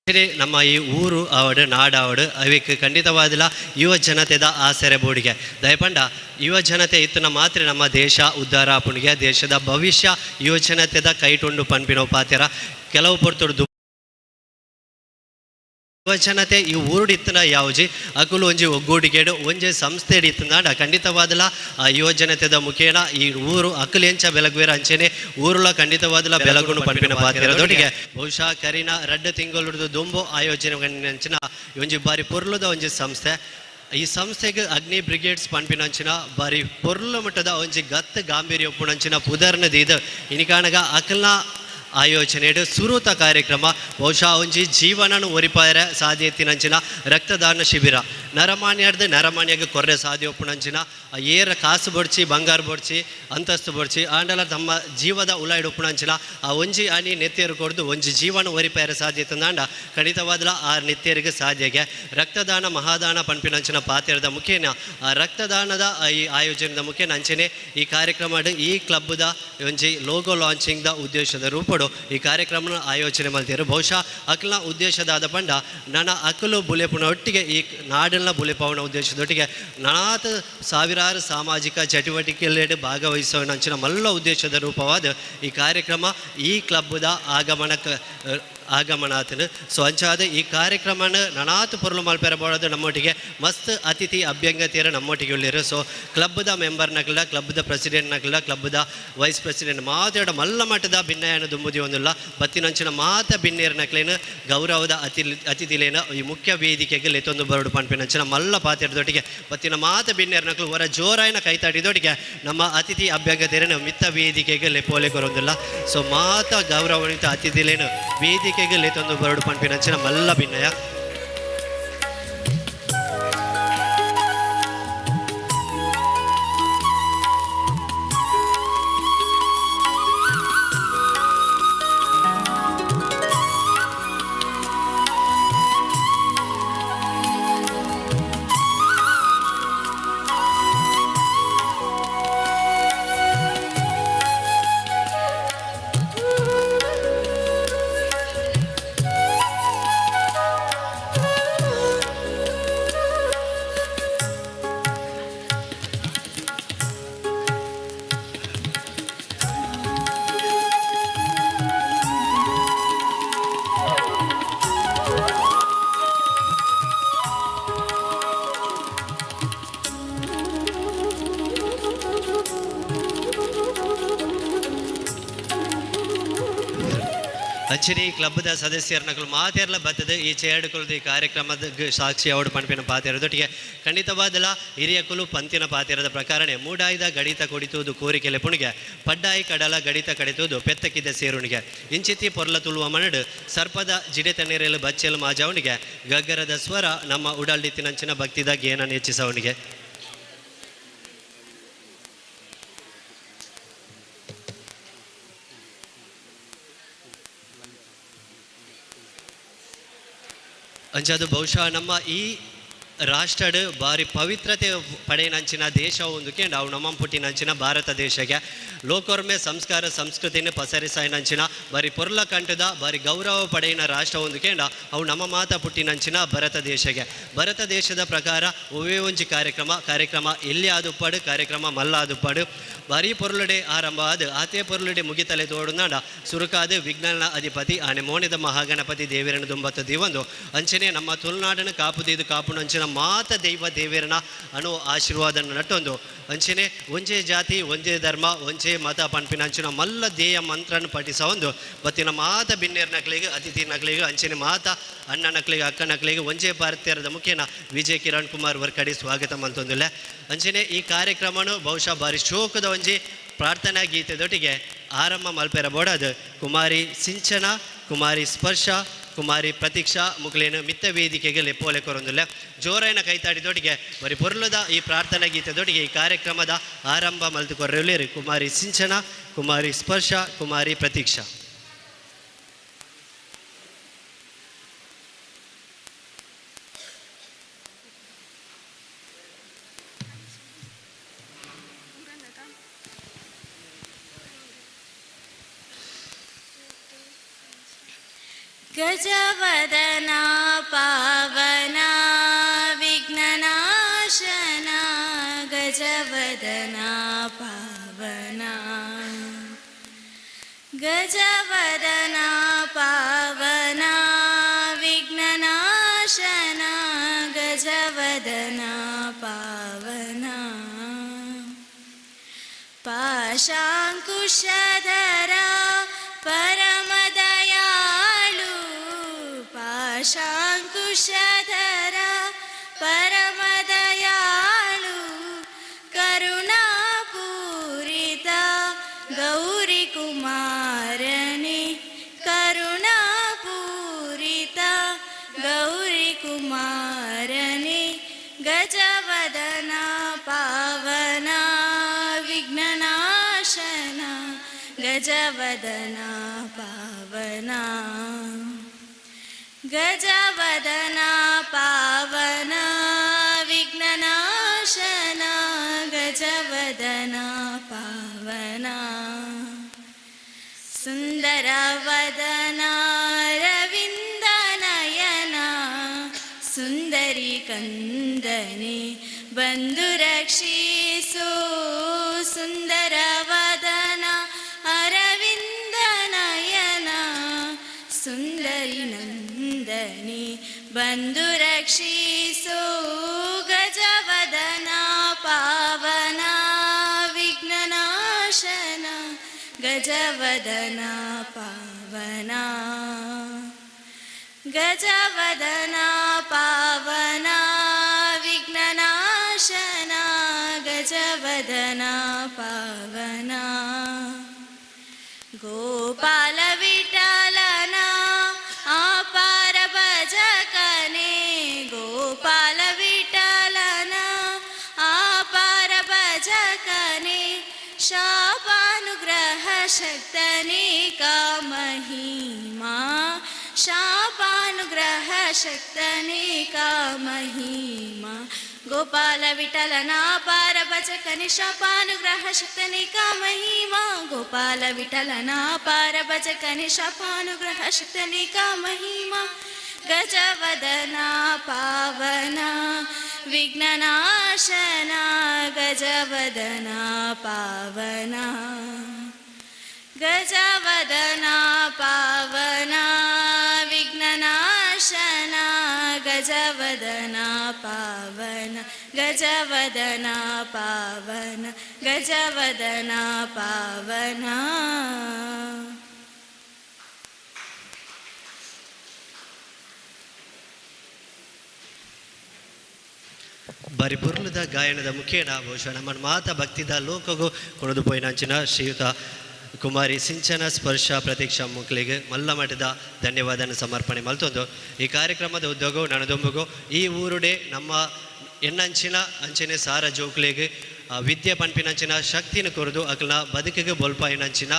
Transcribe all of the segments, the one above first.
ನಮ್ಮ ಈ ಊರು ಆವಡು ನಾಡಾವಡು ಅವಕ್ಕೆ ಖಂಡಿತವಾದಿಲ್ಲ ಯುವ ಜನತೆದ ಆಸರೆ ಬೋಡಿಗೆ ದಯಪಂಡ ಯುವ ಜನತೆ ಇತ್ತನ ಮಾತ್ರ ನಮ್ಮ ದೇಶ ಉದ್ಧಾರ ಆಪುಣಿಗೆ ದೇಶದ ಭವಿಷ್ಯ ಯುವ ಜನತೆದ ಕೈಟೊಂಡು ಪನ್ಪಿನೋ ಪಾತೆರ ಕೆಲವು ಪೊರ್ತುಡು ಯುವ ಜನತೆ ಈ ಊರುಡಿತ್ತನ ಯಾವ್ಜಿ ಅಕುಲು ಒಂಜಿ ಒಗ್ಗೂಡಿಗೆಡು ಒಂಜಿ ಸಂಸ್ಥೆ ಇತ್ತಂದಾಂಡ ಖಂಡಿತವಾದಲ ಯುವ ಜನತೆದ ಮುಖೇನ ಈ ಊರು ಅಕುಲು ಎಂಚ ಬೆಲಗುವೇರ ಅಂಚೆನೆ ಊರುಲ ಖಂಡಿತವಾದಲ ಬೆಲಗುನು ಪನ್ಪಿನ ಪಾತಿರದೊಟ್ಟಿಗೆ ಬಹುಶಃ ಕರಿನ 2 ತಿಂಗಳು ದೊಂಬು ಆಯೋಜನೆ ಅಂಚಿನ ಒಂಜಿ ಬಾರಿ ಪೊರ್ಲುದ ಒಂಜಿ ಸಂಸ್ಥೆ ಈ ಸಂಸ್ಥೆಗೆ ಅಗ್ನಿ ಬ್ರಿಗೇಡ್ಸ್ ಪನ್ಪಿನಂಚಿನ ಬಾರಿ ಪೊರ್ಲು ಮಟ್ಟದ ಒಂಜಿ ಗತ್ತು ಗಾಂಭೀರ್ಯ ಒಪ್ಪುನಂಚಿನ ಪುದರ್ನದ ಇದು ಇನಿಕಾಣಗ ಅಕಲ್ನ ಆಯೋಜನೆಡು ಸುರೂತ ಕಾರ್ಯಕ್ರಮ ಬಹುಶಃ ಒಂಜಿ ಜೀವನನು ಒರಿಪಾಯರ ಸಾಧ್ಯತಿನಂಚಿನ ರಕ್ತದಾನ ಶಿಬಿರ ನರಮಾನ್ಯಗೆ ಕೊರ್ರೆ ಸಾಧ್ಯ ಒಪ್ಪುನಂಚಿನ ಏರ ಕಾಸು ಬೊಡ್ಚಿ ಬಂಗಾರ ಬೊಡ್ಚಿ ಅಂತಸ್ತು ಬೊಡ್ಚಿ ಆಂಡಲ ತಮ್ಮ ಜೀವದ ಉಲಾಯ್ಡು ಒಪ್ಪುನಂಚಿನ ಆ ಒಂಜಿ ಅನಿ ನೆತ್ತೆರು ಕೊಡ್ದು ಒಂಜಿ ಜೀವನ ಒರಿಪಾಯರ ಸಾಧ್ಯತಂದಾಂಡ ಖಂಡಿತವಾದಲ ಆ ನೆತ್ತೆರಿಗೆ ಸಾಧ್ಯಗೆ ರಕ್ತದಾನ ಮಹಾದಾನ ಪನ್ಪಿನಂಚಿನ ಪಾತ್ರದ ಮುಖೇನ ಆ ರಕ್ತದಾನದ ಈ ಆಯೋಜನೆದ ಮುಖೇನ ಅಂಚನೆ ಈ ಕಾರ್ಯಕ್ರಮ ಈ ಕ್ಲಬ್ದ ಒಂಜಿ ಲೋಗೋ ಲಾಂಚಿಂಗ್ದ ಉದ್ದೇಶದ ರೂಪಡು ಈ ಕಾರ್ಯಕ್ರಮ ಆಯೋಜನೆ ಮಾಡ್ತಿರು ಬಹುಶಃ ಅಕಲ್ನ ಉದ್ದೇಶದಾದ ಪಂಡ ನನ್ನ ಅಕಲು ಬುಲೆಪುನ ಒಟ್ಟಿಗೆ ಈ ನಾಡಿನ ಬುಲೆಪವನ ಉದ್ದೇಶದೊಟ್ಟಿಗೆ ನಾನಾತ ಸಾವಿರಾರು ಸಾಮಾಜಿಕ ಚಟುವಟಿಕೆಯಲ್ಲಿ ಭಾಗವಹಿಸುವ ಮಲ್ಲ ಉದ್ದೇಶದ ರೂಪವಾದ ಈ ಕಾರ್ಯಕ್ರಮ ಈ ಕ್ಲಬ್ದ ಆಗಮನಾಥನು ಸೊ ಅಂಚಾದ ಈ ಕಾರ್ಯಕ್ರಮನ ನನಾತು ಪೊರ್ಲು ಮಲ್ಪೆರಬಹುದು ನಮ್ಮೊಟ್ಟಿಗೆ ಮಸ್ತ್ ಅತಿಥಿ ಅಭ್ಯಂಗತಿಯರು ನಮ್ಮೊಟ್ಟಿಗೆ ಉಳ್ಳಿರು ಸೊ ಕ್ಲಬ್ದ ಮೆಂಬರ್ ನಕಲ ಕ್ಲಬ್ದ ಪ್ರೆಸಿಡೆಂಟ್ ನಕಲ ಕ್ಲಬ್ದ ವೈಸ್ ಪ್ರೆಸಿಡೆಂಟ್ ಮಾತಾಡ ಮಲ್ಲ ಮಟ್ಟದ ಭಿನ್ನಯನ ದುಂಬುದಿ ಒಂದಿಲ್ಲ ಬತ್ತಿನಂಚಿನ ಮಾತ ಭಿನ್ನೇರ ನಕಲೇನು ಗೌರವದ ಅತಿಥಿಲೇನ ಈ ಮುಖ್ಯ ವೇದಿಕೆಗೆ ಲೆತ್ತೊಂದು ಬರಡು ಪನ್ಪಿನಂಚಿನ ಮಲ್ಲ ಪಾತ್ರೆದೊಟ್ಟಿಗೆ ಬತ್ತಿನ ಮಾತ ಭಿನ್ನೇರ ನಕಲು ಹೊರ ಜೋರಾಯನ ಕೈತಾಡಿದೊಟ್ಟಿಗೆ ನಮ್ಮ ಅತಿಥಿ ಅಭ್ಯಂಗತಿಯರನ್ನು ಮಿತ್ತ ವೇದಿಕೆಗೆ ಲೆಪ್ಪೋಲೆ ಕೊರೊಂದಿಲ್ಲ ಸೊ ಮಾತ ಗೌರವಾನ್ವಿತ ಅತಿಥಿಲೇನು ವೇದಿಕೆ ಲೇತೊಂದು ಬರಡು ಪನ್ಪಿನಂಚಿನ ಮಲ್ಲ ಭಿನ್ನಯ ಅಂಚನೆ ಈ ಕ್ಲಬ್ದ ಸದಸ್ಯರ ನಕಲು ಮಾತೆರ್ಲ ಬತ್ತದ ಈ ಚೇಡುಕುಲದ ಈ ಕಾರ್ಯಕ್ರಮದ ಸಾಕ್ಷಿ ಅವಡು ಪನ್ಪಿನ ಪಾತೆರದೊಟ್ಟಿಗೆ ಖಂಡಿತವಾದಲ ಹಿರಿಯಕುಲು ಪಂತಿನ ಪಾತೆರದ ಪ್ರಕಾರನೇ ಮೂಡಾಯ್ದ ಗಡಿತ ಕೊಡಿತುವುದು ಕೋರಿಕೆಲೆ ಪುಣಿಗೆ ಪಡ್ಡಾಯಿ ಕಡಲ ಗಡಿತ ಕಡಿತುವುದು ಪೆತ್ತಕ್ಕಿದ್ದ ಸೇರುಣಿಗೆ ಇಂಚಿತಿ ಪೊರ್ಲ ತುಳುವ ಮನಡು ಸರ್ಪದ ಜಿಡೆತ ನೀರೆಲು ಬಚ್ಚಲು ಮಾಜವನಿಗೆ ಗಗ್ಗರದ ಸ್ವರ ನಮ್ಮ ಉಡಾಳ್ದಿತ್ತಿನಂಚಿನ ಭಕ್ತಿದ ಗೇನ ಹೆಚ್ಚಿಸವನಿಗೆ ಅಂಚದು ಬಹುಶಃ ನಮ್ಮ ಈ ರಾಷ್ಟ್ರಡು ಬಾರಿ ಪವಿತ್ರತೆ ಪಡೆಯನಂಚಿನ ದೇಶ ಒಂದು ಕೇಂದ್ರ ಅವು ನಮ್ಮ ಪುಟ್ಟಿನಂಚಿನ ಭಾರತ ದೇಶಕ್ಕೆ ಲೋಕೋರ್ಮೆ ಸಂಸ್ಕಾರ ಸಂಸ್ಕೃತಿನ ಪಸರಿಸಾಯಿನಂಚಿನ ಬಾರಿ ಪೊರ್ಲ ಕಂಠದ ಬಾರಿ ಗೌರವ ಪಡೆಯಿನ ರಾಷ್ಟ್ರ ಒಂದು ಕೇಂದ್ರ ಅವು ನಮ್ಮ ಮಾತ ಪುಟ್ಟಿನಂಚಿನ ಭಾರತ ದೇಶದ ಪ್ರಕಾರ ಒವೇ ಒಂಜಿ ಕಾರ್ಯಕ್ರಮ ಎಲ್ಲಿ ಆದುಪ್ಪಾಡು ಕಾರ್ಯಕ್ರಮ ಮಲ್ಲ ಆದುಪ್ಪಾಡು ಬಾರಿ ಪೊರ್ಲುಡೆ ಆರಂಭ ಆದು ಆತೆ ಪೊರ್ಲುಡೆ ಮುಗಿತಲೆ ತೋಡುನಾಡ ಸುರುಕಾದ ವಿಜ್ಞಾನ ಅಧಿಪತಿ ಆನೆ ಮೋಣಿದ ಮಹಾಗಣಪತಿ ದೇವೇರನ ದುಂಬತ್ತ ದಿವಂದು ಅಂಚನೆ ನಮ್ಮ ತುಳುನಾಡನ್ನು ಕಾಪುದಿದು ಕಾಪುನಂಚಿನ ಮಾತ ದೈವ ದೇವೇರನ ಅಣು ಆಶೀರ್ವಾದ ನಟ್ಟೊಂದು ಅಂಚನೆ ಒಂಜೇ ಜಾತಿ ಒಂಜೇ ಧರ್ಮ ಒಂಜೇ ಮತ ಪನ್ಪಿನ ಅಂಚಿನ ಮಲ್ಲ ಧ್ಯೇಯ ಮಂತ್ರನ ಪಠಿಸ ಒಂದು ಬತ್ತಿನ ಮಾತ ಭಿನ್ನೇರ ನಕಲಿಗೆ ಅತಿಥಿ ನಕಲಿಗೆ ಅಂಚನೆ ಮಾತ ಅಣ್ಣ ನಕಲಿಗೆ ಅಕ್ಕ ನಕಲಿಗೆ ಒಂಜೇ ಭಾರತೀಯರದ ಮುಖೇನ ವಿಜಯ್ ಕಿರಣ್ ಕುಮಾರ್ ವರ್ಕಡಿ ಸ್ವಾಗತ ಮಂತೊಂದಿಲ್ಲ ಅಂಚನೆ ಈ ಕಾರ್ಯಕ್ರಮನು ಬಹುಶಃ ಬಾರಿ ಶೋಕದ ಒಂಜಿ ಪ್ರಾರ್ಥನಾ ಗೀತೆದೊಟ್ಟಿಗೆ ಆರಂಭ ಮಲ್ಪೆರ ಬೋಡದು ಕುಮಾರಿ ಸಿಂಚನ ಕುಮಾರಿ ಸ್ಪರ್ಶ ಕುಮಾರಿ ಪ್ರತೀಕ್ಷಾ ಮುಕ್ಲೇನು ಮಿತ್ತ ವೇದಿಕೆಗೆ ಲೆಪ್ಪೋಲೆ ಕೊರೊಂದಿಲ್ಲ ಜೋರಾಯನ ಕೈತಾಡಿದೊಟ್ಟಿಗೆ ಬರೀ ಪೊರ್ಲುದ ಈ ಪ್ರಾರ್ಥನಾ ಗೀತೆದೊಟ್ಟಿಗೆ ಈ ಕಾರ್ಯಕ್ರಮದ ಆರಂಭ ಮಲ್ತು ಕೊರ್ರೆಯುಲೇರಿ ಕುಮಾರಿ ಸಿಂಚನ ಕುಮಾರಿ ಸ್ಪರ್ಶ ಕುಮಾರಿ ಪ್ರತೀಕ್ಷಾ ಗಜವದನಾ ಪಾವನಾ ವಿಘ್ನನಾಶನಾ ಗಜವದನಾ ಪಾವನಾ ಗಜವದನಾ ಪಾವನಾ ವಿಘ್ನನಾಶನಾ ಗಜವದನಾ ಪಾವನಾ ಪಾಶಾಂಕುಶಧರಾ ಪರಮದಯಾಳು ಪಾಶಾಂಕುಶಧರಾ ಪರಮದಯಾಳು ಕರುಣಾಪೂರಿತ ಗೌರಿ ಕುಮಾರನೆ ಕರುಣಾಪೂರಿತ ಗೌರಿ ಕುಮಾರನೆ ಗಜವದನಾ ಪಾವನಾ ವಿಘ್ನನಾಶನಾ ಗಜವದನಾ ಪಾವನಾ ಗಜವದನಾ ಪಾವನಾ ವಿಘ್ನನಾಶನಾ ಗಜವದನಾ ಪಾವನಾ ಸುಂದರವದನಾ ರವಿಂದನಯನಾ ಸುಂದರಿ ಕಂದನೆ ಬಂದು ರಕ್ಷಿಸು ಸುಂದರವದನಾ ಅರವಿಂದನಯನಾ ಸುಂದರಿ ನಂದನೆ ಬಂದು ರಕ್ಷಿಸು ಗಜವದನಾ ಪಾವನಾ ವಿಘ್ನನಾಶನಾ ಗಜವದನಾ ಪಾವನಾ ಗಜವದನಾ ಪಾವನಾ ವಿಘ್ನನಾಶನಾ ಗಜವದನಾ ಪಾವನಾ ಗೋಪಾಲ ವಿಠಲನಾ ಅಪಾರ ಭಜಕನೆ ಗೋಪಾಲ ವಿಠಲನಾ ಅಪಾರ ಭಜಕನೆ ಶಾಪಾನುಗ್ರಹ ಶಕ್ತನೆ ಕಾಮಹಿಮಾ ಶಾಪಾನುಗ್ರಹ ಶಕ್ತನೆ ಕಾಮಹಿಮಾ ಗೋಪಾಲ ವಿಠಲನಾ ಅಪಾರ ಭಜಕನೆ ಶಾಪಾನುಗ್ರಹ ಶಕ್ತನೆ ಕಾಮಹಿಮಾ ಗೋಪಾಲ ವಿಠಲನಾ ಅಪಾರ ಭಜಕನೆ ಶಾಪಾನುಗ್ರಹ ಶಕ್ತನೆ ಕಾಮಹಿಮಾ ಗಜವದನಾ ಪಾವನಾ ವಿಘ್ನನಾಶನಾ ಗಜವದನಾ ಪಾವನಾ ಗಜವದನಾ ಪಾವನಾ ವಿಘ್ನನಾಶನಾ ಗಜವದನಾ ಪಾವನಾ ಗಜವದನಾ ಪಾವನಾ ಗಜವದನಾ ಪಾವನಾ ಬರಿಪುರ್ಲದ ಗಾಯನದ ಮುಖೇನ ಬಹುಶಃ ನಮ್ಮ ಮಾತ ಭಕ್ತಿದ ಲೋಕಗೂ ಕೊಡದು ಪೋಯಿನಂಚಿನ ಶ್ರೀಯುತ ಕುಮಾರಿ ಸಿಂಚನ ಸ್ಪರ್ಶ ಪ್ರತೀಕ್ಷಾ ಮುಕ್ಲಿಗೆ ಮಲ್ಲ ಮಠದ ಧನ್ಯವಾದನ ಸಮರ್ಪಣೆ ಮಲ್ತೊಂದು ಈ ಕಾರ್ಯಕ್ರಮದ ಉದ್ಯೋಗವು ನನದೊಂಬಗು ಈ ಊರುಡೆ ನಮ್ಮ ಎನ್ನಂಚಿನ ಅಂಚಿನ ಸಾರ ಜೋಕ್ಲಿಗೆ ವಿದ್ಯೆ ಪಂಪಿನಂಚಿನ ಶಕ್ತಿನ ಕೊರದು ಅಕಲ್ನ ಬದುಕಿಗೆ ಬೊಲ್ಪಾಯಿನಂಚಿನ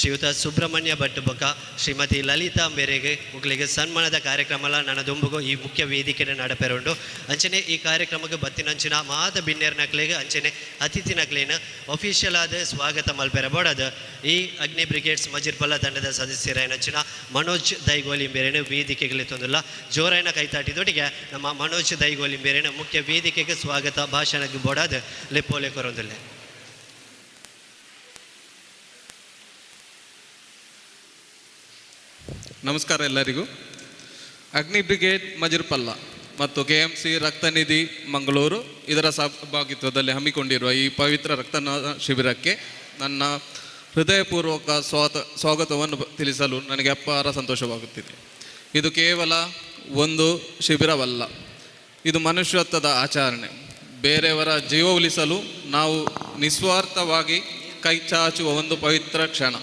ಶ್ರೀಯುತ ಸುಬ್ರಹ್ಮಣ್ಯ ಭಟ್ ಬೊಕ ಶ್ರೀಮತಿ ಲಲಿತಾ ಮೇರೆಗೆ ಮುಗ್ಲಿಗೆ ಸನ್ಮಾನದ ಕಾರ್ಯಕ್ರಮ ನನ್ನದೊಂಬಗು ಈ ಮುಖ್ಯ ವೇದಿಕೆ ನಡಪೆರುಂಡು ಅಂಚನೆ ಈ ಕಾರ್ಯಕ್ರಮಕ್ಕೆ ಬತ್ತಿನಂಚಿನ ಮಾದ ಬಿನ್ನೇರ್ ನಕ್ಲಿಗೆ ಅಂಚನೆ ಅತಿಥಿ ನಕ್ಲಿನ ಅಫಿಷಿಯಲ್ ಆದ ಸ್ವಾಗತ ಮಲ್ಪೆರಬೋಡದು ಈ ಅಗ್ನಿ ಬ್ರಿಗೇಡ್ಸ್ ಮಜಿರ್ಪಲ್ಲ ತಂಡದ ಸದಸ್ಯರೈನಂಚಿನ ಮನೋಜ್ ದೈಗೋಲಿಂಬೇರೆನ ವೇದಿಕೆಗೆ ತೊಂದಿಲ್ಲ ಜೋರೈನ ಕೈತಾಟಿದೊಟ್ಟಿಗೆ ನಮ್ಮ ಮನೋಜ್ ದೈಗೋಲಿಂಬೇರೆನ ಮುಖ್ಯ ವೇದಿಕೆಗೆ ಸ್ವಾಗತ ಭಾಷಣಕ್ಕೆ ಬೋಡಾದ ಲೆಪ್ಪೋಲೆ ಕೊರೊಂದಿಲ್ಲ. ನಮಸ್ಕಾರ ಎಲ್ಲರಿಗೂ. ಅಗ್ನಿ ಬ್ರಿಗೇಡ್ ಮಜಿರ್ಪಲ್ಲ ಮತ್ತು KMC ರಕ್ತನಿಧಿ ಮಂಗಳೂರು ಇದರ ಸಹಭಾಗಿತ್ವದಲ್ಲಿ ಹಮ್ಮಿಕೊಂಡಿರುವ ಈ ಪವಿತ್ರ ರಕ್ತದಾನ ಶಿಬಿರಕ್ಕೆ ನನ್ನ ಹೃದಯಪೂರ್ವಕ ಸ್ವಾಗತವನ್ನು ತಿಳಿಸಲು ನನಗೆ ಅಪಾರ ಸಂತೋಷವಾಗುತ್ತಿದೆ. ಇದು ಕೇವಲ ಒಂದು ಶಿಬಿರವಲ್ಲ, ಇದು ಮನುಷ್ಯತ್ವದ ಆಚರಣೆ. ಬೇರೆಯವರ ಜೀವ ಉಳಿಸಲು ನಾವು ನಿಸ್ವಾರ್ಥವಾಗಿ ಕೈ ಚಾಚುವ ಒಂದು ಪವಿತ್ರ ಕ್ಷಣ.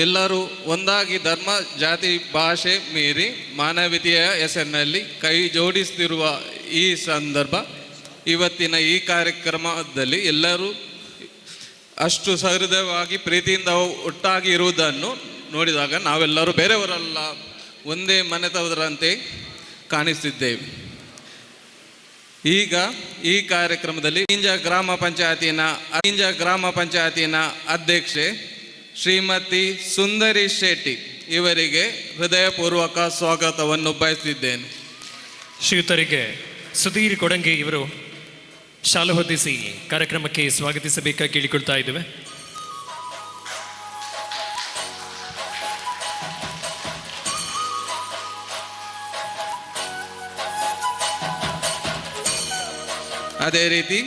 ಎಲ್ಲರೂ ಒಂದಾಗಿ ಧರ್ಮ ಜಾತಿ ಭಾಷೆ ಮೀರಿ ಮಾನವೀಯತೆಯ ಹೆಸರಿನಲ್ಲಿ ಕೈ ಜೋಡಿಸುತ್ತಿರುವ ಈ ಸಂದರ್ಭ, ಇವತ್ತಿನ ಈ ಕಾರ್ಯಕ್ರಮದಲ್ಲಿ ಎಲ್ಲರೂ ಅಷ್ಟು ಸಹೃದಯವಾಗಿ ಪ್ರೀತಿಯಿಂದ ಒಟ್ಟಾಗಿ ಇರುವುದನ್ನು ನೋಡಿದಾಗ ನಾವೆಲ್ಲರೂ ಬೇರೆಯವರಲ್ಲ, ಒಂದೇ ಮನೆತವರಂತೆ ಕಾಣಿಸುತ್ತಿದ್ದೇವೆ. ಈಗ ಈ ಕಾರ್ಯಕ್ರಮದಲ್ಲಿ ಇಂಜ ಗ್ರಾಮ ಪಂಚಾಯತಿನ ಅಧ್ಯಕ್ಷೆ ಶ್ರೀಮತಿ ಸುಂದರಿ ಶೆಟ್ಟಿ ಇವರಿಗೆ ಹೃದಯಪೂರ್ವಕ ಸ್ವಾಗತವನ್ನು ಬಯಸಿದ್ದೇನೆ. ಶ್ರೀಯುತರಿಗೆ ಸುಧೀರ್ ಕೊಡಂಗಿ ಇವರು ಶಾಲು ಹೊದಿಸಿ ಕಾರ್ಯಕ್ರಮಕ್ಕೆ ಸ್ವಾಗತಿಸಬೇಕಾಗಿ ಕೇಳಿಕೊಳ್ತಾ ಇದ್ದೇವೆ. ಅದೇ ರೀತಿ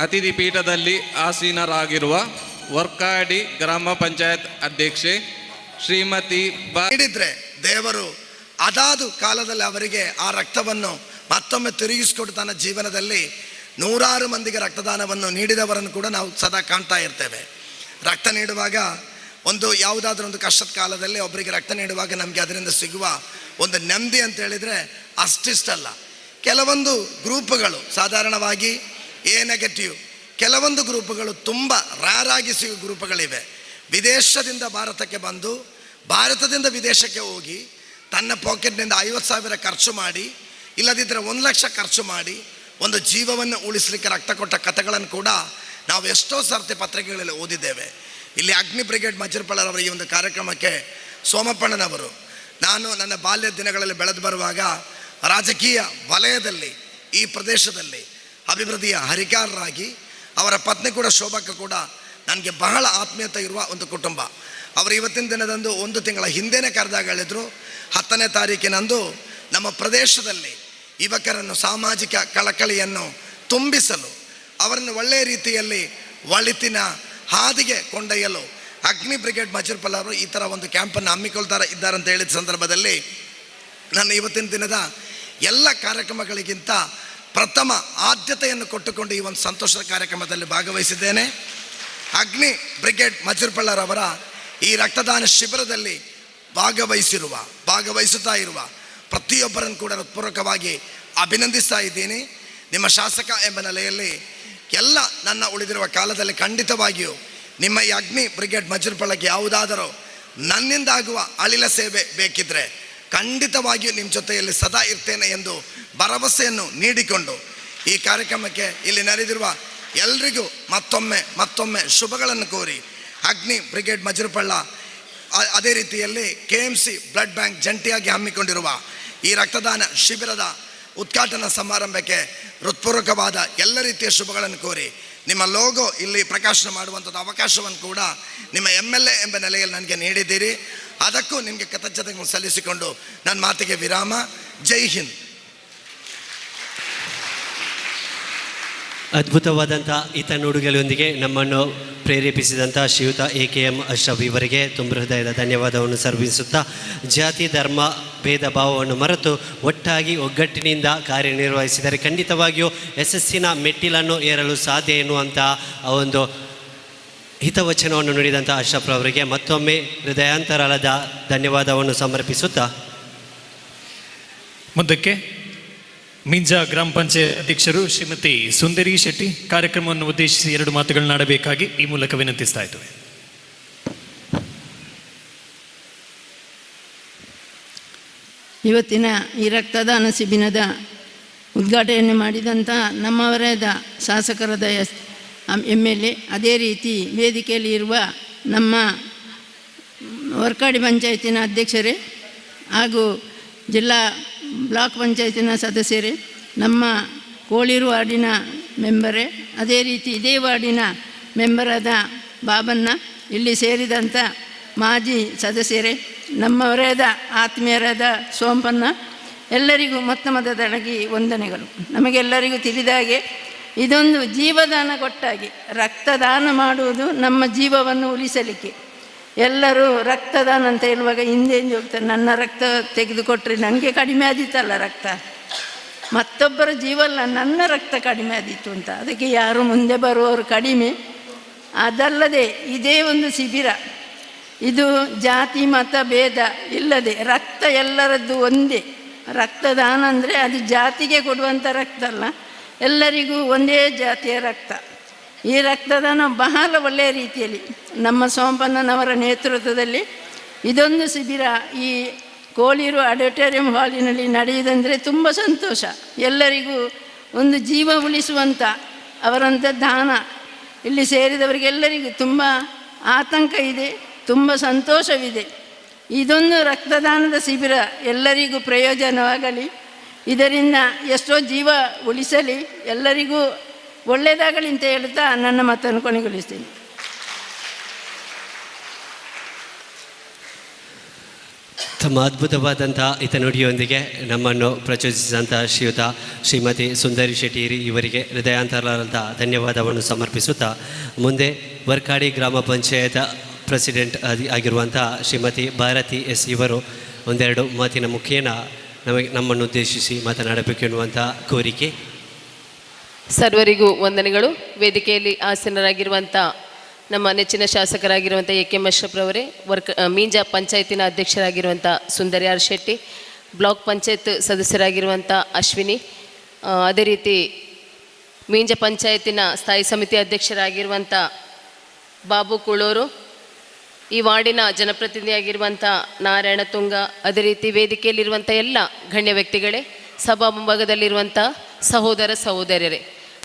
ಅತಿಥಿ ಪೀಠದಲ್ಲಿ ಆಸೀನರಾಗಿರುವ ವರ್ಕಾಡಿ ಗ್ರಾಮ ಪಂಚಾಯತ್ ಅಧ್ಯಕ್ಷೆ ಶ್ರೀಮತಿ ನೀಡಿದ್ರೆ ದೇವರು ಅದಾದು ಕಾಲದಲ್ಲಿ ಅವರಿಗೆ ಆ ರಕ್ತವನ್ನು ಮತ್ತೊಮ್ಮೆ ತಿರುಗಿಸಿಕೊಟ್ಟು ತನ್ನ ಜೀವನದಲ್ಲಿ ನೂರಾರು ಮಂದಿಗೆ ರಕ್ತದಾನವನ್ನು ನೀಡಿದವರನ್ನು ಕೂಡ ನಾವು ಸದಾ ಕಾಣ್ತಾ ಇರ್ತೇವೆ. ರಕ್ತ ನೀಡುವಾಗ ಯಾವುದಾದ್ರೂ ಒಂದು ಕಷ್ಟದ ಕಾಲದಲ್ಲಿ ಒಬ್ಬರಿಗೆ ರಕ್ತ ನೀಡುವಾಗ ನಮಗೆ ಅದರಿಂದ ಸಿಗುವ ಒಂದು ನೆಮ್ಮದಿ ಅಂತ ಹೇಳಿದರೆ ಅಷ್ಟಿಷ್ಟಲ್ಲ. ಕೆಲವೊಂದು ಗ್ರೂಪ್ಗಳು ಸಾಧಾರಣವಾಗಿ ನೆಗೆಟಿವ್, ಕೆಲವೊಂದು ಗ್ರೂಪ್ಗಳು ತುಂಬ ರೇರಾಗಿ ಸಿಗುವ ಗ್ರೂಪ್ಗಳಿವೆ. ವಿದೇಶದಿಂದ ಭಾರತಕ್ಕೆ ಬಂದು ಭಾರತದಿಂದ ವಿದೇಶಕ್ಕೆ ಹೋಗಿ ತನ್ನ ಪಾಕೆಟ್ನಿಂದ 50,000 ಖರ್ಚು ಮಾಡಿ, ಇಲ್ಲದಿದ್ದರೆ 1,00,000 ಖರ್ಚು ಮಾಡಿ ಒಂದು ಜೀವವನ್ನು ಉಳಿಸಲಿಕ್ಕೆ ರಕ್ತ ಕೊಟ್ಟ ಕಥೆಗಳನ್ನು ಕೂಡ ನಾವು ಎಷ್ಟೋ ಸರ್ತಿ ಪತ್ರಿಕೆಗಳಲ್ಲಿ ಓದಿದ್ದೇವೆ. ಇಲ್ಲಿ ಅಗ್ನಿ ಬ್ರಿಗೇಡ್ ಮಜರ್ಪಳ್ಳರವರ ಈ ಒಂದು ಕಾರ್ಯಕ್ರಮಕ್ಕೆ ಸೋಮಪ್ಪಣ್ಣನವರು, ನಾನು ನನ್ನ ಬಾಲ್ಯದ ದಿನಗಳಲ್ಲಿ ಬೆಳೆದು ಬರುವಾಗ ರಾಜಕೀಯ ವಲಯದಲ್ಲಿ ಈ ಪ್ರದೇಶದಲ್ಲಿ ಅಭಿವೃದ್ಧಿಯ ಹರಿಕಾರರಾಗಿ, ಅವರ ಪತ್ನಿ ಕೂಡ ಶೋಭಕ್ಕ ಕೂಡ ನನಗೆ ಬಹಳ ಆತ್ಮೀಯತೆ ಇರುವ ಒಂದು ಕುಟುಂಬ. ಅವರು ಇವತ್ತಿನ ದಿನದಂದು 1 ತಿಂಗಳ ಹಿಂದೆನೇ ಕರೆದಾಗ ಹೇಳಿದ್ರು, 10ನೇ ತಾರೀಕಿನಂದು ನಮ್ಮ ಪ್ರದೇಶದಲ್ಲಿ ಯುವಕರನ್ನು ಸಾಮಾಜಿಕ ಕಳಕಳಿಯನ್ನು ತುಂಬಿಸಲು, ಅವರನ್ನು ಒಳ್ಳೆಯ ರೀತಿಯಲ್ಲಿ ಒಳಿತಿನ ಹಾದಿಗೆ ಕೊಂಡೊಯ್ಯಲು ಅಗ್ನಿ ಬ್ರಿಗೇಡ್ ಮಜರ್ಪಲ್ಲವರು ಈ ಥರ ಒಂದು ಕ್ಯಾಂಪನ್ನು ಹಮ್ಮಿಕೊಳ್ತಾರೆ ಇದ್ದಾರೆ ಅಂತ ಹೇಳಿದ ಸಂದರ್ಭದಲ್ಲಿ ನಾನು ಇವತ್ತಿನ ದಿನದ ಎಲ್ಲ ಕಾರ್ಯಕ್ರಮಗಳಿಗಿಂತ ಪ್ರಥಮ ಆದ್ಯತೆಯನ್ನು ಕೊಟ್ಟುಕೊಂಡು ಈ ಒಂದು ಸಂತೋಷದ ಕಾರ್ಯಕ್ರಮದಲ್ಲಿ ಭಾಗವಹಿಸಿದ್ದೇನೆ. ಅಗ್ನಿ ಬ್ರಿಗೇಡ್ ಮಜರ್ಪಳ್ಳರವರ ಈ ರಕ್ತದಾನ ಶಿಬಿರದಲ್ಲಿ ಭಾಗವಹಿಸುತ್ತಾ ಇರುವ ಪ್ರತಿಯೊಬ್ಬರನ್ನು ಕೂಡ ಹೃತ್ಪೂರ್ವಕವಾಗಿ ಅಭಿನಂದಿಸ್ತಾ ಇದ್ದೀನಿ. ನಿಮ್ಮ ಶಾಸಕ ಎಂಬ ನೆಲೆಯಲ್ಲಿ ಎಲ್ಲ ನನ್ನ ಉಳಿದಿರುವ ಕಾಲದಲ್ಲಿ ಖಂಡಿತವಾಗಿಯೂ ನಿಮ್ಮ ಈ ಅಗ್ನಿ ಬ್ರಿಗೇಡ್ ಮಜರ್ಪಳ್ಳಕ್ಕೆ ಯಾವುದಾದರೂ ನನ್ನಿಂದಾಗುವ ಅಳಿಲ ಸೇವೆ ಬೇಕಿದ್ರೆ ಖಂಡಿತವಾಗಿಯೂ ನಿಮ್ಮ ಜೊತೆಯಲ್ಲಿ ಸದಾ ಇರ್ತೇನೆ ಎಂದು ಭರವಸೆಯನ್ನು ನೀಡಿಕೊಂಡು ಈ ಕಾರ್ಯಕ್ರಮಕ್ಕೆ ಇಲ್ಲಿ ನಡೆದಿರುವ ಎಲ್ರಿಗೂ ಮತ್ತೊಮ್ಮೆ ಶುಭಗಳನ್ನು ಕೋರಿ, ಅಗ್ನಿ ಬ್ರಿಗೇಡ್ ಮಜರ್ಪಳ್ಳ ಅದೇ ರೀತಿಯಲ್ಲಿ KMC ಬ್ಲಡ್ ಬ್ಯಾಂಕ್ ಜಂಟಿಯಾಗಿ ಹಮ್ಮಿಕೊಂಡಿರುವ ಈ ರಕ್ತದಾನ ಶಿಬಿರದ ಉದ್ಘಾಟನಾ ಸಮಾರಂಭಕ್ಕೆ ಹೃತ್ಪೂರ್ವಕವಾದ ಎಲ್ಲ ರೀತಿಯ ಶುಭಗಳನ್ನು ಕೋರಿ, ನಿಮ್ಮ ಲೋಗೋ ಇಲ್ಲಿ ಪ್ರಕಾಶನ ಮಾಡುವಂಥದ್ದು ಅವಕಾಶವನ್ನು ಕೂಡ ನಿಮ್ಮ MLA ಎಂಬ ನೆಲೆಯಲ್ಲಿ ನನಗೆ ನೀಡಿದ್ದೀರಿ. ಅದಕ್ಕೂ ನಿಮಗೆ ಕೃತಜ್ಞತೆಗಳನ್ನು ಸಲ್ಲಿಸಿಕೊಂಡು ನನ್ನ ಮಾತಿಗೆ ವಿರಾಮ. ಜೈ ಹಿಂದ್. ಅದ್ಭುತವಾದಂಥ ಹಿತನುಡಿಗಳೊಂದಿಗೆ ನಮ್ಮನ್ನು ಪ್ರೇರೇಪಿಸಿದಂಥ ಶ್ರೀಯುತ AKM ಅಶ್ರಫ್ ಇವರಿಗೆ ತುಂಬ ಹೃದಯದ ಧನ್ಯವಾದವನ್ನು ಸಲ್ಲಿಸುತ್ತಾ, ಜಾತಿ ಧರ್ಮ ಭೇದ ಭಾವವನ್ನು ಮರೆತು ಒಟ್ಟಾಗಿ ಒಗ್ಗಟ್ಟಿನಿಂದ ಕಾರ್ಯನಿರ್ವಹಿಸಿದರೆ ಖಂಡಿತವಾಗಿಯೂ ಯಶಸ್ಸಿನ ಮೆಟ್ಟಿಲನ್ನು ಏರಲು ಸಾಧ್ಯ ಎನ್ನುವಂಥ ಒಂದು ಹಿತವಚನವನ್ನು ನುಡಿದಂಥ ಅಶ್ರಫ್ ಅವರಿಗೆ ಮತ್ತೊಮ್ಮೆ ಹೃದಯಾಂತರಾಳದ ಧನ್ಯವಾದವನ್ನು ಸಮರ್ಪಿಸುತ್ತಾ, ಮುಂದಕ್ಕೆ ಮಿಂಜಾ ಗ್ರಾಮ ಪಂಚಾಯತ್ ಅಧ್ಯಕ್ಷರು ಶ್ರೀಮತಿ ಸುಂದರಿ ಶೆಟ್ಟಿ ಕಾರ್ಯಕ್ರಮವನ್ನು ಉದ್ದೇಶಿಸಿ 2 ಮಾತುಗಳನ್ನಾಡಬೇಕಾಗಿ ಈ ಮೂಲಕ ವಿನಂತಿಸ್ತಾ ಇದ್ದೇವೆ. ಇವತ್ತಿನ ಈ ರಕ್ತದಾನ ಶಿಬಿರದ ಉದ್ಘಾಟನೆ ಮಾಡಿದಂಥ ನಮ್ಮವರಾದ ಶಾಸಕರಾದ MLA, ಅದೇ ರೀತಿ ವೇದಿಕೆಯಲ್ಲಿ ಇರುವ ನಮ್ಮ ವರ್ಕಾಡಿ ಪಂಚಾಯತಿನ ಅಧ್ಯಕ್ಷರೇ ಹಾಗೂ ಜಿಲ್ಲಾ ಬ್ಲಾಕ್ ಪಂಚಾಯತಿನ ಸದಸ್ಯರೇ, ನಮ್ಮ ಕೋಳೀರು ವಾರ್ಡಿನ ಮೆಂಬರೇ, ಅದೇ ರೀತಿ ಇದೇ ವಾರ್ಡಿನ ಮೆಂಬರಾದ ಬಾಬಣ್ಣ, ಇಲ್ಲಿ ಸೇರಿದಂಥ ಮಾಜಿ ಸದಸ್ಯರೇ, ನಮ್ಮವರಾದ ಆತ್ಮೀಯರಾದ ಸೋಂಪಣ್ಣ, ಎಲ್ಲರಿಗೂ ಮೊದಲಾಗಿ ವಂದನೆಗಳು. ನಮಗೆಲ್ಲರಿಗೂ ತಿಳಿದಾಗೆ ಇದೊಂದು ಜೀವದಾನ ಕೊಟ್ಟಾಗಿ, ರಕ್ತದಾನ ಮಾಡುವುದು ನಮ್ಮ ಜೀವವನ್ನು ಉಳಿಸಲಿಕ್ಕೆ. ಎಲ್ಲರೂ ರಕ್ತದಾನ ಅಂತ ಹೇಳುವಾಗ ಹಿಂದೆ ಹೋಗ್ತಾರೆ, ನನ್ನ ರಕ್ತ ತೆಗೆದುಕೊಟ್ರೆ ನನಗೆ ಕಡಿಮೆ ಆದಿತ್ತಲ್ಲ ರಕ್ತ, ಮತ್ತೊಬ್ಬರ ಜೀವ ಅಲ್ಲ ನನ್ನ ರಕ್ತ ಕಡಿಮೆ ಆದಿತ್ತು ಅಂತ. ಅದಕ್ಕೆ ಯಾರು ಮುಂದೆ ಬರುವವರು ಕಡಿಮೆ. ಅದಲ್ಲದೆ ಇದೇ ಒಂದು ಶಿಬಿರ, ಇದು ಜಾತಿ ಮತ ಭೇದ ಇಲ್ಲದೆ ರಕ್ತ ಎಲ್ಲರದ್ದು ಒಂದೇ. ರಕ್ತದಾನ ಅಂದರೆ ಅದು ಜಾತಿಗೆ ಕೊಡುವಂಥ ರಕ್ತ ಅಲ್ಲ, ಎಲ್ಲರಿಗೂ ಒಂದೇ ಜಾತಿಯ ರಕ್ತ. ಈ ರಕ್ತದಾನ ಬಹಳ ಒಳ್ಳೆಯ ರೀತಿಯಲ್ಲಿ ನಮ್ಮ ಸೋಂಪಣ್ಣನವರ ನೇತೃತ್ವದಲ್ಲಿ ಇದೊಂದು ಶಿಬಿರ ಈ ಕೋಳೀರು ಆಡಿಟೋರಿಯಂ ಹಾಲಿನಲ್ಲಿ ನಡೆಯುವುದಂದರೆ ತುಂಬ ಸಂತೋಷ. ಎಲ್ಲರಿಗೂ ಒಂದು ಜೀವ ಉಳಿಸುವಂಥ ಅವರಂಥ ದಾನ ಇಲ್ಲಿ ಸೇರಿದವರಿಗೆಲ್ಲರಿಗೂ ತುಂಬ ಆತಂಕ ಇದೆ, ತುಂಬ ಸಂತೋಷವಿದೆ. ಇದೊಂದು ರಕ್ತದಾನದ ಶಿಬಿರ ಎಲ್ಲರಿಗೂ ಪ್ರಯೋಜನವಾಗಲಿ, ಇದರಿಂದ ಎಷ್ಟೋ ಜೀವ ಉಳಿಸಲಿ, ಎಲ್ಲರಿಗೂ ಒಳ್ಳೆಯದಾಗಲಿ ಅಂತ ಹೇಳ್ತಾ ನನ್ನ ಮಾತನ್ನು ಕೊನೆಗೊಳಿಸ್ತೀನಿ. ತಮ್ಮ ಅದ್ಭುತವಾದಂಥ ಹಿತನುಡಿಯೊಂದಿಗೆ ನಮ್ಮನ್ನು ಪ್ರಚೋದಿಸಿದಂಥ ಶ್ರೀಮತಿ ಸುಂದರಿ ಶೆಟ್ಟಿರಿ ಇವರಿಗೆ ಹೃದಯಾಂತರಾದಂಥ ಧನ್ಯವಾದವನ್ನು ಸಮರ್ಪಿಸುತ್ತಾ, ಮುಂದೆ ವರ್ಕಾಡಿ ಗ್ರಾಮ ಪಂಚಾಯತ್ ಪ್ರೆಸಿಡೆಂಟ್ ಆಗಿರುವಂಥ ಶ್ರೀಮತಿ ಭಾರತಿ ಎಸ್ ಇವರು ಒಂದೆರಡು ಮಾತಿನ ಮುಖೇನ ನಮ್ಮನ್ನು ಉದ್ದೇಶಿಸಿ ಮಾತನಾಡಬೇಕೆನ್ನುವಂಥ ಕೋರಿಕೆ. ಸರ್ವರಿಗೂ ವಂದನೆಗಳು. ವೇದಿಕೆಯಲ್ಲಿ ಆಸೀನರಾಗಿರುವಂಥ ನಮ್ಮ ನೆಚ್ಚಿನ ಶಾಸಕರಾಗಿರುವಂಥ ಎ.ಕೆ. ಅಶ್ರಫ್ರವರೇ, ಮೀಂಜ ಪಂಚಾಯತಿನ ಅಧ್ಯಕ್ಷರಾಗಿರುವಂಥ ಸುಂದರಿ ಆರ್ ಶೆಟ್ಟಿ, ಬ್ಲಾಕ್ ಪಂಚಾಯತ್ ಸದಸ್ಯರಾಗಿರುವಂಥ ಅಶ್ವಿನಿ, ಅದೇ ರೀತಿ ಮೀಂಜ ಪಂಚಾಯತಿನ ಸ್ಥಾಯಿ ಸಮಿತಿ ಅಧ್ಯಕ್ಷರಾಗಿರುವಂಥ ಬಾಬು ಕುಳೂರು, ಈ ವಾರ್ಡಿನ ಜನಪ್ರತಿನಿಧಿಯಾಗಿರುವಂಥ ನಾರಾಯಣ ತುಂಗ, ಅದೇ ರೀತಿ ವೇದಿಕೆಯಲ್ಲಿರುವಂಥ ಎಲ್ಲ ಗಣ್ಯ ವ್ಯಕ್ತಿಗಳೇ, ಸಭಾ ಮುಂಭಾಗದಲ್ಲಿರುವಂಥ ಸಹೋದರ ಸಹೋದರಿಯರೇ,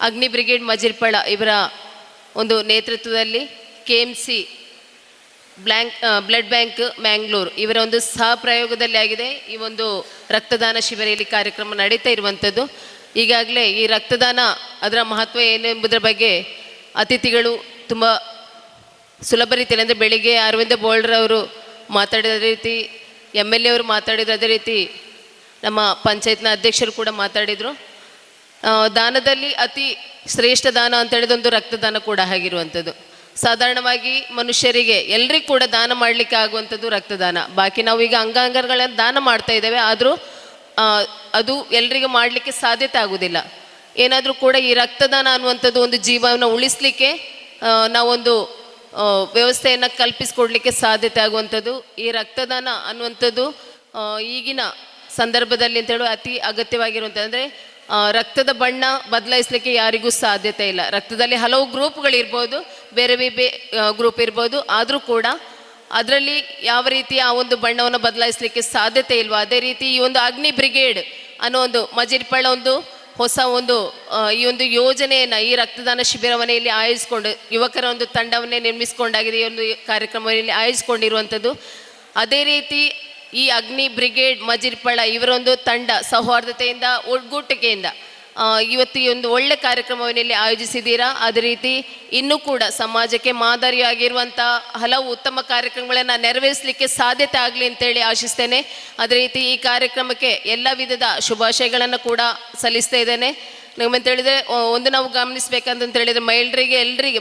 ಅಗ್ನಿ ಬ್ರಿಗೇಡ್ ಮಜಿರ್ಪಳ ಇವರ ಒಂದು ನೇತೃತ್ವದಲ್ಲಿ KMC ಬ್ಲಡ್ ಬ್ಯಾಂಕ್ ಮ್ಯಾಂಗ್ಳೂರು ಇವರ ಒಂದು ಸಹ ಪ್ರಯೋಗದಲ್ಲಿ ಆಗಿದೆ ಈ ಒಂದು ರಕ್ತದಾನ ಶಿಬಿರ. ಇಲ್ಲಿ ಕಾರ್ಯಕ್ರಮ ನಡೀತಾ ಇರುವಂಥದ್ದು. ಈಗಾಗಲೇ ಈ ರಕ್ತದಾನ ಅದರ ಮಹತ್ವ ಏನೆಂಬುದರ ಬಗ್ಗೆ ಅತಿಥಿಗಳು ತುಂಬ ಸುಲಭ ರೀತಿಯಲ್ಲಿ, ಅಂದರೆ ಬೆಳಿಗ್ಗೆ ಅರವಿಂದ ಬೋಳ್ರ್ ಅವರು ಮಾತಾಡಿದ ರೀತಿ, MLA ಅವರು ಮಾತಾಡಿದ್ರು, ಅದೇ ರೀತಿ ನಮ್ಮ ಪಂಚಾಯತ್ನ ಅಧ್ಯಕ್ಷರು ಕೂಡ ಮಾತಾಡಿದರು. ದಾನದಲ್ಲಿ ಅತಿ ಶ್ರೇಷ್ಠ ದಾನ ಅಂತ ಹೇಳಿದೊಂದು ರಕ್ತದಾನ ಕೂಡ ಆಗಿರುವಂಥದ್ದು. ಸಾಧಾರಣವಾಗಿ ಮನುಷ್ಯರಿಗೆ ಎಲ್ರಿಗೂ ಕೂಡ ದಾನ ಮಾಡಲಿಕ್ಕೆ ಆಗುವಂಥದ್ದು ರಕ್ತದಾನ. ಬಾಕಿ ನಾವು ಈಗ ಅಂಗಾಂಗಗಳನ್ನು ದಾನ ಮಾಡ್ತಾ ಇದ್ದೇವೆ, ಆದರೂ ಅದು ಎಲ್ರಿಗೂ ಮಾಡಲಿಕ್ಕೆ ಸಾಧ್ಯತೆ ಆಗೋದಿಲ್ಲ. ಏನಾದರೂ ಕೂಡ ಈ ರಕ್ತದಾನ ಅನ್ನುವಂಥದ್ದು ಒಂದು ಜೀವನ ಉಳಿಸಲಿಕ್ಕೆ ನಾವೊಂದು ವ್ಯವಸ್ಥೆಯನ್ನು ಕಲ್ಪಿಸಿಕೊಡ್ಲಿಕ್ಕೆ ಸಾಧ್ಯತೆ ಆಗುವಂಥದ್ದು. ಈ ರಕ್ತದಾನ ಅನ್ನುವಂಥದ್ದು ಈಗಿನ ಸಂದರ್ಭದಲ್ಲಿ ಅಂತೇಳಿ ಅತಿ ಅಗತ್ಯವಾಗಿರುವಂಥದ್ದು. ಅಂದರೆ ರಕ್ತದ ಬಣ್ಣ ಬದಲಾಯಿಸಲಿಕ್ಕೆ ಯಾರಿಗೂ ಸಾಧ್ಯತೆ ಇಲ್ಲ. ರಕ್ತದಲ್ಲಿ ಹಲವು ಗ್ರೂಪ್ಗಳಿರ್ಬೋದು, ಬೇರೆ ಬೇರೆ ಗ್ರೂಪ್ ಇರ್ಬೋದು, ಆದರೂ ಕೂಡ ಅದರಲ್ಲಿ ಯಾವ ರೀತಿ ಆ ಒಂದು ಬಣ್ಣವನ್ನು ಬದಲಾಯಿಸಲಿಕ್ಕೆ ಸಾಧ್ಯತೆ ಇಲ್ವೋ ಅದೇ ರೀತಿ ಈ ಒಂದು ಅಗ್ನಿ ಬ್ರಿಗೇಡ್ ಅನ್ನೋ ಒಂದು ಮಜಿರ್ಪಳ ಒಂದು ಹೊಸ ಒಂದು ಈ ಒಂದು ಯೋಜನೆಯನ್ನು, ಈ ರಕ್ತದಾನ ಶಿಬಿರವನ್ನು ಇಲ್ಲಿ ಆಯೋಜಿಸಿಕೊಂಡು ಯುವಕರ ಒಂದು ತಂಡವನ್ನೇ ನಿರ್ಮಿಸಿಕೊಂಡಾಗಿದೆ ಈ ಒಂದು ಕಾರ್ಯಕ್ರಮದಲ್ಲಿ ಆಯೋಜಿಸಿಕೊಂಡಿರುವಂಥದ್ದು. ಅದೇ ರೀತಿ ಈ ಅಗ್ನಿ ಬ್ರಿಗೇಡ್ ಮಜಿರ್ಪಳ ಇವರೊಂದು ತಂಡ ಸೌಹಾರ್ದತೆಯಿಂದ ಒಗ್ಗೂಟಿಕೆಯಿಂದ ಇವತ್ತು ಈ ಒಂದು ಒಳ್ಳೆ ಕಾರ್ಯಕ್ರಮವನ್ನು ಇಲ್ಲಿ ಆಯೋಜಿಸಿದ್ದೀರಾ. ಅದೇ ರೀತಿ ಇನ್ನೂ ಕೂಡ ಸಮಾಜಕ್ಕೆ ಮಾದರಿಯಾಗಿರುವಂಥ ಹಲವು ಉತ್ತಮ ಕಾರ್ಯಕ್ರಮಗಳನ್ನು ನೆರವೇರಿಸಲಿಕ್ಕೆ ಸಾಧ್ಯತೆ ಆಗಲಿ ಅಂತೇಳಿ ಆಶಿಸ್ತೇನೆ. ಅದೇ ರೀತಿ ಈ ಕಾರ್ಯಕ್ರಮಕ್ಕೆ ಎಲ್ಲ ವಿಧದ ಶುಭಾಶಯಗಳನ್ನು ಕೂಡ ಸಲ್ಲಿಸ್ತಾ ಇದ್ದೇನೆ. ನಮ್ಮಂತ ಹೇಳಿದರೆ ಒಂದು ನಾವು ಗಮನಿಸಬೇಕಂತ ಹೇಳಿದರೆ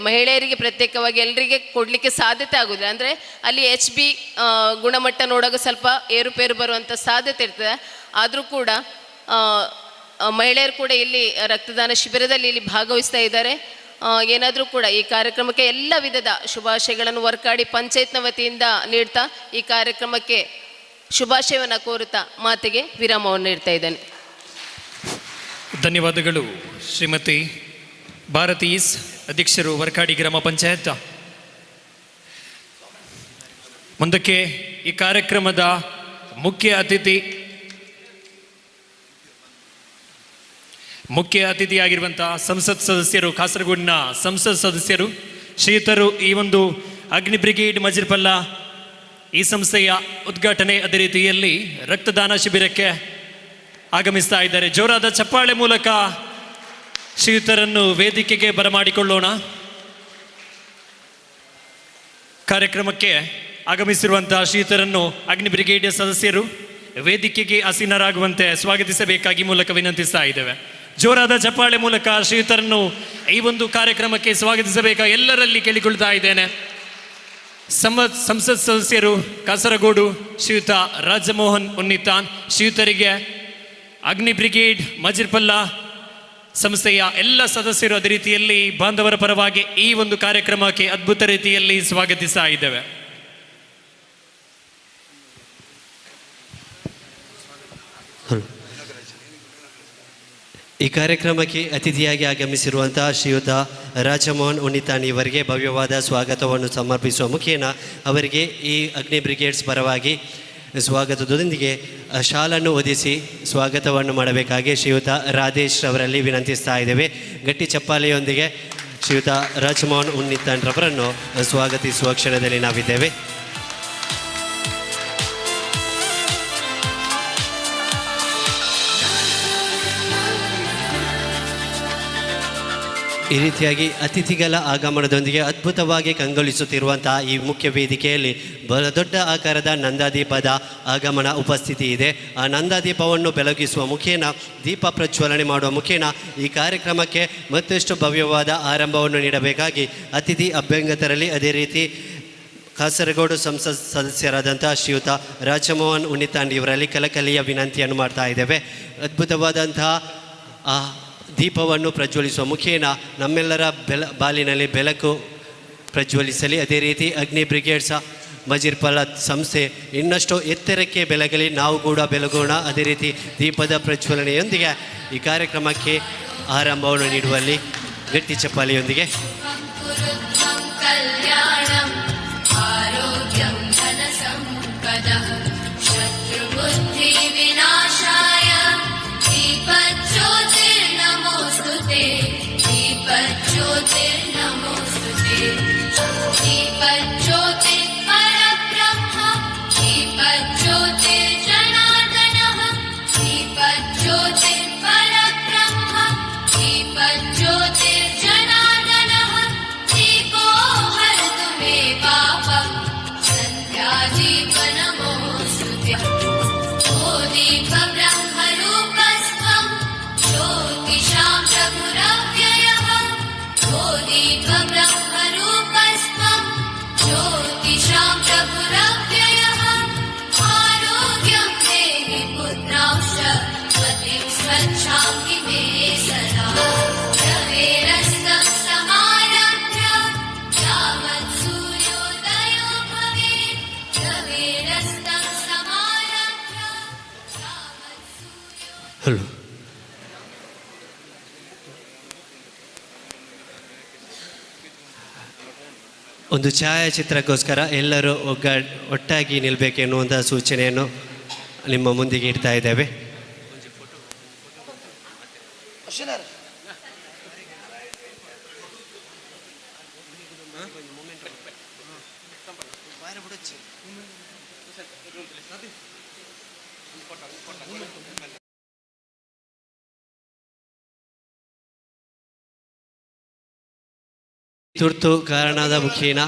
ಮಹಿಳೆಯರಿಗೆ ಪ್ರತ್ಯೇಕವಾಗಿ ಎಲ್ಲರಿಗೆ ಕೊಡಲಿಕ್ಕೆ ಸಾಧ್ಯತೆ ಆಗೋದಿಲ್ಲ. ಅಂದರೆ ಅಲ್ಲಿ HB ಗುಣಮಟ್ಟ ನೋಡುವಾಗ ಸ್ವಲ್ಪ ಏರುಪೇರು ಬರುವಂಥ ಸಾಧ್ಯತೆ ಇರ್ತದೆ. ಆದರೂ ಕೂಡ ಮಹಿಳೆಯರು ಕೂಡ ಇಲ್ಲಿ ರಕ್ತದಾನ ಶಿಬಿರದಲ್ಲಿ ಇಲ್ಲಿ ಭಾಗವಹಿಸ್ತಾ ಇದ್ದಾರೆ. ಏನಾದರೂ ಕೂಡ ಈ ಕಾರ್ಯಕ್ರಮಕ್ಕೆ ಎಲ್ಲ ವಿಧದ ಶುಭಾಶಯಗಳನ್ನು ವರ್ಕಾಡಿ ಪಂಚಾಯತ್ನ ವತಿಯಿಂದ ನೀಡ್ತಾ ಈ ಕಾರ್ಯಕ್ರಮಕ್ಕೆ ಶುಭಾಶಯವನ್ನು ಕೋರುತ್ತಾ ಮಾತಿಗೆ ವಿರಾಮವನ್ನು ನೀಡ್ತಾ ಇದ್ದೇನೆ. ಧನ್ಯವಾದಗಳು ಶ್ರೀಮತಿ ಭಾರತಿ ಎಸ್, ಅಧ್ಯಕ್ಷರು ವರ್ಕಾಡಿ ಗ್ರಾಮ ಪಂಚಾಯತ್. ಮುಂದಕ್ಕೆ ಈ ಕಾರ್ಯಕ್ರಮದ ಮುಖ್ಯ ಅತಿಥಿಯಾಗಿರುವಂತಹ ಸಂಸತ್ ಸದಸ್ಯರು, ಕಾಸರಗೋಡಿನ ಸಂಸತ್ ಸದಸ್ಯರು ಶ್ರೀಯುತರು ಈ ಒಂದು ಅಗ್ನಿ ಬ್ರಿಗೇಡ್ ಮಜಿರ್ಪಲ್ಲ ಈ ಸಂಸ್ಥೆಯ ಉದ್ಘಾಟನೆ ಅದೇ ರೀತಿಯಲ್ಲಿ ರಕ್ತದಾನ ಶಿಬಿರಕ್ಕೆ ಆಗಮಿಸ್ತಾ ಇದ್ದಾರೆ. ಜೋರಾದ ಚಪ್ಪಾಳೆ ಮೂಲಕ ಶ್ರೀಯುತರನ್ನು ವೇದಿಕೆಗೆ ಬರಮಾಡಿಕೊಳ್ಳೋಣ. ಕಾರ್ಯಕ್ರಮಕ್ಕೆ ಆಗಮಿಸಿರುವಂತಹ ಶ್ರೀಯುತರನ್ನು ಅಗ್ನಿ ಬ್ರಿಗೇಡ್ ಸದಸ್ಯರು ವೇದಿಕೆಗೆ ಆಸೀನರಾಗುವಂತೆ ಸ್ವಾಗತಿಸಬೇಕಾಗಿ ಮೂಲಕ ವಿನಂತಿಸ್ತಾ ಇದ್ದೇವೆ. ಜೋರಾದ ಚಪ್ಪಾಳೆ ಮೂಲಕ ಶ್ರೀಯುತರನ್ನು ಈ ಒಂದು ಕಾರ್ಯಕ್ರಮಕ್ಕೆ ಸ್ವಾಗತಿಸಬೇಕಾಗಿ ಎಲ್ಲರಲ್ಲಿ ಕೇಳಿಕೊಳ್ತಾ ಇದ್ದೇನೆ. ಸಂಸತ್ ಸದಸ್ಯರು ಕಾಸರಗೋಡು ಶ್ರೀಯುತ ರಾಜಮೋಹನ್ ಉನ್ನಿತಾನ್, ಶ್ರೀಯುತರಿಗೆ ಅಗ್ನಿ ಬ್ರಿಗೇಡ್ ಮಜಿರ್ಪಲ್ಲ ಸಂಸ್ಥೆಯ ಎಲ್ಲ ಸದಸ್ಯರು ಅದೇ ರೀತಿಯಲ್ಲಿ ಬಾಂಧವರ ಪರವಾಗಿ ಈ ಒಂದು ಕಾರ್ಯಕ್ರಮಕ್ಕೆ ಅದ್ಭುತ ರೀತಿಯಲ್ಲಿ ಸ್ವಾಗತಿಸ್ತಾ ಇದ್ದೇವೆ. ಈ ಕಾರ್ಯಕ್ರಮಕ್ಕೆ ಅತಿಥಿಯಾಗಿ ಆಗಮಿಸಿರುವಂತಹ ಶ್ರೀಯುತ ರಾಜಮೋಹನ್ ಉನ್ನಿತಾನ್ ಇವರಿಗೆ ಭವ್ಯವಾದ ಸ್ವಾಗತವನ್ನು ಸಮರ್ಪಿಸುವ ಮುಖೇನ ಅವರಿಗೆ ಈ ಅಗ್ನಿ ಬ್ರಿಗೇಡ್ಸ್ ಪರವಾಗಿ ಸ್ವಾಗತದೊಂದಿಗೆ ಶಾಲನ್ನು ಹೊದಿಸಿ ಸ್ವಾಗತವನ್ನು ಮಾಡಬೇಕಾಗಿ ಶ್ರೀಯುತ ರಾಧೇಶ್ ಅವರಲ್ಲಿ ವಿನಂತಿಸ್ತಾ ಇದ್ದೇವೆ. ಗಟ್ಟಿ ಚಪ್ಪಾಳೆಯೊಂದಿಗೆ ಶ್ರೀಯುತ ರಾಜಮೋಹನ್ ಉನ್ನಿತಾನ್ ರವರನ್ನು ಸ್ವಾಗತಿಸುವ ಕ್ಷಣದಲ್ಲಿ ನಾವಿದ್ದೇವೆ. ಈ ರೀತಿಯಾಗಿ ಅತಿಥಿಗಳ ಆಗಮನದೊಂದಿಗೆ ಅದ್ಭುತವಾಗಿ ಕಂಗೊಳಿಸುತ್ತಿರುವಂತಹ ಈ ಮುಖ್ಯ ವೇದಿಕೆಯಲ್ಲಿ ದೊಡ್ಡ ಆಕಾರದ ನಂದಾದೀಪದ ಆಗಮನ ಉಪಸ್ಥಿತಿ ಇದೆ. ಆ ನಂದಾದೀಪವನ್ನು ಬೆಳಗಿಸುವ ಮುಖೇನ, ದೀಪ ಪ್ರಜ್ವಲನೆ ಮಾಡುವ ಮುಖೇನ ಈ ಕಾರ್ಯಕ್ರಮಕ್ಕೆ ಮತ್ತಷ್ಟು ಭವ್ಯವಾದ ಆರಂಭವನ್ನು ನೀಡಬೇಕಾಗಿ ಅತಿಥಿ ಅಭ್ಯಂಗತರಲ್ಲಿ, ಅದೇ ರೀತಿ ಕಾಸರಗೋಡು ಸಂಸತ್ ಸದಸ್ಯರಾದಂಥ ಶ್ರೀಯುತ ರಾಜಮೋಹನ್ ಉನ್ನಿತಾಂಡಿ ಇವರಲ್ಲಿ ಕಲಕಲಿಯ ವಿನಂತಿಯನ್ನು ಮಾಡ್ತಾ ಇದ್ದೇವೆ. ಅದ್ಭುತವಾದಂತಹ ಆ ದೀಪವನ್ನು ಪ್ರಜ್ವಲಿಸುವ ಮುಖೇನ ನಮ್ಮೆಲ್ಲರ ಬಾಲಿನಲ್ಲಿ ಬೆಳಕು ಪ್ರಜ್ವಲಿಸಲಿ. ಅದೇ ರೀತಿ ಅಗ್ನಿ ಬ್ರಿಗೇಡ್ಸ ಮಜಿರ್ಪಲ ಸಂಸ್ಥೆ ಇನ್ನಷ್ಟು ಎತ್ತರಕ್ಕೆ ಬೆಳಗಲಿ, ನಾವು ಕೂಡ ಬೆಳಗೋಣ. ಅದೇ ರೀತಿ ದೀಪದ ಪ್ರಜ್ವಲನೆಯೊಂದಿಗೆ ಈ ಕಾರ್ಯಕ್ರಮಕ್ಕೆ ಆರಂಭವನ್ನು ನೀಡುವಲ್ಲಿ ಗಟ್ಟಿ ಚಪ್ಪಾಳೆಯೊಂದಿಗೆ ಒಂದು ಛಾಯಾಚಿತ್ರಕ್ಕೋಸ್ಕರ ಎಲ್ಲರೂ ಒಟ್ಟಾಗಿ ನಿಲ್ಲಬೇಕೆನ್ನುವಂಥ ಸೂಚನೆಯನ್ನು ನಿಮ್ಮ ಮುಂದಿಗೆ ಇಡ್ತಾ ಇದ್ದೇವೆ. ತುರ್ತು ಕಾರಣದ ಮುಖೇನ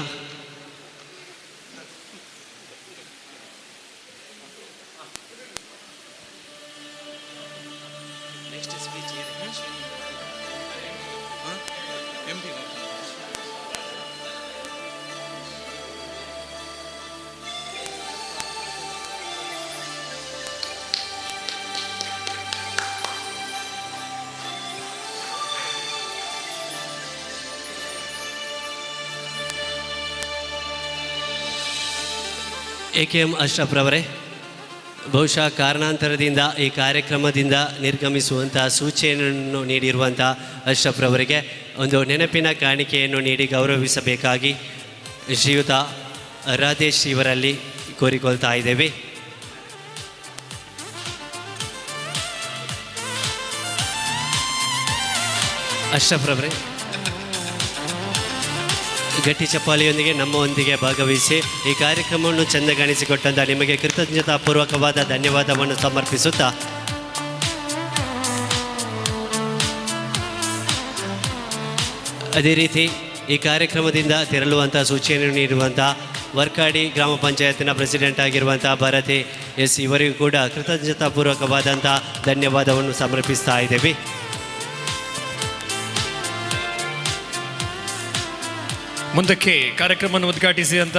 AKM ಅಶ್ರಫ್ ರವರೇ, ಬಹುಶಃ ಕಾರಣಾಂತರದಿಂದ ಈ ಕಾರ್ಯಕ್ರಮದಿಂದ ನಿರ್ಗಮಿಸುವಂಥ ಸೂಚನೆಯನ್ನು ನೀಡಿರುವಂಥ ಅಶ್ರಫ್ ರವರಿಗೆ ಒಂದು ನೆನಪಿನ ಕಾಣಿಕೆಯನ್ನು ನೀಡಿ ಗೌರವಿಸಬೇಕಾಗಿ ಶ್ರೀಯುತ ರಾಧೇಶ್ ಇವರಲ್ಲಿ ಕೋರಿಕೊಳ್ತಾ ಇದ್ದೇವೆ. ಅಶ್ರಫ್ ರವರೇ, ಗಟ್ಟಿ ಚಪ್ಪಾಳೆಯೊಂದಿಗೆ ನಮ್ಮೊಂದಿಗೆ ಭಾಗವಹಿಸಿ ಈ ಕಾರ್ಯಕ್ರಮವನ್ನು ಚೆಂದಗಾಣಿಸಿಕೊಟ್ಟಂಥ ನಿಮಗೆ ಕೃತಜ್ಞತಾಪೂರ್ವಕವಾದ ಧನ್ಯವಾದವನ್ನು ಸಮರ್ಪಿಸುತ್ತಾ ಅದೇ ರೀತಿ ಈ ಕಾರ್ಯಕ್ರಮದಿಂದ ತೆರಳುವಂಥ ಸೂಚನೆಯನ್ನು ನೀಡುವಂಥ ವರ್ಕಾಡಿ ಗ್ರಾಮ ಪಂಚಾಯತಿನ ಪ್ರೆಸಿಡೆಂಟ್ ಆಗಿರುವಂಥ ಭಾರತಿ ಎಸ್ ಇವರಿಗೂ ಕೂಡ ಕೃತಜ್ಞತಾಪೂರ್ವಕವಾದಂಥ ಧನ್ಯವಾದವನ್ನು ಸಮರ್ಪಿಸ್ತಾ ಇದ್ದೇವೆ. ಮುಂದಕ್ಕೆ ಕಾರ್ಯಕ್ರಮವನ್ನು ಉದ್ಘಾಟಿಸಿದಂಥ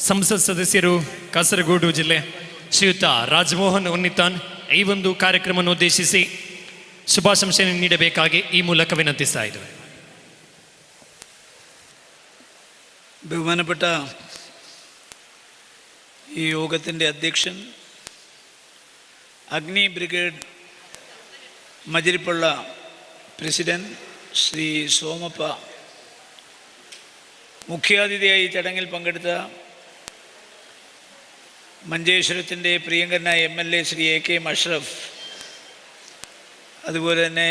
ಸಂಸತ್ ಸದಸ್ಯರು ಕಾಸರಗೋಡು ಜಿಲ್ಲೆ ಶ್ರೀಯುತ ರಾಜಮೋಹನ್ ಉನ್ನಿತಾನ್ ಈ ಒಂದು ಕಾರ್ಯಕ್ರಮವನ್ನು ಉದ್ದೇಶಿಸಿ ಶುಭಾಶಂಸೆ ನೀಡಬೇಕಾಗಿ ಈ ಮೂಲಕ ವಿನಂತಿಸ್ತಾ ಇದ್ದೇವೆ. ബഹുമാനപ്പെട്ട ഈ യോഗത്തിൻ്റെ അധ്യക്ഷൻ അഗ്നി ബ്രിഗേഡ് മജിരിപ്പള്ള പ്രസിഡന്റ് ശ്രീ സോമപ്പ, മുഖ്യാതിഥിയായി ചടങ്ങിൽ പങ്കെടുത്ത മഞ്ചേശ്വരത്തിൻ്റെ പ്രിയങ്കരനായ MLA ശ്രീ AKM അഷ്റഫ്, അതുപോലെ തന്നെ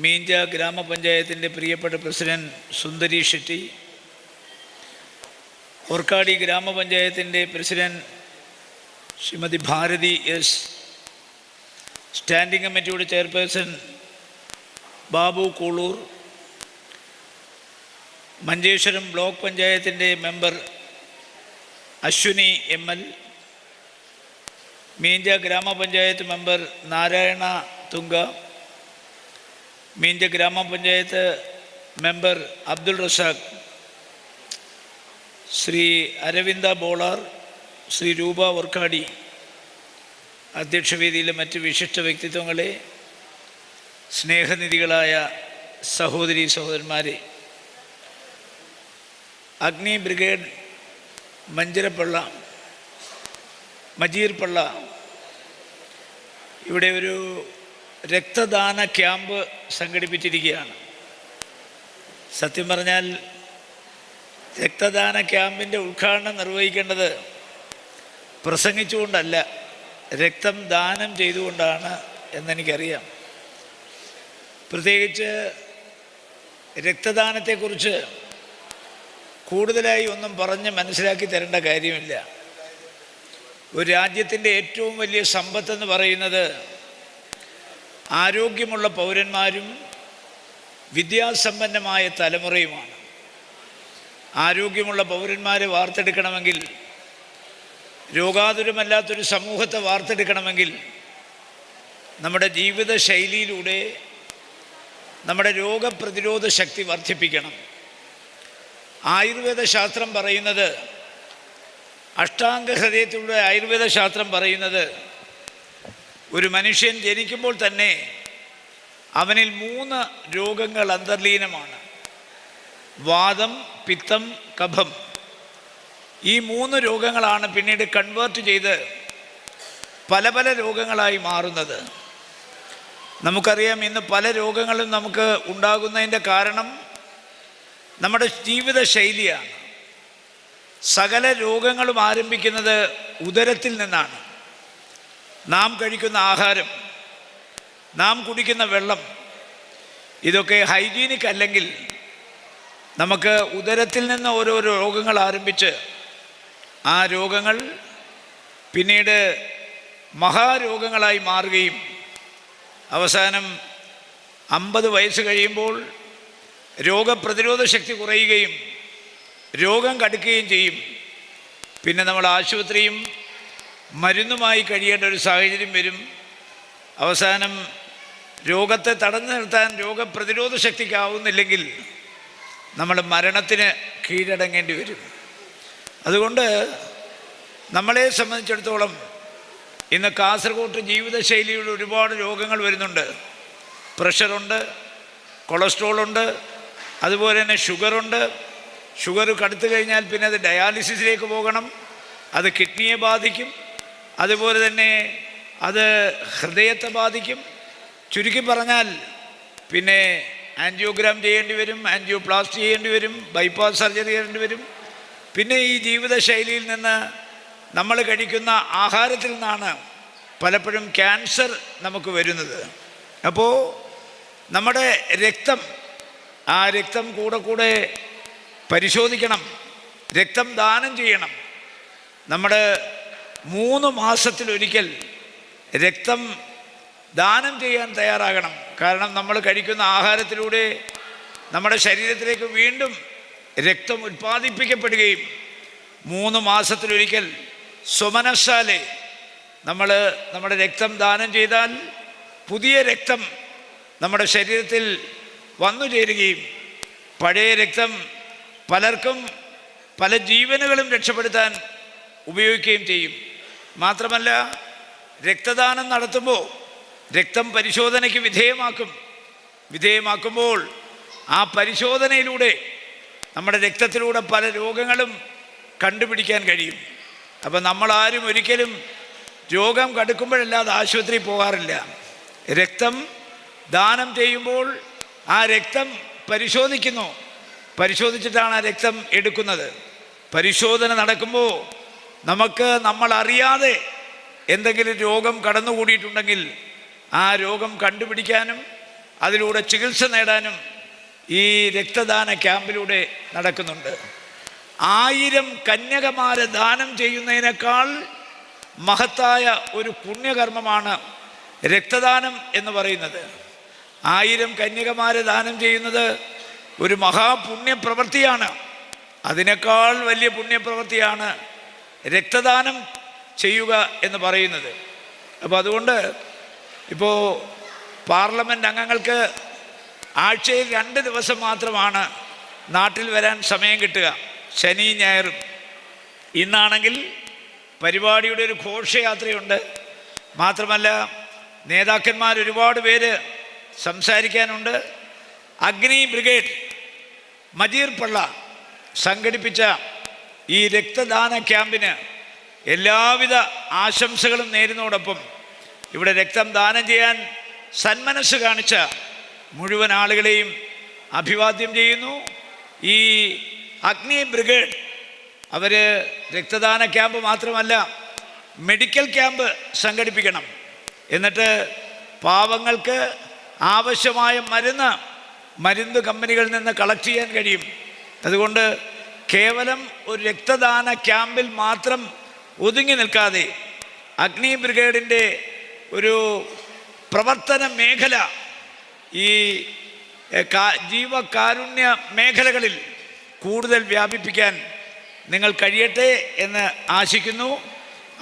മീഞ്ച ഗ്രാമപഞ്ചായത്തിൻ്റെ പ്രിയപ്പെട്ട പ്രസിഡന്റ് സുന്ദരി ഷെട്ടി, ഓർക്കാടി ഗ്രാമപഞ്ചായത്തിൻ്റെ president Shrimati Bharathi S, standing കമ്മിറ്റിയുടെ ചെയർപേഴ്സൺ ബാബു കൂളൂർ, മഞ്ചേശ്വരം ബ്ലോക്ക് പഞ്ചായത്തിൻ്റെ member Ashwini ML, Meenja grama panchayat member Narayana Tunga, Meenja grama panchayat member Abdul Razak, Shri Aravinda Bolar, Shri Roopa Vorkady, അധ്യക്ഷവേദിയിലെ മറ്റ് വിശിഷ്ട വ്യക്തിത്വങ്ങളെ, സ്നേഹനിധികളായ സഹോദരി സഹോദരന്മാരെ, അഗ്നി ബ്രിഗേഡ് മജീർപ്പള്ള ഇവിടെ ഒരു രക്തദാന ക്യാമ്പ് സംഘടിപ്പിച്ചിരിക്കുകയാണ്. സത്യം പറഞ്ഞാൽ രക്തദാന ക്യാമ്പിൻ്റെ ഉദ്ഘാടനം നിർവഹിക്കേണ്ടത് പ്രസംഗിച്ചുകൊണ്ടല്ല, രക്തം ദാനം ചെയ്തുകൊണ്ടാണ് എന്നെനിക്കറിയാം. പ്രത്യേകിച്ച് രക്തദാനത്തെക്കുറിച്ച് കൂടുതലായി ഒന്നും പറഞ്ഞ് മനസ്സിലാക്കി തരേണ്ട കാര്യമില്ല. ഒരു രാജ്യത്തിൻ്റെ ഏറ്റവും വലിയ സമ്പത്തെന്ന് പറയുന്നത് ആരോഗ്യമുള്ള പൗരന്മാരും വിദ്യാസമ്പന്നമായ തലമുറയുമാണ്. ആരോഗ്യമുള്ള പൗരന്മാരെ വാർത്തെടുക്കണമെങ്കിൽ, രോഗാതുരമല്ലാത്തൊരു സമൂഹത്തെ വാർത്തെടുക്കണമെങ്കിൽ നമ്മുടെ ജീവിത ശൈലിയിലൂടെ നമ്മുടെ രോഗപ്രതിരോധ ശക്തി വർദ്ധിപ്പിക്കണം. ആയുർവേദ ശാസ്ത്രം പറയുന്നത്, അഷ്ടാംഗ ഹൃദയത്തിലൂടെ ആയുർവേദ ശാസ്ത്രം പറയുന്നത്, ഒരു മനുഷ്യൻ ജനിക്കുമ്പോൾ തന്നെ അവനിൽ 3 രോഗങ്ങൾ അന്തർലീനമാണ്. വാതം, പിത്തം, കഫം. ഈ 3 രോഗങ്ങളാണ് പിന്നീട് കൺവേർട്ട് ചെയ്ത് പല പല രോഗങ്ങളായി മാറുന്നത്. നമുക്കറിയാം, ഇന്ന് പല രോഗങ്ങളും നമുക്ക് ഉണ്ടാകുന്നതിൻ്റെ കാരണം നമ്മുടെ ജീവിത ശൈലിയാണ്. സകല രോഗങ്ങളും ആരംഭിക്കുന്നത് ഉദരത്തിൽ നിന്നാണ്. നാം കഴിക്കുന്ന ആഹാരം, നാം കുടിക്കുന്ന വെള്ളം, ഇതൊക്കെ ഹൈജീനിക് അല്ലെങ്കിൽ നമുക്ക് ഉദരത്തിൽ നിന്ന് ഓരോരോ രോഗങ്ങൾ ആരംഭിച്ച് ആ രോഗങ്ങൾ പിന്നീട് മഹാരോഗങ്ങളായി മാറുകയും അവസാനം 50 വയസ്സ് കഴിയുമ്പോൾ രോഗപ്രതിരോധ ശക്തി കുറയുകയും രോഗം കടുക്കുകയും ചെയ്യും. പിന്നെ നമ്മൾ ആശുപത്രിയും മരുന്നുമായി കഴിയേണ്ട ഒരു സാഹചര്യം വരും. അവസാനം രോഗത്തെ തടഞ്ഞു നിർത്താൻ രോഗപ്രതിരോധ ശക്തിക്കാവുന്നില്ലെങ്കിൽ നമ്മൾ മരണത്തിന് കീഴടങ്ങേണ്ടി വരും. അതുകൊണ്ട് നമ്മളെ സംബന്ധിച്ചിടത്തോളം ഇന്ന് കാസർഗോഡ് ജീവിതശൈലിയുടെ ഒരുപാട് രോഗങ്ങൾ വരുന്നുണ്ട്. പ്രഷറുണ്ട്, കൊളസ്ട്രോളുണ്ട്, അതുപോലെ തന്നെ ഷുഗറുണ്ട്. ഷുഗർ കടുത്തു കഴിഞ്ഞാൽ പിന്നെ അത് ഡയാലിസിസിലേക്ക് പോകണം, അത് കിഡ്നിയെ ബാധിക്കും, അതുപോലെ തന്നെ അത് ഹൃദയത്തെ ബാധിക്കും. ചുരുക്കി പറഞ്ഞാൽ പിന്നെ ആൻജിയോഗ്രാം ചെയ്യേണ്ടി വരും, ആൻജിയോപ്ലാസ്റ്റി ചെയ്യേണ്ടി വരും, ബൈപ്പാസ് സർജറി ചെയ്യേണ്ടി വരും. പിന്നെ ഈ ജീവിതശൈലിയിൽ നിന്ന് നമ്മൾ കഴിക്കുന്ന ആഹാരത്തിൽ നിന്നാണ് പലപ്പോഴും ക്യാൻസർ നമുക്ക് വരുന്നത്. അപ്പോൾ നമ്മുടെ രക്തം, ആ രക്തം കൂടെ പരിശോധിക്കണം, രക്തം ദാനം ചെയ്യണം. നമ്മുടെ 3 മാസത്തിലൊരിക്കൽ രക്തം ദാനം ചെയ്യാൻ തയ്യാറാകണം. കാരണം നമ്മൾ കഴിക്കുന്ന ആഹാരത്തിലൂടെ നമ്മുടെ ശരീരത്തിലേക്ക് വീണ്ടും രക്തം ഉൽപ്പാദിപ്പിക്കപ്പെടുകയും 3 മാസത്തിലൊരിക്കൽ സ്വമനസ്സാലെ നമ്മൾ നമ്മുടെ രക്തം ദാനം ചെയ്താൽ പുതിയ രക്തം നമ്മുടെ ശരീരത്തിൽ വന്നു ചേരുകയും പഴയ രക്തം പലർക്കും പല ജീവനുകളും രക്ഷപ്പെടുത്താൻ ഉപയോഗിക്കുകയും ചെയ്യും. മാത്രമല്ല, രക്തദാനം നടത്തുമ്പോൾ രക്തം പരിശോധനയ്ക്ക് വിധേയമാക്കുമ്പോൾ ആ പരിശോധനയിലൂടെ നമ്മുടെ രക്തത്തിലൂടെ പല രോഗങ്ങളും കണ്ടുപിടിക്കാൻ കഴിയും. അപ്പം നമ്മളാരും ഒരിക്കലും രോഗം കടുക്കുമ്പോഴല്ലാതെ ആശുപത്രിയിൽ പോകാറില്ല. രക്തം ദാനം ചെയ്യുമ്പോൾ ആ രക്തം പരിശോധിച്ചിട്ടാണ് ആ രക്തം എടുക്കുന്നത്. പരിശോധന നടക്കുമ്പോൾ നമ്മളറിയാതെ എന്തെങ്കിലും രോഗം കടന്നുകൂടിയിട്ടുണ്ടെങ്കിൽ ആ രോഗം കണ്ടുപിടിക്കാനും അതിലൂടെ ചികിത്സ നേടാനും ഈ രക്തദാന ക്യാമ്പിലൂടെ നടക്കുന്നുണ്ട്. 1000 കന്യകമാരെ ദാനം ചെയ്യുന്നതിനേക്കാൾ മഹത്തായ ഒരു പുണ്യകർമ്മമാണ് രക്തദാനം എന്ന് പറയുന്നത്. 1000 കന്യകമാരെ ദാനം ചെയ്യുന്നത് ഒരു മഹാപുണ്യപ്രവൃത്തിയാണ്. അതിനേക്കാൾ വലിയ പുണ്യപ്രവൃത്തിയാണ് രക്തദാനം ചെയ്യുക എന്ന് പറയുന്നത്. അപ്പോൾ അതുകൊണ്ട് ഇപ്പോൾ പാർലമെൻറ്റ് അംഗങ്ങൾക്ക് ആഴ്ചയിൽ 2 ദിവസം മാത്രമാണ് നാട്ടിൽ വരാൻ സമയം കിട്ടുക, ശനി ഞായറും. ഇന്നാണെങ്കിൽ പരിപാടിയുടെ ഒരു ഘോഷയാത്രയുണ്ട്. മാത്രമല്ല നേതാക്കന്മാർ ഒരുപാട് പേര് സംസാരിക്കാനുണ്ട്. അഗ്നി ബ്രിഗേഡ് മജീർ പള്ള സംഘടിപ്പിച്ച ഈ രക്തദാന ക്യാമ്പിന് എല്ലാവിധ ആശംസകളും നേരുന്നതോടൊപ്പം ഇവിടെ രക്തം ദാനം ചെയ്യാൻ സന്മനസ് കാണിച്ച മുഴുവൻ ആളുകളെയും അഭിവാദ്യം ചെയ്യുന്നു. ഈ അഗ്നി ബ്രിഗേഡ് അവർ രക്തദാന ക്യാമ്പ് മാത്രമല്ല മെഡിക്കൽ ക്യാമ്പ് സംഘടിപ്പിക്കണം. എന്നിട്ട് പാവങ്ങൾക്ക് ആവശ്യമായ മരുന്ന് കമ്പനികളിൽ നിന്ന് കളക്ട് ചെയ്യാൻ കഴിയും. അതുകൊണ്ട് കേവലം ഒരു രക്തദാന ക്യാമ്പിൽ മാത്രം ഒതുങ്ങി നിൽക്കാതെ അഗ്നി ബ്രിഗേഡിൻ്റെ ഒരു പ്രവർത്തന മേഖല ഈ ജീവകാരുണ്യ മേഖലകളിൽ കൂടുതൽ വ്യാപിപ്പിക്കാൻ നിങ്ങൾ കഴിയട്ടെ എന്ന്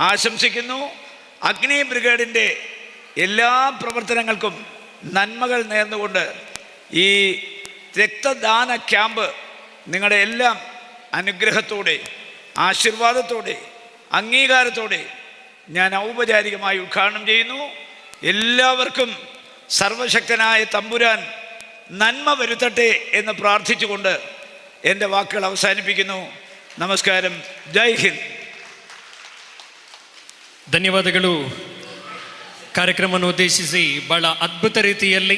ആശംസിക്കുന്നു. അഗ്നി ബ്രിഗേഡിൻ്റെ എല്ലാ പ്രവർത്തനങ്ങൾക്കും നന്മകൾ നേർന്നുകൊണ്ട് ഈ രക്തദാന ക്യാമ്പ് നിങ്ങളുടെ എല്ലാം അനുഗ്രഹത്തോടെ, ആശീർവാദത്തോടെ, അംഗീകാരത്തോടെ ഞാൻ ഔപചാരികമായി ഉദ്ഘാടനം ചെയ്യുന്നു. എല്ലാവർക്കും സർവശക്തനായ തമ്പുരാൻ നന്മ വരുത്തട്ടെ എന്ന് പ്രാർത്ഥിച്ചുകൊണ്ട് എൻ്റെ വാക്കുകൾ അവസാനിപ്പിക്കുന്നു. ನಮಸ್ಕಾರಂ. ಜೈ ಹಿಂದ್. ಧನ್ಯವಾದಗಳು. ಕಾರ್ಯಕ್ರಮವನ್ನು ಉದ್ದೇಶಿಸಿ ಬಹಳ ಅದ್ಭುತ ರೀತಿಯಲ್ಲಿ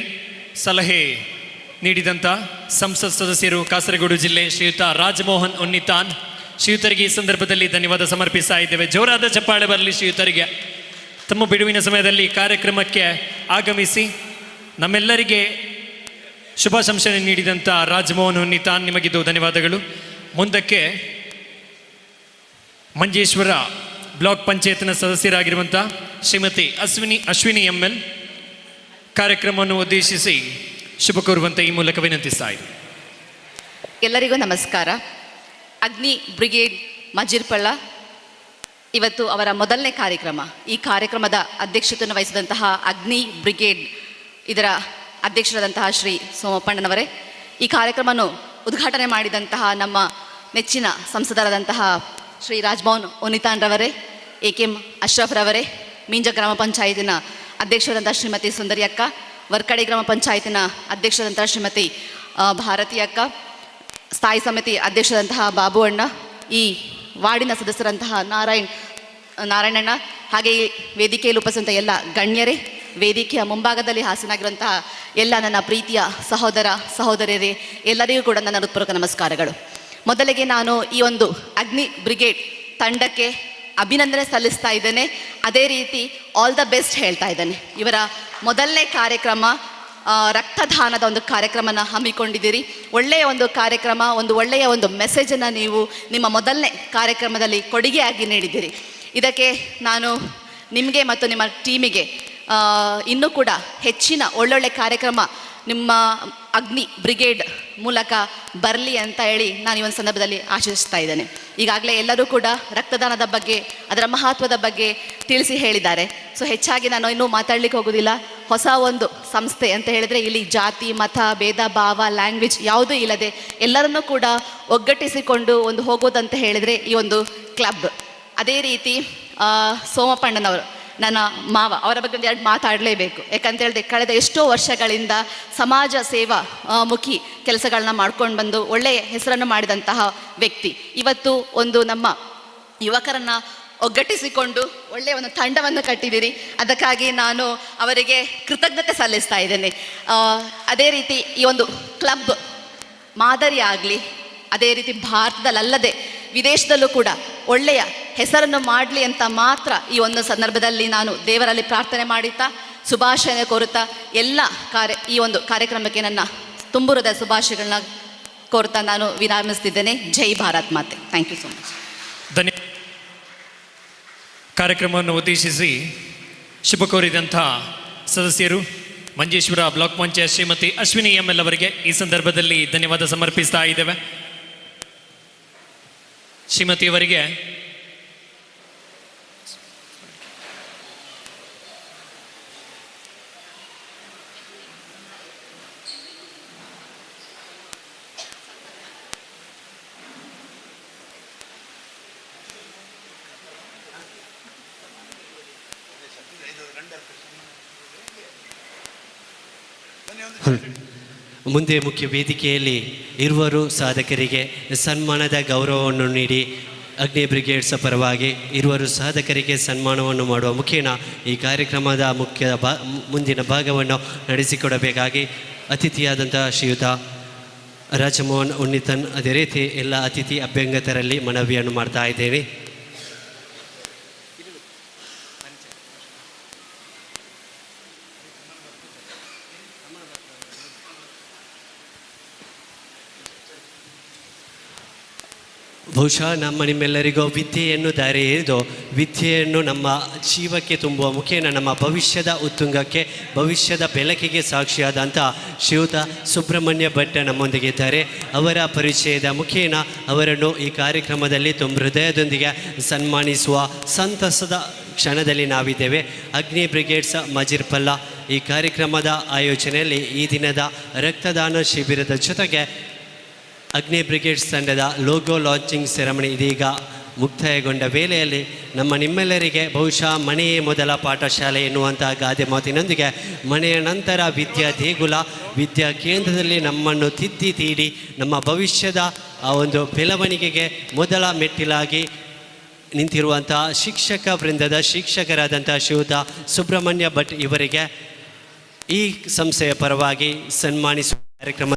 ಸಲಹೆ ನೀಡಿದಂಥ ಸಂಸತ್ ಸದಸ್ಯರು ಕಾಸರಗೋಡು ಜಿಲ್ಲೆ ಶ್ರೀಯುತ ರಾಜಮೋಹನ್ ಉನ್ನಿತಾನ್ ಶ್ರೀಯುತರಿಗೆ ಈ ಸಂದರ್ಭದಲ್ಲಿ ಧನ್ಯವಾದ ಸಮರ್ಪಿಸ್ತಾ ಇದ್ದೇವೆ. ಜೋರಾದ ಚಪ್ಪಾಳೆ ಬರಲಿ ಶ್ರೀಯುತರಿಗೆ. ತಮ್ಮ ಬಿಡುವಿನ ಸಮಯದಲ್ಲಿ ಕಾರ್ಯಕ್ರಮಕ್ಕೆ ಆಗಮಿಸಿ ನಮ್ಮೆಲ್ಲರಿಗೆ ಶುಭಾಶಂಸನೆ ನೀಡಿದಂಥ ರಾಜಮೋಹನ್ ಉನ್ನಿತಾನ್ ನಿಮಗಿದ್ದು ಧನ್ಯವಾದಗಳು. ಮುಂದಕ್ಕೆ ಮಂಜೇಶ್ವರ ಬ್ಲಾಕ್ ಪಂಚಾಯತ್ನ ಸದಸ್ಯರಾಗಿರುವಂಥ ಶ್ರೀಮತಿ ಅಶ್ವಿನಿ ML ಕಾರ್ಯಕ್ರಮವನ್ನು ಉದ್ದೇಶಿಸಿ ಶುಭ ಕೋರುವಂತೆ ಈ ಮೂಲಕ ವಿನಂತಿಸ್ತಾ ಇದ್ದೀನಿ. ಎಲ್ಲರಿಗೂ ನಮಸ್ಕಾರ. ಅಗ್ನಿ ಬ್ರಿಗೇಡ್ ಮಜೀರ್ಪಳ್ಳ ಇವತ್ತು ಅವರ ಮೊದಲನೇ ಕಾರ್ಯಕ್ರಮ. ಈ ಕಾರ್ಯಕ್ರಮದ ಅಧ್ಯಕ್ಷತೆಯನ್ನು ವಹಿಸಿದಂತಹ ಅಗ್ನಿ ಬ್ರಿಗೇಡ್ ಇದರ ಅಧ್ಯಕ್ಷರಾದಂತಹ ಶ್ರೀ ಸೋಮಪ್ಪಣ್ಣನವರೇ, ಈ ಕಾರ್ಯಕ್ರಮವನ್ನು ಉದ್ಘಾಟನೆ ಮಾಡಿದಂತಹ ನಮ್ಮ ನೆಚ್ಚಿನ ಸಂಸದರಾದಂತಹ ಶ್ರೀ ರಾಜಮೋಹನ್ ಉನ್ನಿತಾನ್ ರವರೇ, AKM ಅಶ್ರಫ್ ರವರೇ, ಮೀಂಜ ಗ್ರಾಮ ಪಂಚಾಯತಿನ ಅಧ್ಯಕ್ಷರಾದಂಥ ಶ್ರೀಮತಿ ಸುಂದರಿ ಅಕ್ಕ, ವರ್ಕಡೆ ಗ್ರಾಮ ಪಂಚಾಯತಿನ ಅಧ್ಯಕ್ಷರಾದಂಥ ಶ್ರೀಮತಿ ಭಾರತಿ ಅಕ್ಕ, ಸ್ಥಾಯಿ ಸಮಿತಿ ಅಧ್ಯಕ್ಷರಾದಂತಹ ಬಾಬು ಅಣ್ಣ, ಈ ವಾರ್ಡಿನ ಸದಸ್ಯರಂತಹ ನಾರಾಯಣಣ್ಣ, ಹಾಗೆ ಈ ವೇದಿಕೆಯಲ್ಲಿ ಉಪಸ್ಥಿತ ಎಲ್ಲ ಗಣ್ಯರೇ, ವೇದಿಕೆಯ ಮುಂಭಾಗದಲ್ಲಿ ಹಾಸನಾಗಿರುವಂತಹ ಎಲ್ಲ ನನ್ನ ಪ್ರೀತಿಯ ಸಹೋದರ ಸಹೋದರಿಯರೇ, ಎಲ್ಲರಿಗೂ ಕೂಡ ನನ್ನ ಹೃತ್ಪೂರ್ವಕ ನಮಸ್ಕಾರಗಳು. ಮೊದಲಿಗೆ ನಾನು ಈ ಒಂದು ಅಗ್ನಿ ಬ್ರಿಗೇಡ್ ತಂಡಕ್ಕೆ ಅಭಿನಂದನೆ ಸಲ್ಲಿಸ್ತಾ ಇದ್ದೇನೆ. ಅದೇ ರೀತಿ ಆಲ್ ದ ಬೆಸ್ಟ್ ಹೇಳ್ತಾ ಇದ್ದೇನೆ. ಇವರ ಮೊದಲನೇ ಕಾರ್ಯಕ್ರಮ ರಕ್ತದಾನದ ಒಂದು ಕಾರ್ಯಕ್ರಮನ ಹಮ್ಮಿಕೊಂಡಿದ್ದೀರಿ. ಒಳ್ಳೆಯ ಒಂದು ಕಾರ್ಯಕ್ರಮ, ಒಂದು ಒಳ್ಳೆಯ ಒಂದು ಮೆಸೇಜನ್ನು ನೀವು ನಿಮ್ಮ ಮೊದಲನೇ ಕಾರ್ಯಕ್ರಮದಲ್ಲಿ ಕೊಡುಗೆಯಾಗಿ ನೀಡಿದ್ದೀರಿ. ಇದಕ್ಕೆ ನಾನು ನಿಮಗೆ ಮತ್ತು ನಿಮ್ಮ ಟೀಮಿಗೆ ಇನ್ನೂ ಕೂಡ ಹೆಚ್ಚಿನ ಒಳ್ಳೊಳ್ಳೆ ಕಾರ್ಯಕ್ರಮ ನಿಮ್ಮ ಅಗ್ನಿ ಬ್ರಿಗೇಡ್ ಮೂಲಕ ಬರಲಿ ಅಂತ ಹೇಳಿ ನಾನು ಈ ಒಂದು ಸಂದರ್ಭದಲ್ಲಿ ಆಶಿಸ್ತಾ ಇದ್ದೇನೆ. ಈಗಾಗಲೇ ಎಲ್ಲರೂ ಕೂಡ ರಕ್ತದಾನದ ಬಗ್ಗೆ, ಅದರ ಮಹತ್ವದ ಬಗ್ಗೆ ತಿಳಿಸಿ ಹೇಳಿದ್ದಾರೆ. ಸೊ ಹೆಚ್ಚಾಗಿ ನಾನು ಇನ್ನೂ ಮಾತಾಡಲಿಕ್ಕೆ ಹೋಗೋದಿಲ್ಲ. ಹೊಸ ಒಂದು ಸಂಸ್ಥೆ ಅಂತ ಹೇಳಿದರೆ ಇಲ್ಲಿ ಜಾತಿ ಮತ ಭೇದ ಭಾವ ಲ್ಯಾಂಗ್ವೇಜ್ ಯಾವುದೂ ಇಲ್ಲದೆ ಎಲ್ಲರನ್ನೂ ಕೂಡ ಒಗ್ಗಟ್ಟಿಸಿಕೊಂಡು ಒಂದು ಹೋಗೋದಂತ ಹೇಳಿದರೆ ಈ ಒಂದು ಕ್ಲಬ್. ಅದೇ ರೀತಿ ಸೋಮಪ್ಪಣ್ಣನವರು ನನ್ನ ಮಾವ, ಅವರ ಬಗ್ಗೆ ಒಂದು ಎರಡು ಮಾತಾಡಲೇಬೇಕು. ಯಾಕಂತ ಹೇಳಿದ್ರೆ ಕಳೆದ ಎಷ್ಟೋ ವರ್ಷಗಳಿಂದ ಸಮಾಜ ಸೇವಾ ಮುಖಿ ಕೆಲಸಗಳನ್ನ ಮಾಡ್ಕೊಂಡು ಬಂದು ಒಳ್ಳೆಯ ಹೆಸರನ್ನು ಮಾಡಿದಂತಹ ವ್ಯಕ್ತಿ. ಇವತ್ತು ಒಂದು ನಮ್ಮ ಯುವಕರನ್ನು ಒಗ್ಗಟ್ಟಿಸಿಕೊಂಡು ಒಳ್ಳೆಯ ಒಂದು ತಂಡವನ್ನು ಕಟ್ಟಿದ್ದೀರಿ. ಅದಕ್ಕಾಗಿ ನಾನು ಅವರಿಗೆ ಕೃತಜ್ಞತೆ ಸಲ್ಲಿಸ್ತಾ ಇದ್ದೇನೆ. ಅದೇ ರೀತಿ ಈ ಒಂದು ಕ್ಲಬ್ ಮಾದರಿ ಆಗಲಿ, ಅದೇ ರೀತಿ ಭಾರತದಲ್ಲದೆ ವಿದೇಶದಲ್ಲೂ ಕೂಡ ಒಳ್ಳೆಯ ಹೆಸರನ್ನು ಮಾಡಲಿ ಅಂತ ಮಾತ್ರ ಈ ಒಂದು ಸಂದರ್ಭದಲ್ಲಿ ನಾನು ದೇವರಲ್ಲಿ ಪ್ರಾರ್ಥನೆ ಮಾಡುತ್ತಾ ಶುಭಾಶಯ ಕೋರುತ್ತಾ ಈ ಒಂದು ಕಾರ್ಯಕ್ರಮಕ್ಕೆ ನನ್ನ ತುಂಬು ಹೃದಯ ಶುಭಾಶಯಗಳನ್ನ ಕೋರುತ್ತಾ ನಾನು ವಿರಾಮಿಸ್ತಿದ್ದೇನೆ. ಜೈ ಭಾರತ್ ಮಾತೆ. Thank you so much. ಧನ್ಯವಾದ. ಕಾರ್ಯಕ್ರಮವನ್ನು ಉದ್ದೇಶಿಸಿ ಶುಭ ಕೋರಿದಂಥ ಸದಸ್ಯರು ಮಂಜೇಶ್ವರ ಬ್ಲಾಕ್ ಪಂಚಾಯತ್ ಶ್ರೀಮತಿ ಅಶ್ವಿನಿ ML ಅವರಿಗೆ ಈ ಸಂದರ್ಭದಲ್ಲಿ ಧನ್ಯವಾದ ಸಮರ್ಪಿಸ್ತಾ ಇದ್ದೇವೆ. ಶ್ರೀಮತಿಯವರಿಗೆ ಮುಂದೆ ಮುಖ್ಯ ವೇದಿಕೆಯಲ್ಲಿ ಇರುವರು ಸಾಧಕರಿಗೆ ಸನ್ಮಾನದ ಗೌರವವನ್ನು ನೀಡಿ ಅಗ್ನಿ ಬ್ರಿಗೇಡ್ಸ್ ಪರವಾಗಿ ಇರುವರು ಸಾಧಕರಿಗೆ ಸನ್ಮಾನವನ್ನು ಮಾಡುವ ಮುಖೇನ ಈ ಕಾರ್ಯಕ್ರಮದ ಮುಂದಿನ ಭಾಗವನ್ನು ನಡೆಸಿಕೊಡಬೇಕಾಗಿ ಅತಿಥಿಯಾದಂಥ ಶ್ರೀಯುತ ರಾಜಮೋಹನ್ ಉನ್ನಿತನ್ ಅದೇ ರೀತಿ ಎಲ್ಲ ಅತಿಥಿ ಅಭ್ಯಂಗತರಲ್ಲಿ ಮನವಿಯನ್ನು ಮಾಡ್ತಾ ಇದ್ದೇನೆ. ಬಹುಶಃ ನಿಮ್ಮೆಲ್ಲರಿಗೂ ವಿದ್ಯೆಯನ್ನು ದಾರಿ ಎರೆದು ವಿದ್ಯೆಯನ್ನು ನಮ್ಮ ಜೀವಕ್ಕೆ ತುಂಬುವ ಮುಖೇನ ನಮ್ಮ ಭವಿಷ್ಯದ ಉತ್ತುಂಗಕ್ಕೆ ಭವಿಷ್ಯದ ಬೆಳಕಿಗೆ ಸಾಕ್ಷಿಯಾದಂಥ ಶ್ರೀಯುತ ಸುಬ್ರಹ್ಮಣ್ಯ ಭಟ್ ನಮ್ಮೊಂದಿಗಿದ್ದಾರೆ. ಅವರ ಪರಿಚಯದ ಮುಖೇನ ಅವರನ್ನು ಈ ಕಾರ್ಯಕ್ರಮದಲ್ಲಿ ತುಂಬ ಹೃದಯದೊಂದಿಗೆ ಸನ್ಮಾನಿಸುವ ಸಂತಸದ ಕ್ಷಣದಲ್ಲಿ ನಾವಿದ್ದೇವೆ. ಅಗ್ನಿ ಬ್ರಿಗೇಡ್ಸ್ ಮಜಿರ್ಪಲ್ಲ ಈ ಕಾರ್ಯಕ್ರಮದ ಆಯೋಜನೆಯಲ್ಲಿ ಈ ದಿನದ ರಕ್ತದಾನ ಶಿಬಿರದ ಜೊತೆಗೆ ಅಗ್ನಿ ಬ್ರಿಗೇಡ್ಸ್ ತಂಡದ ಲೋಗೋ ಲಾಂಚಿಂಗ್ ಸೆರೆಮನಿ ಇದೀಗ ಮುಕ್ತಾಯಗೊಂಡ ವೇಳೆಯಲ್ಲಿ ನಿಮ್ಮೆಲ್ಲರಿಗೆ ಬಹುಶಃ ಮನೆಯೇ ಮೊದಲ ಪಾಠಶಾಲೆ ಎನ್ನುವಂಥ ಗಾದೆ ಮಾತಿನೊಂದಿಗೆ ಮನೆಯ ನಂತರ ವಿದ್ಯಾ ದೇಗುಲ ವಿದ್ಯಾ ಕೇಂದ್ರದಲ್ಲಿ ನಮ್ಮನ್ನು ತಿದ್ದಿ ತೀಡಿ ನಮ್ಮ ಭವಿಷ್ಯದ ಆ ಒಂದು ಬೆಳವಣಿಗೆಗೆ ಮೊದಲ ಮೆಟ್ಟಿಲಾಗಿ ನಿಂತಿರುವಂಥ ಶಿಕ್ಷಕ ವೃಂದದ ಶಿಕ್ಷಕರಾದಂಥ ಶ್ರೀಯುತ ಸುಬ್ರಹ್ಮಣ್ಯ ಭಟ್ ಇವರಿಗೆ ಈ ಸಂಸ್ಥೆಯ ಪರವಾಗಿ ಸನ್ಮಾನಿಸುವ ಕಾರ್ಯಕ್ರಮ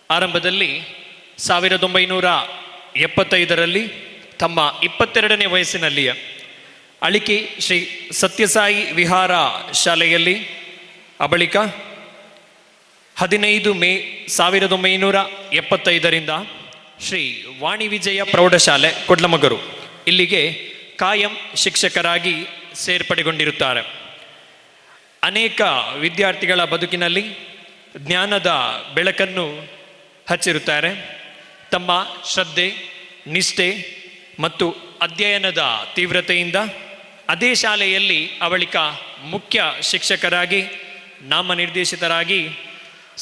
ಆರಂಭದಲ್ಲಿ 1975ರಲ್ಲಿ ತಮ್ಮ 22ನೇ ವಯಸ್ಸಿನಲ್ಲಿಯೇ ಅಳಿಕೆ ಶ್ರೀ ಸತ್ಯಸಾಯಿ ವಿಹಾರ ಶಾಲೆಯಲ್ಲಿ ಬಳಿಕ 15 ಮೇ 1975ರಿಂದ ಶ್ರೀ ವಾಣಿ ವಿಜಯ ಪ್ರೌಢಶಾಲೆ ಕೊಡ್ಲಮಗರು ಇಲ್ಲಿಗೆ ಕಾಯಂ ಶಿಕ್ಷಕರಾಗಿ ಸೇರ್ಪಡೆಗೊಂಡಿರುತ್ತಾರೆ. ಅನೇಕ ವಿದ್ಯಾರ್ಥಿಗಳ ಬದುಕಿನಲ್ಲಿ ಜ್ಞಾನದ ಬೆಳಕನ್ನು ಹಚ್ಚಿರುತ್ತಾರೆ. ತಮ್ಮ ಶ್ರದ್ಧೆ, ನಿಷ್ಠೆ ಮತ್ತು ಅಧ್ಯಯನದ ತೀವ್ರತೆಯಿಂದ ಅದೇ ಶಾಲೆಯಲ್ಲಿ ಬಳಿಕ ಮುಖ್ಯ ಶಿಕ್ಷಕರಾಗಿ ನಾಮನಿರ್ದೇಶಿತರಾಗಿ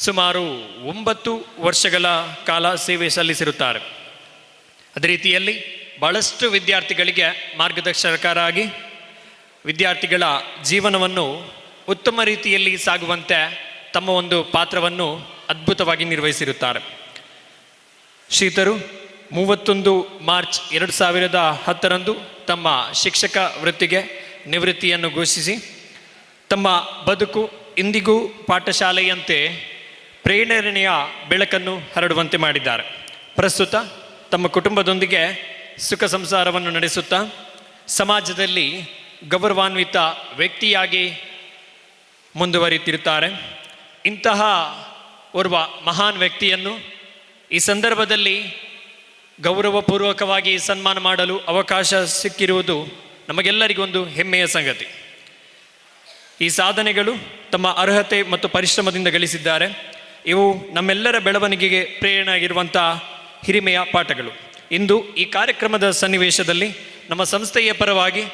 ಸುಮಾರು 9 ವರ್ಷಗಳ ಕಾಲ ಸೇವೆ ಸಲ್ಲಿಸಿರುತ್ತಾರೆ. ಅದೇ ರೀತಿಯಲ್ಲಿ ಬಹಳಷ್ಟು ವಿದ್ಯಾರ್ಥಿಗಳಿಗೆ ಮಾರ್ಗದರ್ಶಕರಾಗಿ ವಿದ್ಯಾರ್ಥಿಗಳ ಜೀವನವನ್ನು ಉತ್ತಮ ರೀತಿಯಲ್ಲಿ ಸಾಗುವಂತೆ ತಮ್ಮ ಒಂದು ಪಾತ್ರವನ್ನು ಅದ್ಭುತವಾಗಿ ನಿರ್ವಹಿಸಿರುತ್ತಾರೆ. ಶ್ರೀತರು 31 ಮಾರ್ಚ್ 2010 ತಮ್ಮ ಶಿಕ್ಷಕ ವೃತ್ತಿಗೆ ನಿವೃತ್ತಿಯನ್ನು ಘೋಷಿಸಿ ತಮ್ಮ ಬದುಕು ಇಂದಿಗೂ ಪಾಠಶಾಲೆಯಂತೆ ಪ್ರೇರಣೆಯ ಬೆಳಕನ್ನು ಹರಡುವಂತೆ ಮಾಡಿದ್ದಾರೆ. ಪ್ರಸ್ತುತ ತಮ್ಮ ಕುಟುಂಬದೊಂದಿಗೆ ಸುಖ ಸಂಸಾರವನ್ನು ನಡೆಸುತ್ತಾ ಸಮಾಜದಲ್ಲಿ ಗೌರವಾನ್ವಿತ ವ್ಯಕ್ತಿಯಾಗಿ ಮುಂದುವರಿಯುತ್ತಿರುತ್ತಾರೆ. ಇಂತಹ ಓರ್ವ ಮಹಾನ್ ವ್ಯಕ್ತಿಯನ್ನು ಈ ಸಂದರ್ಭದಲ್ಲಿ ಗೌರವಪೂರ್ವಕವಾಗಿ ಸನ್ಮಾನ ಮಾಡಲು ಅವಕಾಶ ಸಿಕ್ಕಿರುವುದು ನಮಗೆಲ್ಲರಿಗೊಂದು ಹೆಮ್ಮೆಯ ಸಂಗತಿ. ಈ ಸಾಧನೆಗಳು ತಮ್ಮ ಅರ್ಹತೆ ಮತ್ತು ಪರಿಶ್ರಮದಿಂದ ಗಳಿಸಿದ್ದಾರೆ. ಇವು ನಮ್ಮೆಲ್ಲರ ಬೆಳವಣಿಗೆಗೆ ಪ್ರೇರಣೆಯಾಗಿರುವಂಥ ಹಿರಿಮೆಯ ಪಾಠಗಳು. ಇಂದು ಈ ಕಾರ್ಯಕ್ರಮದ ಸನ್ನಿವೇಶದಲ್ಲಿ ನಮ್ಮ ಸಂಸ್ಥೆಯ ಪರವಾಗಿ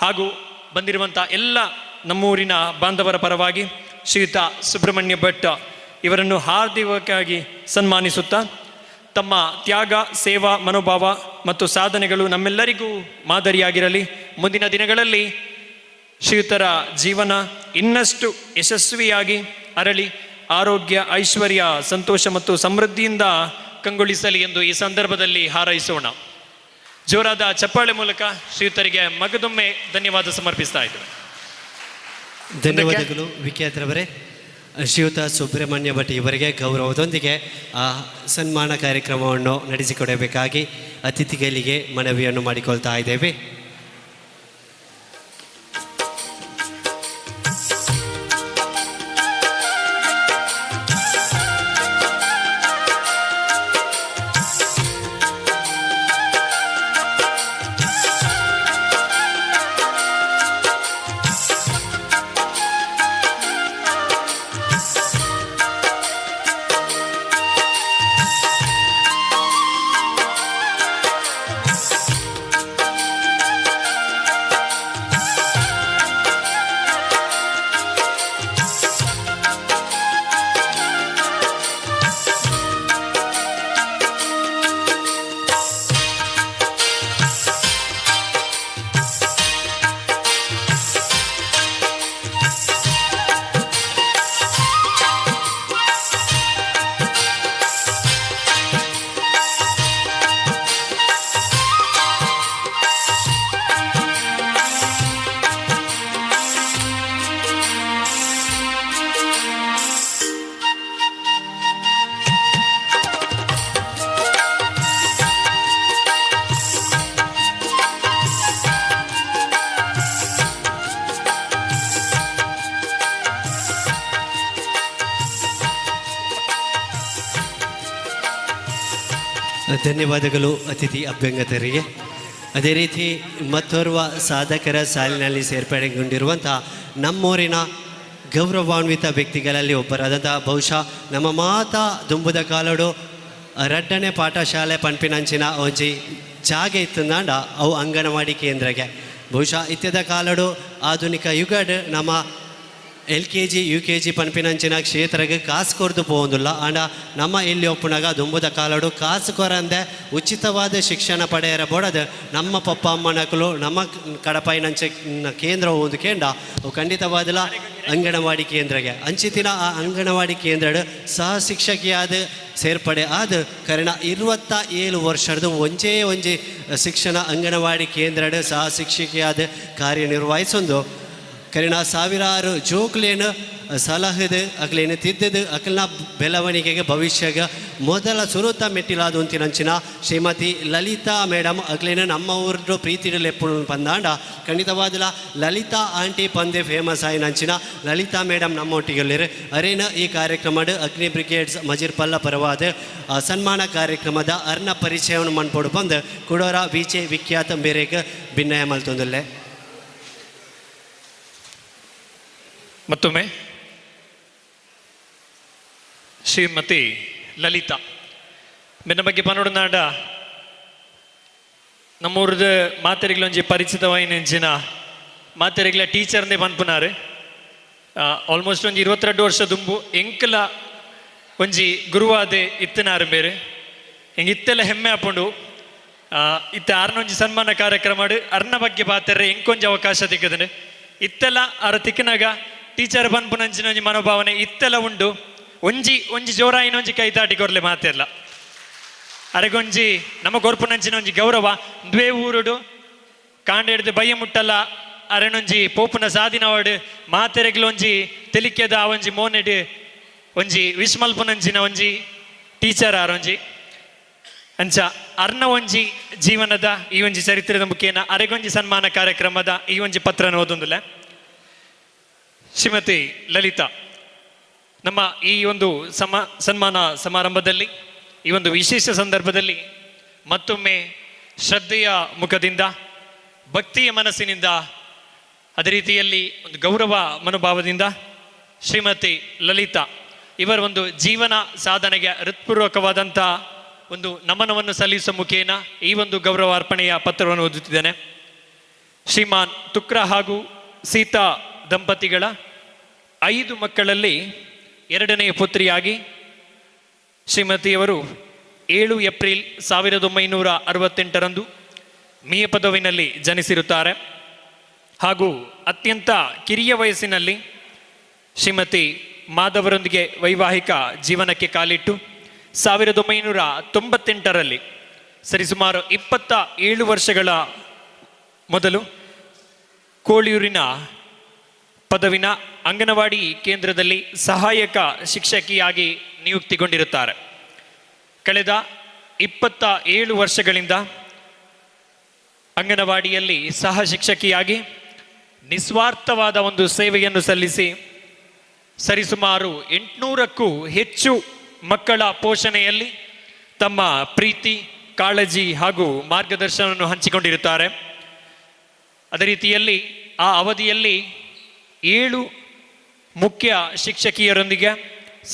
ಹಾಗೂ ಬಂದಿರುವಂಥ ಎಲ್ಲ ನಮ್ಮೂರಿನ ಬಾಂಧವರ ಪರವಾಗಿ ಶ್ರೀಯುತ ಸುಬ್ರಹ್ಮಣ್ಯ ಭಟ್ ಇವರನ್ನು ಹಾರ್ದಿಕವಾಗಿ ಸನ್ಮಾನಿಸುತ್ತಾ ತಮ್ಮ ತ್ಯಾಗ, ಸೇವಾ ಮನೋಭಾವ ಮತ್ತು ಸಾಧನೆಗಳು ನಮ್ಮೆಲ್ಲರಿಗೂ ಮಾದರಿಯಾಗಿರಲಿ. ಮುಂದಿನ ದಿನಗಳಲ್ಲಿ ಶ್ರೀಯುತರ ಜೀವನ ಇನ್ನಷ್ಟು ಯಶಸ್ವಿಯಾಗಿ ಅರಳಿ ಆರೋಗ್ಯ, ಐಶ್ವರ್ಯ, ಸಂತೋಷ ಮತ್ತು ಸಮೃದ್ಧಿಯಿಂದ ಕಂಗೊಳಿಸಲಿ ಎಂದು ಈ ಸಂದರ್ಭದಲ್ಲಿ ಹಾರೈಸೋಣ. ಜೋರಾದ ಚಪ್ಪಾಳೆ ಮೂಲಕ ಶ್ರೀಯುತರಿಗೆ ಮಗದೊಮ್ಮೆ ಧನ್ಯವಾದ ಸಮರ್ಪಿಸ್ತಾ ಇದ್ದೇವೆ. ಧನ್ಯವಾದಗಳು ವಿಖ್ಯಾತರವರೇ. ಶ್ರೀಯುತ ಸುಬ್ರಹ್ಮಣ್ಯ ಭಟ್ ಇವರಿಗೆ ಗೌರವದೊಂದಿಗೆ ಆ ಸನ್ಮಾನ ಕಾರ್ಯಕ್ರಮವನ್ನು ನಡೆಸಿಕೊಡಬೇಕಾಗಿ ಅತಿಥಿಗಳಿಗೆ ಮನವಿಯನ್ನು ಮಾಡಿಕೊಳ್ತಾ ಇದ್ದೇವೆ. ಧನ್ಯವಾದಗಳು ಅತಿಥಿ ಅಭ್ಯಂಗತರಿಗೆ. ಅದೇ ರೀತಿ ಮತ್ತೋರ್ವ ಸಾಧಕರ ಸಾಲಿನಲ್ಲಿ ಸೇರ್ಪಡೆಗೊಂಡಿರುವಂಥ ನಮ್ಮೂರಿನ ಗೌರವಾನ್ವಿತ ವ್ಯಕ್ತಿಗಳಲ್ಲಿ ಒಬ್ಬರಾದಂಥ ಬಹುಶಃ ನಮ್ಮ ಮಾತಾ ದುಂಬುದ ಕಾಲಡು ರಡ್ಡನೆ ಪಾಠಶಾಲೆ ಪಂಪಿನಂಚಿನ ಒಂಜಿ ಜಾಗ ಇತ್ತಂದಾಂಡ ಅವು ಅಂಗನವಾಡಿ ಕೇಂದ್ರಗೆ ಬಹುಶಃ ಇತ್ಯದ ಕಾಲಡು ಆಧುನಿಕ ಯುಗಡ್ ನಮ್ಮ LKG UKG ಪನ್ಪಿನಂಚಿನ ಕ್ಷೇತ್ರಕ್ಕೆ ಕಾಸು ಕೊರ್ದು ಪೋಂದಿಲ್ಲ ಆಂಡ ನಮ್ಮ ಇಲ್ಲಿ ಒಪ್ಪುನಾಗ ದುಂಬುದ ಕಾಲಡು ಕಾಸು ಕೊರಂದೆ ಉಚಿತವಾದ ಶಿಕ್ಷಣ ಪಡೆಯರ ಬೋಡದು ನಮ್ಮ ಪಪ್ಪ ಅಮ್ಮನಕಲು ನಮ್ಮ ಕಡಪಾಯಿನಂಚ ಕೇಂದ್ರ ಒಂದು ಕೇಂದ್ರ ಅವು ಖಂಡಿತವಾದಲ ಅಂಗನವಾಡಿ ಕೇಂದ್ರಗೆ ಅಂಚಿತಿನ ಆ ಅಂಗನವಾಡಿ ಕೇಂದ್ರ ಸಹ ಶಿಕ್ಷಕಿಯಾದ ಸೇರ್ಪಡೆ ಆದ ಕಾರಣ 27 ವರ್ಷದ ಒಂಜಿ ಶಿಕ್ಷಣ ಅಂಗನವಾಡಿ ಕೇಂದ್ರ ಸಹ ಶಿಕ್ಷಕಿಯಾದ ಕಾರ್ಯನಿರ್ವಹಿಸೊಂದು ಕರಿಣ ಸಾವಿರಾರು ಜೋಕ್ಲೇನು ಸಲಹದು ಅಕ್ಲೇನು ತಿದ್ದದು ಅಕ್ಲನ ಬೆಳವಣಿಗೆಗೆ ಭವಿಷ್ಯಗೆ ಮೊದಲ ಸುರುತ ಮೆಟ್ಟಿಲಾದ ಅಂಚಿನ ಶ್ರೀಮತಿ ಲಲಿತಾ ಮೇಡಮ್ ಅಕ್ಲೇನು ನಮ್ಮ ಊರು ಪ್ರೀತಿಡು ಎಪ್ಪು ಪಂದಾಂಡ ಖಂಡಿತವಾದಲ ಲಲಿತಾ ಆಂಟಿ ಪಂದೆ ಫೇಮಸ್ ಆಯ್ನಂಚಿನ ಲಲಿತಾ ಮೇಡಮ್ ನಮ್ಮೊಟ್ಟಿಗೆಲ್ಲಿರು ಅರೇನ ಈ ಕಾರ್ಯಕ್ರಮದ ಅಗ್ನಿ ಬ್ರಿಗೇಡ್ಸ್ ಮಜಿರ್ಪಲ್ಲ ಪರವಾದ ಸನ್ಮಾನ ಕಾರ್ಯಕ್ರಮದ ಅರ್ನ ಪರಿಚಯವನ್ನು ಮನ್ಪೊಡು ಬಂದು ಕುಡೋರ ಬೀಚೆ ವಿಖ್ಯಾತ ಬೇರೆಗೆ ಭಿನ್ನಯ ಮಲ್ತೊಂದಲ್ಲೇ ಮತ್ತೊಮ್ಮೆ ಶ್ರೀಮತಿ ಲಲಿತಾ ಮೆನ್ನ ಬಗ್ಗೆ ಪನೋಡನಾಡ ನಮ್ಮೂರದ ಮಾತೆರೆಗ್ಲೊಂಜಿ ಪರಿಚಿತವಾಯಿನೆಂಚಿನ ಮಾತೆರೆಗ್ಲ ಟೀಚರ್ನೇ ಪನ್ಪುನಾರು ಆಲ್ಮೋಸ್ಟ್ ಒಂದು 22 ವರ್ಷ ದುಂಬು ಎಂಕಲ ಒಂಜಿ ಗುರುವಾದೆ ಇತ್ತನಾರು ಬೇರೆ ಹಿಂಗೆ ಇತ್ತೆಲ್ಲ ಹೆಮ್ಮೆ ಹಾಕೊಂಡು ಇತ್ತ ಅರ್ನೊಂಜಿ ಸನ್ಮಾನ ಕಾರ್ಯಕ್ರಮ ಅರ್ನ ಬಗ್ಗೆ ಪಾತ್ರೆ ಎಂಕೊಂಜಿ ಅವಕಾಶ ತೆಗೆದ್ರೆ ಇತ್ತೆಲ್ಲ ಅರ ತಿಕ್ಕನಾಗ ಟೀಚರ್ ಬಂದ್ಪುನಂಚಿನ ಒಂಜಿ ಮನೋಭಾವನೆ ಇತ್ತೆಲ್ಲ ಉಂಡು ಒಂಜಿ ಒಂಜಿ ಜೋರಾಯಿನೊಂಜಿ ಕೈ ತಾಟಿ ಕೊರ್ಲೆ ಮಾತೆಲ್ಲ ಅರೆಗೊಂಜಿ ನಮ್ಮ ಗೊರ್ಪುನಂಚಿನ ಒಂಜಿ ಗೌರವ ದ್ವೇ ಊರುಡು ಕಾಂಡ ಹಿಡ್ದು ಬಯ್ಯ ಮುಟ್ಟಲ್ಲ ಅರೆನೊಂಜಿ ಪೋಪುನ ಸಾದಿನವಾಡು ಮಾತೆರೆಗ್ಲೊಂಜಿ ತೆಲಿಕೆದ ಒಂಜಿ ಮೋನೆಡು ಒಂಜಿ ವಿಸ್ಮಲ್ಪುನಂಚಿನ ಒಂಜಿ ಟೀಚರ್ ಆರೊಂಜಿ ಅಂಚ ಅರ್ನ ಒಂಜಿ ಜೀವನದ ಈ ಒಂಜಿ ಚರಿತ್ರೆದ ಮುಖೇನ ಅರೆಗೊಂಜಿ ಸನ್ಮಾನ ಕಾರ್ಯಕ್ರಮದ ಈ ಒಂಜಿ ಪತ್ರನ ಓದೊಂದುಲೆ ಶ್ರೀಮತಿ ಲಲಿತಾ ನಮ್ಮ ಈ ಒಂದು ಸನ್ಮಾನ ಸಮಾರಂಭದಲ್ಲಿ ಈ ಒಂದು ವಿಶೇಷ ಸಂದರ್ಭದಲ್ಲಿ ಮತ್ತೊಮ್ಮೆ ಶ್ರದ್ಧೆಯ ಮುಖದಿಂದ ಭಕ್ತಿಯ ಮನಸ್ಸಿನಿಂದ ಅದೇ ರೀತಿಯಲ್ಲಿ ಒಂದು ಗೌರವ ಮನೋಭಾವದಿಂದ ಶ್ರೀಮತಿ ಲಲಿತಾ ಇವರ ಒಂದು ಜೀವನ ಸಾಧನೆಗೆ ಹೃತ್ಪೂರ್ವಕವಾದಂಥ ಒಂದು ನಮನವನ್ನು ಸಲ್ಲಿಸುವ ಮುಖೇನ ಈ ಒಂದು ಗೌರವ ಅರ್ಪಣೆಯ ಪತ್ರವನ್ನು ಓದುತ್ತಿದ್ದೇನೆ. ಶ್ರೀಮಾನ್ ತುಕ್ರ ಹಾಗೂ ಸೀತಾ ದಂಪತಿಗಳ 5 ಮಕ್ಕಳಲ್ಲಿ 2ನೇ ಪುತ್ರಿಯಾಗಿ ಶ್ರೀಮತಿಯವರು 7 ಏಪ್ರಿಲ್ 1968ರಂದು ಮಿಯಪದವಿನಲ್ಲಿ ಜನಿಸಿರುತ್ತಾರೆ. ಹಾಗೂ ಅತ್ಯಂತ ಕಿರಿಯ ವಯಸ್ಸಿನಲ್ಲಿ ಶ್ರೀಮತಿ ಮಾಧವರೊಂದಿಗೆ ವೈವಾಹಿಕ ಜೀವನಕ್ಕೆ ಕಾಲಿಟ್ಟು 1998ರಲ್ಲಿ ಸರಿಸುಮಾರು 27 ವರ್ಷಗಳ ಮೊದಲು ಕೋಳಿಯೂರಿನ ಪದವಿನ ಅಂಗನವಾಡಿ ಕೇಂದ್ರದಲ್ಲಿ ಸಹಾಯಕ ಶಿಕ್ಷಕಿಯಾಗಿ ನಿಯುಕ್ತಿಗೊಂಡಿರುತ್ತಾರೆ. ಕಳೆದ 27 ವರ್ಷಗಳಿಂದ ಅಂಗನವಾಡಿಯಲ್ಲಿ ಸಹ ಶಿಕ್ಷಕಿಯಾಗಿ ನಿಸ್ವಾರ್ಥವಾದ ಒಂದು ಸೇವೆಯನ್ನು ಸಲ್ಲಿಸಿ ಸರಿಸುಮಾರು 800ಕ್ಕೂ ಹೆಚ್ಚು ಮಕ್ಕಳ ಪೋಷಣೆಯಲ್ಲಿ ತಮ್ಮ ಪ್ರೀತಿ, ಕಾಳಜಿ ಹಾಗೂ ಮಾರ್ಗದರ್ಶನವನ್ನು ಹಂಚಿಕೊಂಡಿರುತ್ತಾರೆ. ಅದೇ ರೀತಿಯಲ್ಲಿ ಆ ಅವಧಿಯಲ್ಲಿ 7 ಮುಖ್ಯ ಶಿಕ್ಷಕಿಯರೊಂದಿಗೆ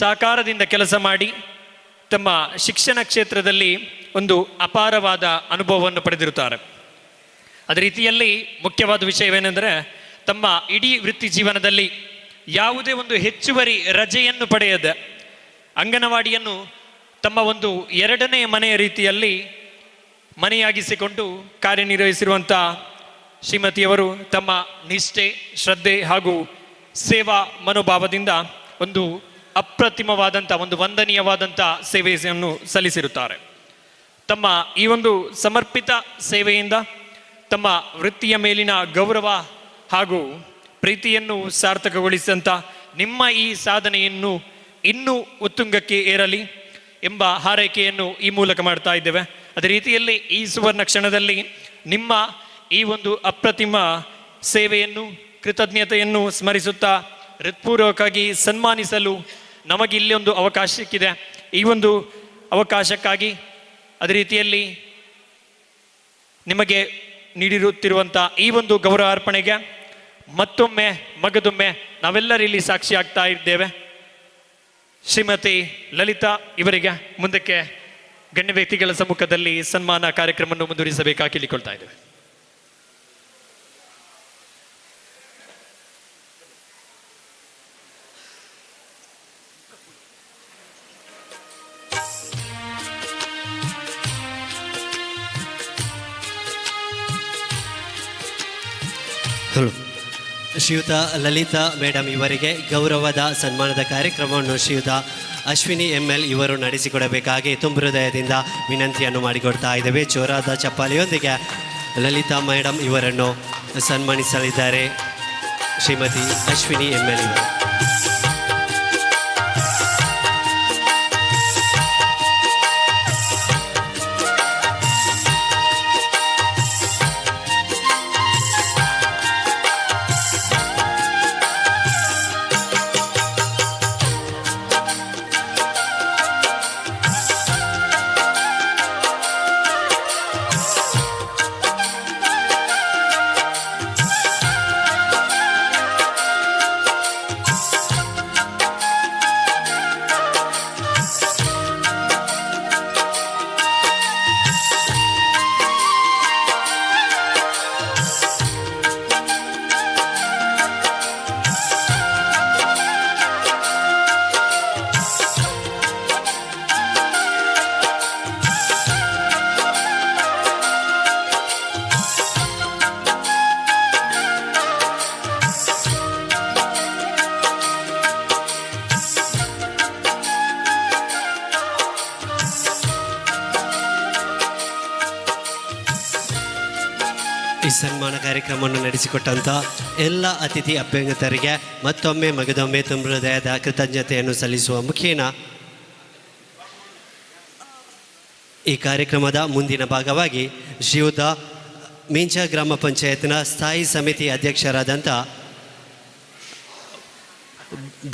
ಸಹಕಾರದಿಂದ ಕೆಲಸ ಮಾಡಿ ತಮ್ಮ ಶಿಕ್ಷಣ ಕ್ಷೇತ್ರದಲ್ಲಿ ಒಂದು ಅಪಾರವಾದ ಅನುಭವವನ್ನು ಪಡೆದಿರುತ್ತಾರೆ. ಅದೇ ರೀತಿಯಲ್ಲಿ ಮುಖ್ಯವಾದ ವಿಷಯವೇನೆಂದರೆ ತಮ್ಮ ಇಡೀ ವೃತ್ತಿ ಜೀವನದಲ್ಲಿ ಯಾವುದೇ ಒಂದು ಹೆಚ್ಚುವರಿ ರಜೆಯನ್ನು ಪಡೆಯದೆ ಅಂಗನವಾಡಿಯನ್ನು ತಮ್ಮ ಒಂದು 2ನೇ ಮನೆಯ ರೀತಿಯಲ್ಲಿ ಮನೆಯಾಗಿಸಿಕೊಂಡು ಕಾರ್ಯನಿರ್ವಹಿಸಿರುವಂಥ ಶ್ರೀಮತಿಯವರು ತಮ್ಮ ನಿಷ್ಠೆ, ಶ್ರದ್ಧೆ ಹಾಗೂ ಸೇವಾ ಮನೋಭಾವದಿಂದ ಒಂದು ಅಪ್ರತಿಮವಾದಂಥ ಒಂದು ವಂದನೀಯವಾದಂಥ ಸೇವೆಯನ್ನು ಸಲ್ಲಿಸಿರುತ್ತಾರೆ. ತಮ್ಮ ಈ ಒಂದು ಸಮರ್ಪಿತ ಸೇವೆಯಿಂದ ತಮ್ಮ ವೃತ್ತಿಯ ಮೇಲಿನ ಗೌರವ ಹಾಗೂ ಪ್ರೀತಿಯನ್ನು ಸಾರ್ಥಕಗೊಳಿಸಿದಂಥ ನಿಮ್ಮ ಈ ಸಾಧನೆಯನ್ನು ಇನ್ನೂ ಉತ್ತುಂಗಕ್ಕೆ ಏರಲಿ ಎಂಬ ಹಾರೈಕೆಯನ್ನು ಈ ಮೂಲಕ ಮಾಡ್ತಾ ಇದ್ದೇವೆ. ಅದೇ ರೀತಿಯಲ್ಲಿ ಈ ಸುವರ್ಣ ಕ್ಷಣದಲ್ಲಿ ನಿಮ್ಮ ಈ ಒಂದು ಅಪ್ರತಿಮ ಸೇವೆಯನ್ನು, ಕೃತಜ್ಞತೆಯನ್ನು ಸ್ಮರಿಸುತ್ತಾ ಹೃತ್ಪೂರ್ವಕವಾಗಿ ಸನ್ಮಾನಿಸಲು ನಮಗೆ ಇಲ್ಲಿ ಒಂದು ಅವಕಾಶ ಸಿಕ್ಕಿದೆ. ಈ ಒಂದು ಅವಕಾಶಕ್ಕಾಗಿ ಅದೇ ರೀತಿಯಲ್ಲಿ ನಿಮಗೆ ನೀಡಿರುತ್ತಿರುವಂಥ ಈ ಒಂದು ಗೌರವ ಅರ್ಪಣೆಗೆ ಮತ್ತೊಮ್ಮೆ ಮಗದೊಮ್ಮೆ ನಾವೆಲ್ಲರೂ ಇಲ್ಲಿ ಸಾಕ್ಷಿ ಆಗ್ತಾ ಇದ್ದೇವೆ. ಶ್ರೀಮತಿ ಲಲಿತಾ ಇವರಿಗೆ ಮುಂದಕ್ಕೆ ಗಣ್ಯ ವ್ಯಕ್ತಿಗಳ ಸಮ್ಮುಖದಲ್ಲಿ ಸನ್ಮಾನ ಕಾರ್ಯಕ್ರಮವನ್ನು ಮುಂದುವರಿಸಬೇಕಾಗಿ ಕೇಳಿಕೊಳ್ತಾ ಇದ್ದೇವೆ. ಶ್ರೀಯುತ ಲಲಿತಾ ಮೇಡಮ್ ಇವರಿಗೆ ಗೌರವದ ಸನ್ಮಾನದ ಕಾರ್ಯಕ್ರಮವನ್ನು ಶ್ರೀಯುತ ಅಶ್ವಿನಿ ML ಇವರು ನಡೆಸಿಕೊಡಬೇಕಾಗಿ ತುಂಬ ಹೃದಯದಿಂದ ವಿನಂತಿಯನ್ನು ಮಾಡಿಕೊಡ್ತಾ ಇದ್ದೇವೆ. ಜೋರಾದ ಚಪ್ಪಾಳೆಯೊಂದಿಗೆ ಲಲಿತಾ ಮೇಡಮ್ ಇವರನ್ನು ಸನ್ಮಾನಿಸಲಿದ್ದಾರೆ ಶ್ರೀಮತಿ ಅಶ್ವಿನಿ ML ಇವರು. ಸನ್ಮಾನ ಕಾರ್ಯಕ್ರಮವನ್ನು ನಡೆಸಿಕೊಟ್ಟಂಥ ಎಲ್ಲ ಅತಿಥಿ ಅಭ್ಯಂಗತರಿಗೆ ಮತ್ತೊಮ್ಮೆ ಮಗದೊಮ್ಮೆ ತುಂಬ ಹೃದಯದ ಕೃತಜ್ಞತೆಯನ್ನು ಸಲ್ಲಿಸುವ ಮುಖೇನ ಈ ಕಾರ್ಯಕ್ರಮದ ಮುಂದಿನ ಭಾಗವಾಗಿ ಶ್ರೀಯುತ ಮೀಂಚ ಗ್ರಾಮ ಪಂಚಾಯತ್ನ ಸ್ಥಾಯಿ ಸಮಿತಿ ಅಧ್ಯಕ್ಷರಾದಂಥ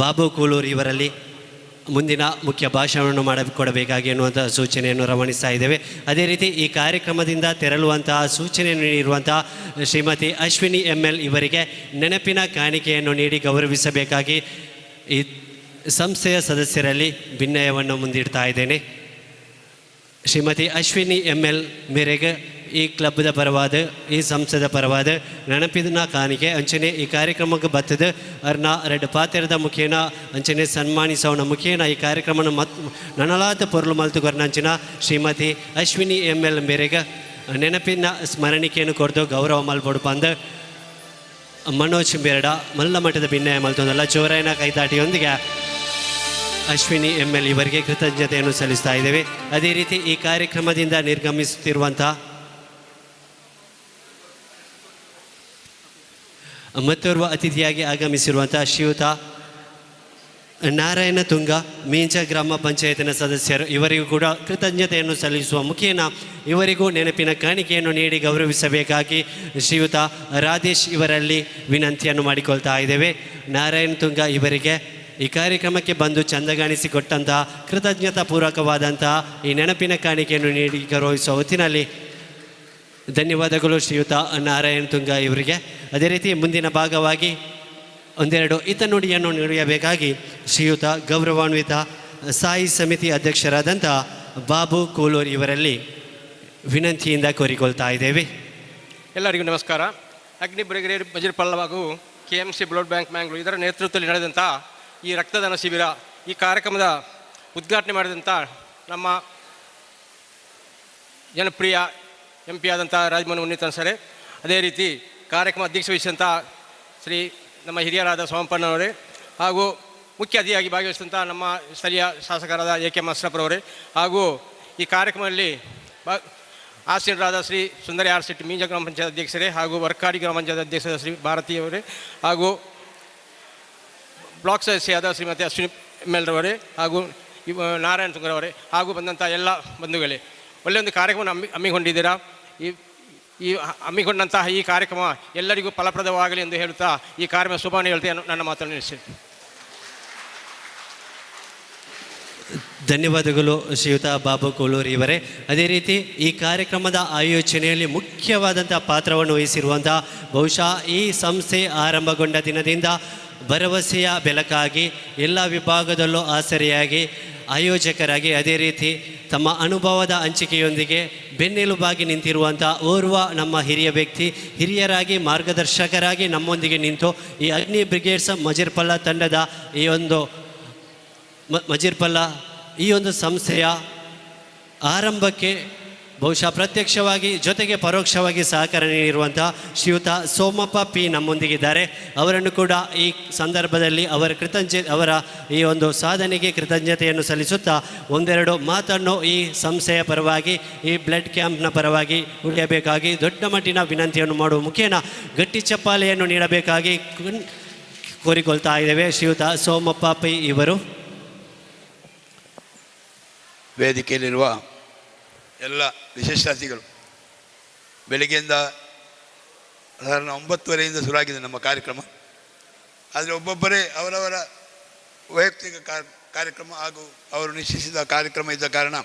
ಬಾಬು ಕೂಳೂರು ಇವರಲ್ಲಿ ಮುಂದಿನ ಮುಖ್ಯ ಭಾಷಣವನ್ನು ಮಾಡಿಕೊಡಬೇಕಾಗಿ ಎನ್ನುವಂಥ ಸೂಚನೆಯನ್ನು ರವಾನಿಸ್ತಾ ಇದ್ದೇವೆ. ಅದೇ ರೀತಿ ಈ ಕಾರ್ಯಕ್ರಮದಿಂದ ತೆರಳುವಂತಹ ಸೂಚನೆಯನ್ನು ನೀಡಿರುವಂತಹ ಶ್ರೀಮತಿ ಅಶ್ವಿನಿ ML ಇವರಿಗೆ ನೆನಪಿನ ಕಾಣಿಕೆಯನ್ನು ನೀಡಿ ಗೌರವಿಸಬೇಕಾಗಿ ಈ ಸಂಸ್ಥೆಯ ಸದಸ್ಯರಲ್ಲಿ ವಿನಯವನ್ನು ಮುಂದಿಡ್ತಾ ಇದ್ದೇನೆ. ಶ್ರೀಮತಿ ಅಶ್ವಿನಿ ML ಮೇರೆಗೆ ಈ ಕ್ಲಬ್ದ ಪರವಾದ ಈ ಸಂಸ್ಥೆದ ಪರವಾದ ನೆನಪಿನ ಕಾಣಿಕೆ ಅಂಚನೆ ಈ ಕಾರ್ಯಕ್ರಮಕ್ಕೆ ಬರ್ತದೆ ಅವ್ರನ್ನ ಎರಡು ಪಾತ್ರದ ಮುಖೇನ ಅಂಚನೆ ಸನ್ಮಾನಿಸೋಣ ಮುಖೇನ ಈ ಕಾರ್ಯಕ್ರಮನ ನನಲಾದ ಪೊರ್ಲು ಮಲ್ತುಗೊರ್ನಂಚಿನ ಶ್ರೀಮತಿ ಅಶ್ವಿನಿ ML ಮೇರೆಗೆ ನೆನಪಿನ ಸ್ಮರಣಿಕೆಯನ್ನು ಕೊಡ್ದು ಗೌರವ ಮಲ್ಪಡು ಬಂದು ಮನೋಜ್ ಬೇರಡ ಮಲ್ಲ ಮಟ್ಟದ ಭಿನ್ನಯ ಮಲ್ತೊಂದಲ್ಲ ಚೋರಾಯನ ಕೈತಾಟಿಯೊಂದಿಗೆ ಅಶ್ವಿನಿ ML ಇವರಿಗೆ ಕೃತಜ್ಞತೆಯನ್ನು ಸಲ್ಲಿಸ್ತಾ ಇದ್ದೇವೆ. ಅದೇ ರೀತಿ ಈ ಕಾರ್ಯಕ್ರಮದಿಂದ ನಿರ್ಗಮಿಸುತ್ತಿರುವಂಥ ಮತ್ತೋರ್ವ ಅತಿಥಿಯಾಗಿ ಆಗಮಿಸಿರುವಂಥ ಶ್ರೀಯುತ ನಾರಾಯಣ ತುಂಗ ಮೀಂಚ ಗ್ರಾಮ ಪಂಚಾಯತಿನ ಸದಸ್ಯರು ಇವರಿಗೂ ಕೂಡ ಕೃತಜ್ಞತೆಯನ್ನು ಸಲ್ಲಿಸುವ ಮುಖೇನ ಇವರಿಗೂ ನೆನಪಿನ ಕಾಣಿಕೆಯನ್ನು ನೀಡಿ ಗೌರವಿಸಬೇಕಾಗಿ ಶ್ರೀಯುತ ರಾಧೇಶ್ ಇವರಲ್ಲಿ ವಿನಂತಿಯನ್ನು ಮಾಡಿಕೊಳ್ತಾ ಇದ್ದೇವೆ. ನಾರಾಯಣ ತುಂಗ ಇವರಿಗೆ ಈ ಕಾರ್ಯಕ್ರಮಕ್ಕೆ ಬಂದು ಚಂದಗಾಣಿಸಿಕೊಟ್ಟಂತಹ ಕೃತಜ್ಞತಾಪೂರ್ವಕವಾದಂತಹ ಈ ನೆನಪಿನ ಕಾಣಿಕೆಯನ್ನು ನೀಡಿ ಗೌರವಿಸುವ ಹೊತ್ತಿನಲ್ಲಿ ಧನ್ಯವಾದಗಳು ಶ್ರೀಯುತ ನಾರಾಯಣ ತುಂಗ ಇವರಿಗೆ. ಅದೇ ರೀತಿ ಮುಂದಿನ ಭಾಗವಾಗಿ ಒಂದೆರಡು ಹಿತನುಡಿಯನ್ನು ನುಡಿಯಬೇಕಾಗಿ ಶ್ರೀಯುತ ಗೌರವಾನ್ವಿತ ಸ್ಥಾಯಿ ಸಮಿತಿ ಅಧ್ಯಕ್ಷರಾದಂಥ ಬಾಬು ಕೂಳೂರು ಇವರಲ್ಲಿ ವಿನಂತಿಯಿಂದ ಕೋರಿಕೊಳ್ತಾ ಇದ್ದೇವೆ. ಎಲ್ಲರಿಗೂ ನಮಸ್ಕಾರ. ಅಗ್ನಿ ಬ್ರಿಗೇಡ್ ಮಜಿರ್ಪಳ್ಳ ಹಾಗೂ KMC ಬ್ಲಡ್ ಬ್ಯಾಂಕ್ ಮ್ಯಾಂಗ್ಳೂರು ಇದರ ನೇತೃತ್ವದಲ್ಲಿ ನಡೆದಂಥ ಈ ರಕ್ತದಾನ ಶಿಬಿರ ಈ ಕಾರ್ಯಕ್ರಮದ ಉದ್ಘಾಟನೆ ಮಾಡಿದಂಥ ನಮ್ಮ ಜನಪ್ರಿಯ MP ಆದಂಥ ರಾಜಮೋಹನ್ ಉನ್ನಿತನ್ ಸರೇ, ಅದೇ ರೀತಿ ಕಾರ್ಯಕ್ರಮ ಅಧ್ಯಕ್ಷ ವಹಿಸಿದಂಥ ಶ್ರೀ ನಮ್ಮ ಹಿರಿಯರಾದ ಸೋಮಪ್ಪನವರೇ ಹಾಗೂ ಮುಖ್ಯ ಅತಿಥಿಯಾಗಿ ಭಾಗವಹಿಸಿದಂಥ ನಮ್ಮ ಸ್ಥಳೀಯ ಶಾಸಕರಾದ AK ಅಶ್ರಫ್ರವರೇ ಹಾಗೂ ಈ ಕಾರ್ಯಕ್ರಮದಲ್ಲಿ ಆಸೀನರಾದ ಶ್ರೀ ಸುಂದರಿ R. ಶೆಟ್ಟಿ ಮೀಂಜ ಗ್ರಾಮ ಪಂಚಾಯತ್ ಅಧ್ಯಕ್ಷರೇ ಹಾಗೂ ವರ್ಕಾಡಿ ಗ್ರಾಮ ಪಂಚಾಯತ್ ಅಧ್ಯಕ್ಷರಾದ ಶ್ರೀ ಭಾರತೀಯವರೇ ಹಾಗೂ ಬ್ಲಾಕ್ ಸದಸ್ಯರಾದ ಶ್ರೀಮತಿ ಅಶ್ವಿನಿ ML ರವರೇ ಹಾಗೂ ನಾರಾಯಣ ತುಂಗರವರೇ ಹಾಗೂ ಬಂದಂಥ ಎಲ್ಲ ಬಂಧುಗಳೇ, ಒಳ್ಳೆಯ ಒಂದು ಕಾರ್ಯಕ್ರಮ ಹಮ್ಮಿಕೊಂಡಿದ್ದೀರಾ. ಈ ಹಮ್ಮಿಕೊಂಡಂತಹ ಈ ಕಾರ್ಯಕ್ರಮ ಎಲ್ಲರಿಗೂ ಫಲಪ್ರದವಾಗಲಿ ಎಂದು ಹೇಳುತ್ತಾ ಈ ಕಾರ್ಯಕ್ರಮ ಶುಭವನ್ನು ಹೇಳ್ತಾ ನನ್ನ ಮಾತನ್ನು ನಿಲ್ಲಿಸಿ. ಧನ್ಯವಾದಗಳು ಶ್ರೀಯುತ ಬಾಬು ಕೂಳೂರು ಇವರೇ. ಅದೇ ರೀತಿ ಈ ಕಾರ್ಯಕ್ರಮದ ಆಯೋಜನೆಯಲ್ಲಿ ಮುಖ್ಯವಾದಂಥ ಪಾತ್ರವನ್ನು ವಹಿಸಿರುವಂಥ ಬಹುಶಃ ಈ ಸಂಸ್ಥೆ ಆರಂಭಗೊಂಡ ದಿನದಿಂದ ಭರವಸೆಯ ಬೆಳಕಾಗಿ ಎಲ್ಲ ವಿಭಾಗದಲ್ಲೂ ಆಸರೆಯಾಗಿ ಆಯೋಜಕರಾಗಿ ಅದೇ ರೀತಿ ತಮ್ಮ ಅನುಭವದ ಹಂಚಿಕೆಯೊಂದಿಗೆ ಬೆನ್ನೆಲುಬಾಗಿ ನಿಂತಿರುವಂಥ ಓರ್ವ ನಮ್ಮ ಹಿರಿಯ ವ್ಯಕ್ತಿ, ಹಿರಿಯರಾಗಿ ಮಾರ್ಗದರ್ಶಕರಾಗಿ ನಮ್ಮೊಂದಿಗೆ ನಿಂತು ಈ ಅಗ್ನಿ ಬ್ರಿಗೇಡ್ಸ್ ಮಜಿರ್ಪಳ್ಳ ತಂಡದ ಈ ಒಂದು ಮಜಿರ್ಪಳ್ಳ ಈ ಒಂದು ಸಂಸ್ಥೆಯ ಆರಂಭಕ್ಕೆ ಬಹುಶಃ ಪ್ರತ್ಯಕ್ಷವಾಗಿ ಜೊತೆಗೆ ಪರೋಕ್ಷವಾಗಿ ಸಹಕಾರ ನೀಡಿರುವಂಥ ಶ್ರೀಯುತ ಸೋಮಪ್ಪ P ನಮ್ಮೊಂದಿಗಿದ್ದಾರೆ. ಅವರನ್ನು ಕೂಡ ಈ ಸಂದರ್ಭದಲ್ಲಿ ಅವರ ಈ ಒಂದು ಸಾಧನೆಗೆ ಕೃತಜ್ಞತೆಯನ್ನು ಸಲ್ಲಿಸುತ್ತಾ ಒಂದೆರಡು ಮಾತನ್ನು ಈ ಸಂಸ್ಥೆಯ ಪರವಾಗಿ ಈ ಬ್ಲಡ್ ಕ್ಯಾಂಪ್ನ ಪರವಾಗಿ ಉಳಿಯಬೇಕಾಗಿ ದೊಡ್ಡ ಮಟ್ಟಿನ ವಿನಂತಿಯನ್ನು ಮಾಡುವ ಮುಖೇನ ಗಟ್ಟಿ ಚಪ್ಪಾಳೆಯನ್ನು ನೀಡಬೇಕಾಗಿ ಕೋರಿಕೊಳ್ತಾ ಇದ್ದೇವೆ. ಶ್ರೀಯುತ ಸೋಮಪ್ಪ P ಇವರು. ವೇದಿಕೆಯಲ್ಲಿರುವ ಎಲ್ಲ ವಿಶೇಷಾತಿಥಿಗಳು, ಬೆಳಗ್ಗೆಯಿಂದ ಸಾಧಾರಣ 9:30ಯಿಂದ ಶುರುವಾಗಿದೆ ನಮ್ಮ ಕಾರ್ಯಕ್ರಮ. ಆದರೆ ಒಬ್ಬೊಬ್ಬರೇ ಅವರವರ ವೈಯಕ್ತಿಕ ಕಾರ್ಯಕ್ರಮ ಹಾಗೂ ಅವರು ನಿಶ್ಚಯಿಸಿದ ಕಾರ್ಯಕ್ರಮ ಇದ್ದ ಕಾರಣ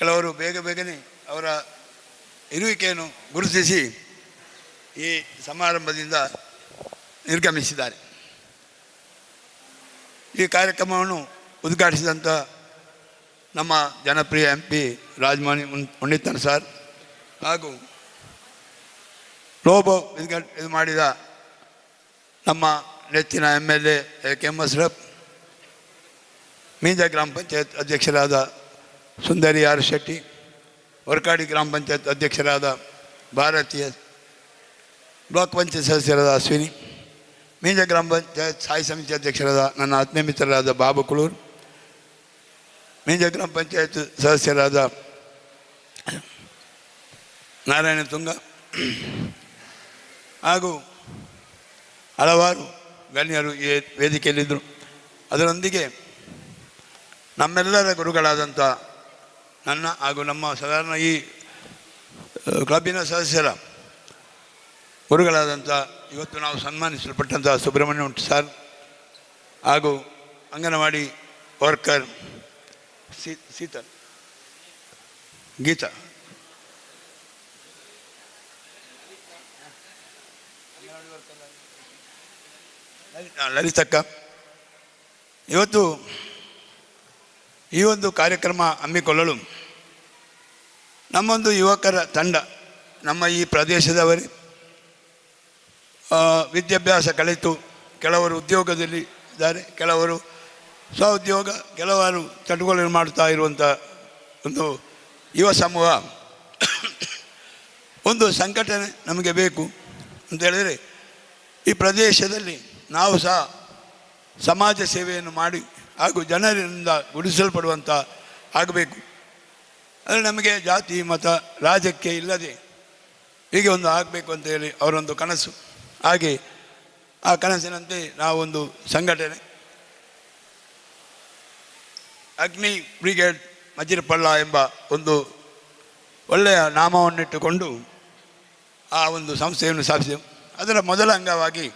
ಕೆಲವರು ಬೇಗನೆ ಅವರ ಇರುವಿಕೆಯನ್ನು ಗುರುತಿಸಿ ಈ ಸಮಾರಂಭದಿಂದ ನಿರ್ಗಮಿಸಿದ್ದಾರೆ. ಈ ಕಾರ್ಯಕ್ರಮವನ್ನು ಉದ್ಘಾಟಿಸಿದಂಥ ನಮ್ಮ ಜನಪ್ರಿಯ MP ರಾಜಮೋಹನ್ ಉನ್ನಿತನ್ ಸರ್ ಹಾಗೂ ಲೋಬೋ ಇದು ಮಾಡಿದ ನಮ್ಮ ನೆಚ್ಚಿನ MLA AK ಅಶ್ರಫ್, ಮೀಂಜ ಗ್ರಾಮ ಪಂಚಾಯತ್ ಅಧ್ಯಕ್ಷರಾದ ಸುಂದರಿ R. ಶೆಟ್ಟಿ, ವರ್ಕಾಡಿ ಗ್ರಾಮ ಪಂಚಾಯತ್ ಅಧ್ಯಕ್ಷರಾದ ಭಾರತೀಯ, ಬ್ಲಾಕ್ ಪಂಚಾಯತ್ ಸದಸ್ಯರಾದ ಅಶ್ವಿನಿ, ಮೀಂಜ ಗ್ರಾಮ ಪಂಚಾಯತ್ ಸ್ಥಾಯಿ ಸಮಿತಿ ಅಧ್ಯಕ್ಷರಾದ ನನ್ನ ಆತ್ಮೀಯ ಮಿತ್ರರಾದ ಬಾಬು ಕೂಳೂರು, ಮೀಂಜ ಗ್ರಾಮ ಪಂಚಾಯತ್ ಸದಸ್ಯರಾದ ನಾರಾಯಣ ತುಂಗ, ಹಾಗೂ ಹಲವಾರು ಗಣ್ಯರು ಈ ವೇದಿಕೆಯಲ್ಲಿದ್ದರು. ಅದರೊಂದಿಗೆ ನಮ್ಮೆಲ್ಲರ ಗುರುಗಳಾದಂಥ ನನ್ನ ಹಾಗೂ ನಮ್ಮ ಸಾಧಾರಣ ಈ ಕ್ಲಬ್ಬಿನ ಸದಸ್ಯರ ಗುರುಗಳಾದಂಥ ಇವತ್ತು ನಾವು ಸನ್ಮಾನಿಸಲ್ಪಟ್ಟಂಥ ಸುಬ್ರಹ್ಮಣ್ಯಂ ಸರ್ ಹಾಗೂ ಅಂಗನವಾಡಿ ವರ್ಕರ್ ಗೀತಾ ಲಲಿತಕ್ಕ, ಇವತ್ತು ಈ ಒಂದು ಕಾರ್ಯಕ್ರಮ ಹಮ್ಮಿಕೊಳ್ಳಲು ನಮ್ಮೊಂದು ಯುವಕರ ತಂಡ, ನಮ್ಮ ಈ ಪ್ರದೇಶದವರೇ ವಿದ್ಯಾಭ್ಯಾಸ ಕಲಿತು ಕೆಲವರು ಉದ್ಯೋಗದಲ್ಲಿ ಇದ್ದಾರೆ, ಕೆಲವರು ಸ್ವಉದ್ಯೋಗ, ಕೆಲವರು ಚಟುವಟಿಕೆ ಮಾಡ್ತಾ ಇರುವಂಥ ಒಂದು ಯುವ ಸಮೂಹ, ಒಂದು ಸಂಘಟನೆ ನಮಗೆ ಬೇಕು ಅಂತ ಹೇಳಿದರೆ ಈ ಪ್ರದೇಶದಲ್ಲಿ ನಾವು ಸಹ ಸಮಾಜ ಸೇವೆಯನ್ನು ಮಾಡಿ ಹಾಗೂ ಜನರಿಂದ ಗುಡಿಸಲ್ಪಡುವಂಥ ಆಗಬೇಕು. ಅಂದರೆ ನಮಗೆ ಜಾತಿ ಮತ ರಾಜಕೀಯ ಇಲ್ಲದೆ ಹೀಗೆ ಒಂದು ಆಗಬೇಕು ಅಂತ ಹೇಳಿ ಅವರೊಂದು ಕನಸು. ಹಾಗೆ ಆ ಕನಸಿನಂತೆ ನಾವೊಂದು ಸಂಘಟನೆ ಅಗ್ನಿ ಬ್ರಿಗೇಡ್ ಮಜಿರ್ಪಳ್ಳ ಎಂಬ ಒಂದು ಒಳ್ಳೆಯ ನಾಮವನ್ನಿಟ್ಟುಕೊಂಡು ಆ ಒಂದು ಸಂಸ್ಥೆಯನ್ನು ಸ್ಥಾಪಿಸಿದೆವು. ಅದರ ಮೊದಲ ಅಂಗವಾಗಿ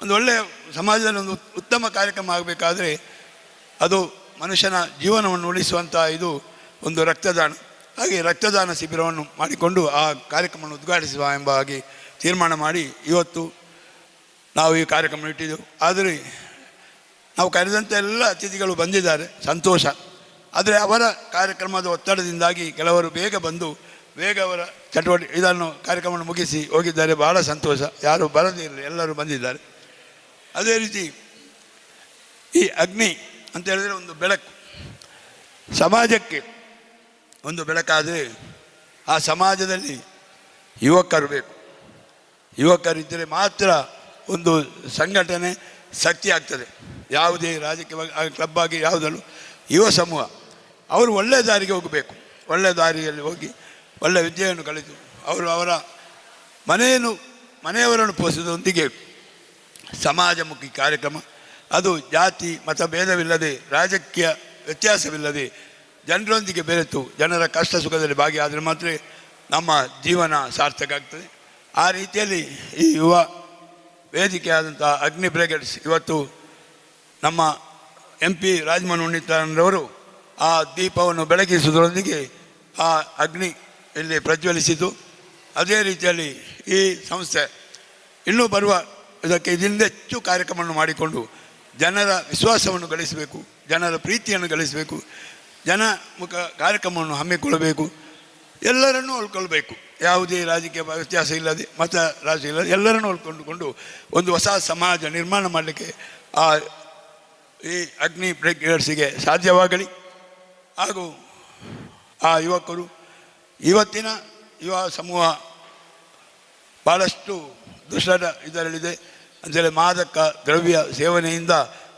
ಒಂದು ಒಳ್ಳೆಯ ಸಮಾಜದಲ್ಲಿ ಒಂದು ಉತ್ತಮ ಕಾರ್ಯಕ್ರಮ ಆಗಬೇಕಾದ್ರೆ ಅದು ಮನುಷ್ಯನ ಜೀವನವನ್ನು ಉಳಿಸುವಂಥ ಇದು ಒಂದು ರಕ್ತದಾನ. ಹಾಗೆ ರಕ್ತದಾನ ಶಿಬಿರವನ್ನು ಮಾಡಿಕೊಂಡು ಆ ಕಾರ್ಯಕ್ರಮವನ್ನು ಉದ್ಘಾಟಿಸುವ ಎಂಬ ಹಾಗೆ ತೀರ್ಮಾನ ಮಾಡಿ ಇವತ್ತು ನಾವು ಈ ಕಾರ್ಯಕ್ರಮ ಇಟ್ಟಿದ್ದೆವು. ಆದರೆ ನಾವು ಕರೆದಂಥ ಎಲ್ಲ ಅತಿಥಿಗಳು ಬಂದಿದ್ದಾರೆ, ಸಂತೋಷ. ಆದರೆ ಅವರ ಕಾರ್ಯಕ್ರಮದ ಒತ್ತಡದಿಂದಾಗಿ ಕೆಲವರು ಬೇಗ ಬಂದು ಬೇಗ ಅವರ ಚಟುವಟಿಕೆ ಇದನ್ನು ಕಾರ್ಯಕ್ರಮವನ್ನು ಮುಗಿಸಿ ಹೋಗಿದ್ದಾರೆ. ಬಹಳ ಸಂತೋಷ. ಯಾರು ಬರದಿರಲಿ, ಎಲ್ಲರೂ ಬಂದಿದ್ದಾರೆ. ಅದೇ ರೀತಿ ಈ ಅಗ್ನಿ ಅಂತ ಹೇಳಿದರೆ ಒಂದು ಬೆಳಕು, ಸಮಾಜಕ್ಕೆ ಒಂದು ಬೆಳಕಾದರೆ ಆ ಸಮಾಜದಲ್ಲಿ ಯುವಕರು ಬೇಕು. ಯುವಕರಿದ್ದರೆ ಮಾತ್ರ ಒಂದು ಸಂಘಟನೆ ಶಕ್ತಿ ಆಗ್ತದೆ. ಯಾವುದೇ ರಾಜಕೀಯ ಕ್ಲಬ್ ಆಗಿ ಯಾವುದಲ್ಲೂ ಯುವ ಸಮೂಹ ಅವರು ಒಳ್ಳೆಯ ದಾರಿಗೆ ಹೋಗಬೇಕು. ಒಳ್ಳೆಯ ದಾರಿಯಲ್ಲಿ ಹೋಗಿ ಒಳ್ಳೆಯ ವಿದ್ಯೆಯನ್ನು ಕಲಿತು ಅವರು ಅವರ ಮನೆಯವರನ್ನು ಪೋಷಿಸುವುದರೊಂದಿಗೆ ಸಮಾಜಮುಖಿ ಕಾರ್ಯಕ್ರಮ, ಅದು ಜಾತಿ ಮತ ಭೇದವಿಲ್ಲದೆ ರಾಜಕೀಯ ವ್ಯತ್ಯಾಸವಿಲ್ಲದೆ ಜನರೊಂದಿಗೆ ಬೆರೆತು ಜನರ ಕಷ್ಟ ಸುಖದಲ್ಲಿ ಭಾಗಿಯಾದರೆ ಮಾತ್ರ ನಮ್ಮ ಜೀವನ ಸಾರ್ಥಕ ಆಗ್ತದೆ. ಆ ರೀತಿಯಲ್ಲಿ ಈ ಯುವ ವೇದಿಕೆಯಾದಂಥ ಅಗ್ನಿ ಬ್ರಿಗೇಡ್ಸ್ ಇವತ್ತು ನಮ್ಮ MP ರಾಜಮೋಹನ್ ಉನ್ನಿತಾನರವರು ಆ ದೀಪವನ್ನು ಬೆಳಗಿಸುವುದರೊಂದಿಗೆ ಆ ಅಗ್ನಿ ಇಲ್ಲಿ ಪ್ರಜ್ವಲಿಸಿತು. ಅದೇ ರೀತಿಯಲ್ಲಿ ಈ ಸಂಸ್ಥೆ ಇನ್ನೂ ಬರುವ ಇದಕ್ಕೆ ಇದರಿಂದ ಹೆಚ್ಚು ಕಾರ್ಯಕ್ರಮವನ್ನು ಮಾಡಿಕೊಂಡು ಜನರ ವಿಶ್ವಾಸವನ್ನು ಗಳಿಸಬೇಕು, ಜನರ ಪ್ರೀತಿಯನ್ನು ಗಳಿಸಬೇಕು, ಜನಮುಖ ಕಾರ್ಯಕ್ರಮವನ್ನು ಹಮ್ಮಿಕೊಳ್ಳಬೇಕು, ಎಲ್ಲರನ್ನೂ ಹೊಲ್ಕೊಳ್ಬೇಕು. ಯಾವುದೇ ರಾಜಕೀಯ ವ್ಯತ್ಯಾಸ ಇಲ್ಲದೆ ಮತ ರಾಜಕೀಯ ಇಲ್ಲದೆ ಎಲ್ಲರನ್ನೂ ಹೊಲ್ಕೊಂಡುಕೊಂಡು ಒಂದು ಹೊಸ ಸಮಾಜ ನಿರ್ಮಾಣ ಮಾಡಲಿಕ್ಕೆ ಈ ಅಗ್ನಿ ಬ್ರಿಗೇಡ್ಸಿಗೆ ಸಾಧ್ಯವಾಗಲಿ. ಹಾಗೂ ಆ ಯುವಕರು ಇವತ್ತಿನ ಯುವ ಸಮೂಹ ಭಾಳಷ್ಟು ದುಷ್ಟರ ಇದರಲ್ಲಿದೆ ಅಂತೇಳಿ ಮಾದಕ ದ್ರವ್ಯ ಸೇವನೆಯಿಂದ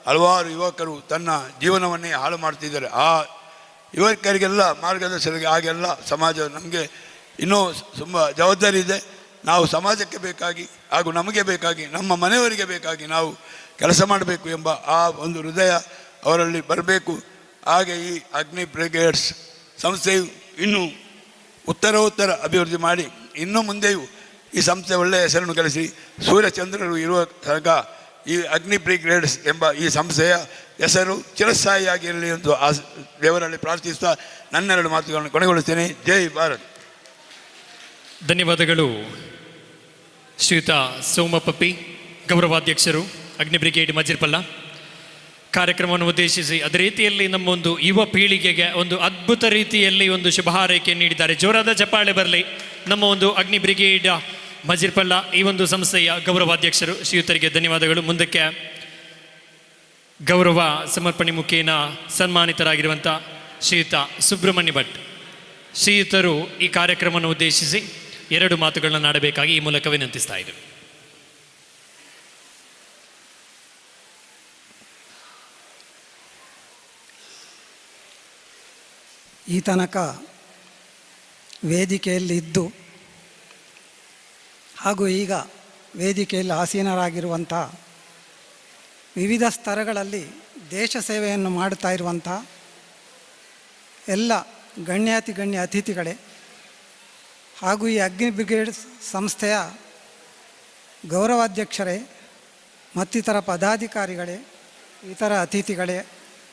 ಹಲವಾರು ಯುವಕರು ತನ್ನ ಜೀವನವನ್ನೇ ಹಾಳು ಮಾಡ್ತಿದ್ದಾರೆ. ಆ ಯುವಕರಿಗೆಲ್ಲ ಮಾರ್ಗದರ್ಶನಕ್ಕೆ ಹಾಗೆಲ್ಲ ಸಮಾಜ ನಮಗೆ ಇನ್ನೂ ತುಂಬ ಜವಾಬ್ದಾರಿ ಇದೆ. ನಾವು ಸಮಾಜಕ್ಕೆ ಬೇಕಾಗಿ ಹಾಗೂ ನಮಗೆ ಬೇಕಾಗಿ ನಮ್ಮ ಮನೆಯವರಿಗೆ ಬೇಕಾಗಿ ನಾವು ಕೆಲಸ ಮಾಡಬೇಕು ಎಂಬ ಆ ಒಂದು ಹೃದಯ ಅವರಲ್ಲಿ ಬರಬೇಕು. ಹಾಗೆ ಈ ಅಗ್ನಿ ಬ್ರಿಗೇಡ್ಸ್ ಸಂಸ್ಥೆಯು ಇನ್ನೂ ಉತ್ತರೋತ್ತರ ಅಭಿವೃದ್ಧಿ ಮಾಡಿ ಇನ್ನು ಮುಂದೆಯೂ ಈ ಸಂಸ್ಥೆ ಒಳ್ಳೆಯ ಹೆಸರನ್ನು ಗಳಿಸಿ ಸೂರ್ಯಚಂದ್ರರು ಇರುವ ತನಕ ಈ ಅಗ್ನಿ ಬ್ರಿಗೇಡ್ಸ್ ಎಂಬ ಈ ಸಂಸ್ಥೆಯ ಹೆಸರು ಚಿರಸ್ಥಾಯಿಯಾಗಿರಲಿ ಎಂದು ದೇವರಲ್ಲಿ ಪ್ರಾರ್ಥಿಸುತ್ತಾ ನನ್ನೆರಡು ಮಾತುಗಳನ್ನು ಕೊನೆಗೊಳಿಸ್ತೇನೆ. ಜೈ ಭಾರತ್. ಧನ್ಯವಾದಗಳು ಶ್ರೀಯುತ ಸೋಮಪಪ್ಪಿ, ಗೌರವಾಧ್ಯಕ್ಷರು ಅಗ್ನಿ ಬ್ರಿಗೇಡ್ ಮಜಿರ್ಪಲ್ಲ. ಕಾರ್ಯಕ್ರಮವನ್ನು ಉದ್ದೇಶಿಸಿ ಅದೇ ರೀತಿಯಲ್ಲಿ ನಮ್ಮ ಒಂದು ಯುವ ಪೀಳಿಗೆಗೆ ಒಂದು ಅದ್ಭುತ ರೀತಿಯಲ್ಲಿ ಒಂದು ಶುಭ ಹಾರೈಕೆ ನೀಡಿದ್ದಾರೆ. ಜೋರಾದ ಚಪ್ಪಾಳೆ ಬರಲಿ ನಮ್ಮ ಒಂದು ಅಗ್ನಿ ಬ್ರಿಗೇಡ್ ಮಜಿರ್ಪಲ್ಲ ಈ ಒಂದು ಸಂಸ್ಥೆಯ ಗೌರವಾಧ್ಯಕ್ಷರು ಶ್ರೀಯುತರಿಗೆ ಧನ್ಯವಾದಗಳು. ಮುಂದಕ್ಕೆ ಗೌರವ ಸಮರ್ಪಣೆ ಮುಖೇನ ಸನ್ಮಾನಿತರಾಗಿರುವಂಥ ಶ್ರೀಯುತ ಸುಬ್ರಹ್ಮಣ್ಯ ಭಟ್ ಶ್ರೀಯುತರು ಈ ಕಾರ್ಯಕ್ರಮವನ್ನು ಉದ್ದೇಶಿಸಿ ಎರಡು ಮಾತುಗಳನ್ನು ಆಡಬೇಕಾಗಿ ಈ ಮೂಲಕ ವಿನಂತಿಸ್ತಾ ಇದ್ದೇವೆ. ಈ ತನಕ ವೇದಿಕೆಯಲ್ಲಿ ಇದ್ದು ಹಾಗೂ ಈಗ ವೇದಿಕೆಯಲ್ಲಿ ಆಸೀನರಾಗಿರುವಂಥ ವಿವಿಧ ಸ್ತರಗಳಲ್ಲಿ ದೇಶ ಸೇವೆಯನ್ನು ಮಾಡುತ್ತಾ ಇರುವಂಥ ಎಲ್ಲ ಗಣ್ಯಾತಿ ಗಣ್ಯ ಅತಿಥಿಗಳೇ ಹಾಗೂ ಈ ಅಗ್ನಿ ಬ್ರಿಗೇಡ್ ಸಂಸ್ಥೆಯ ಗೌರವಾಧ್ಯಕ್ಷರೇ ಮತ್ತಿತರ ಪದಾಧಿಕಾರಿಗಳೇ, ಇತರ ಅತಿಥಿಗಳೇ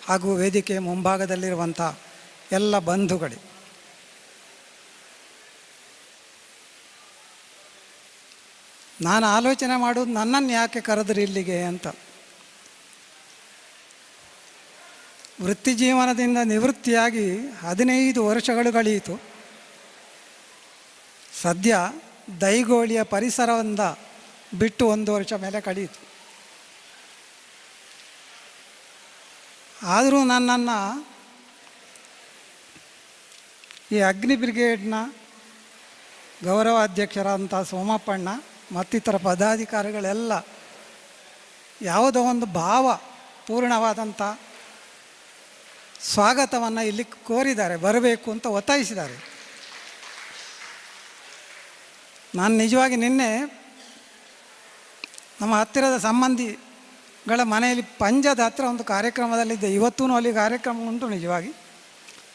ಹಾಗೂ ವೇದಿಕೆಯ ಮುಂಭಾಗದಲ್ಲಿರುವಂಥ ಎಲ್ಲ ಬಂಧುಗಳೇ, ನಾನು ಆಲೋಚನೆ ಮಾಡೋದು ನನ್ನನ್ನು ಯಾಕೆ ಕರೆದ್ರಿ ಇಲ್ಲಿಗೆ ಅಂತ. ವೃತ್ತಿ ಜೀವನದಿಂದ ನಿವೃತ್ತಿಯಾಗಿ 15 ವರ್ಷಗಳು ಕಳೆಯಿತು. ಸದ್ಯ ದೈಗೋಳಿಯ ಪರಿಸರದಿಂದ ಬಿಟ್ಟು 1 ವರ್ಷ ಮೇಲೆ ಕಳೆಯಿತು. ಆದರೂ ನನ್ನನ್ನು ಈ ಅಗ್ನಿ ಬ್ರಿಗೇಡ್ನ ಗೌರವಾಧ್ಯಕ್ಷರಾದಂಥ ಸೋಮಪ್ಪಣ್ಣ ಮತ್ತಿತರ ಪದಾಧಿಕಾರಿಗಳೆಲ್ಲ ಯಾವುದೋ ಒಂದು ಭಾವ ಪೂರ್ಣವಾದಂಥ ಸ್ವಾಗತವನ್ನು ಇಲ್ಲಿ ಕೋರಿದ್ದಾರೆ, ಬರಬೇಕು ಅಂತ ಒತ್ತಾಯಿಸಿದ್ದಾರೆ. ನಾನು ನಿಜವಾಗಿ ನಿನ್ನೆ ನಮ್ಮ ಹತ್ತಿರದ ಸಂಬಂಧಿಗಳ ಮನೆಯಲ್ಲಿ ಪಂಜದ ಹತ್ತಿರ ಒಂದು ಕಾರ್ಯಕ್ರಮದಲ್ಲಿದ್ದೆ. ಇವತ್ತೂ ಅಲ್ಲಿ ಕಾರ್ಯಕ್ರಮ ಉಂಟು ನಿಜವಾಗಿ.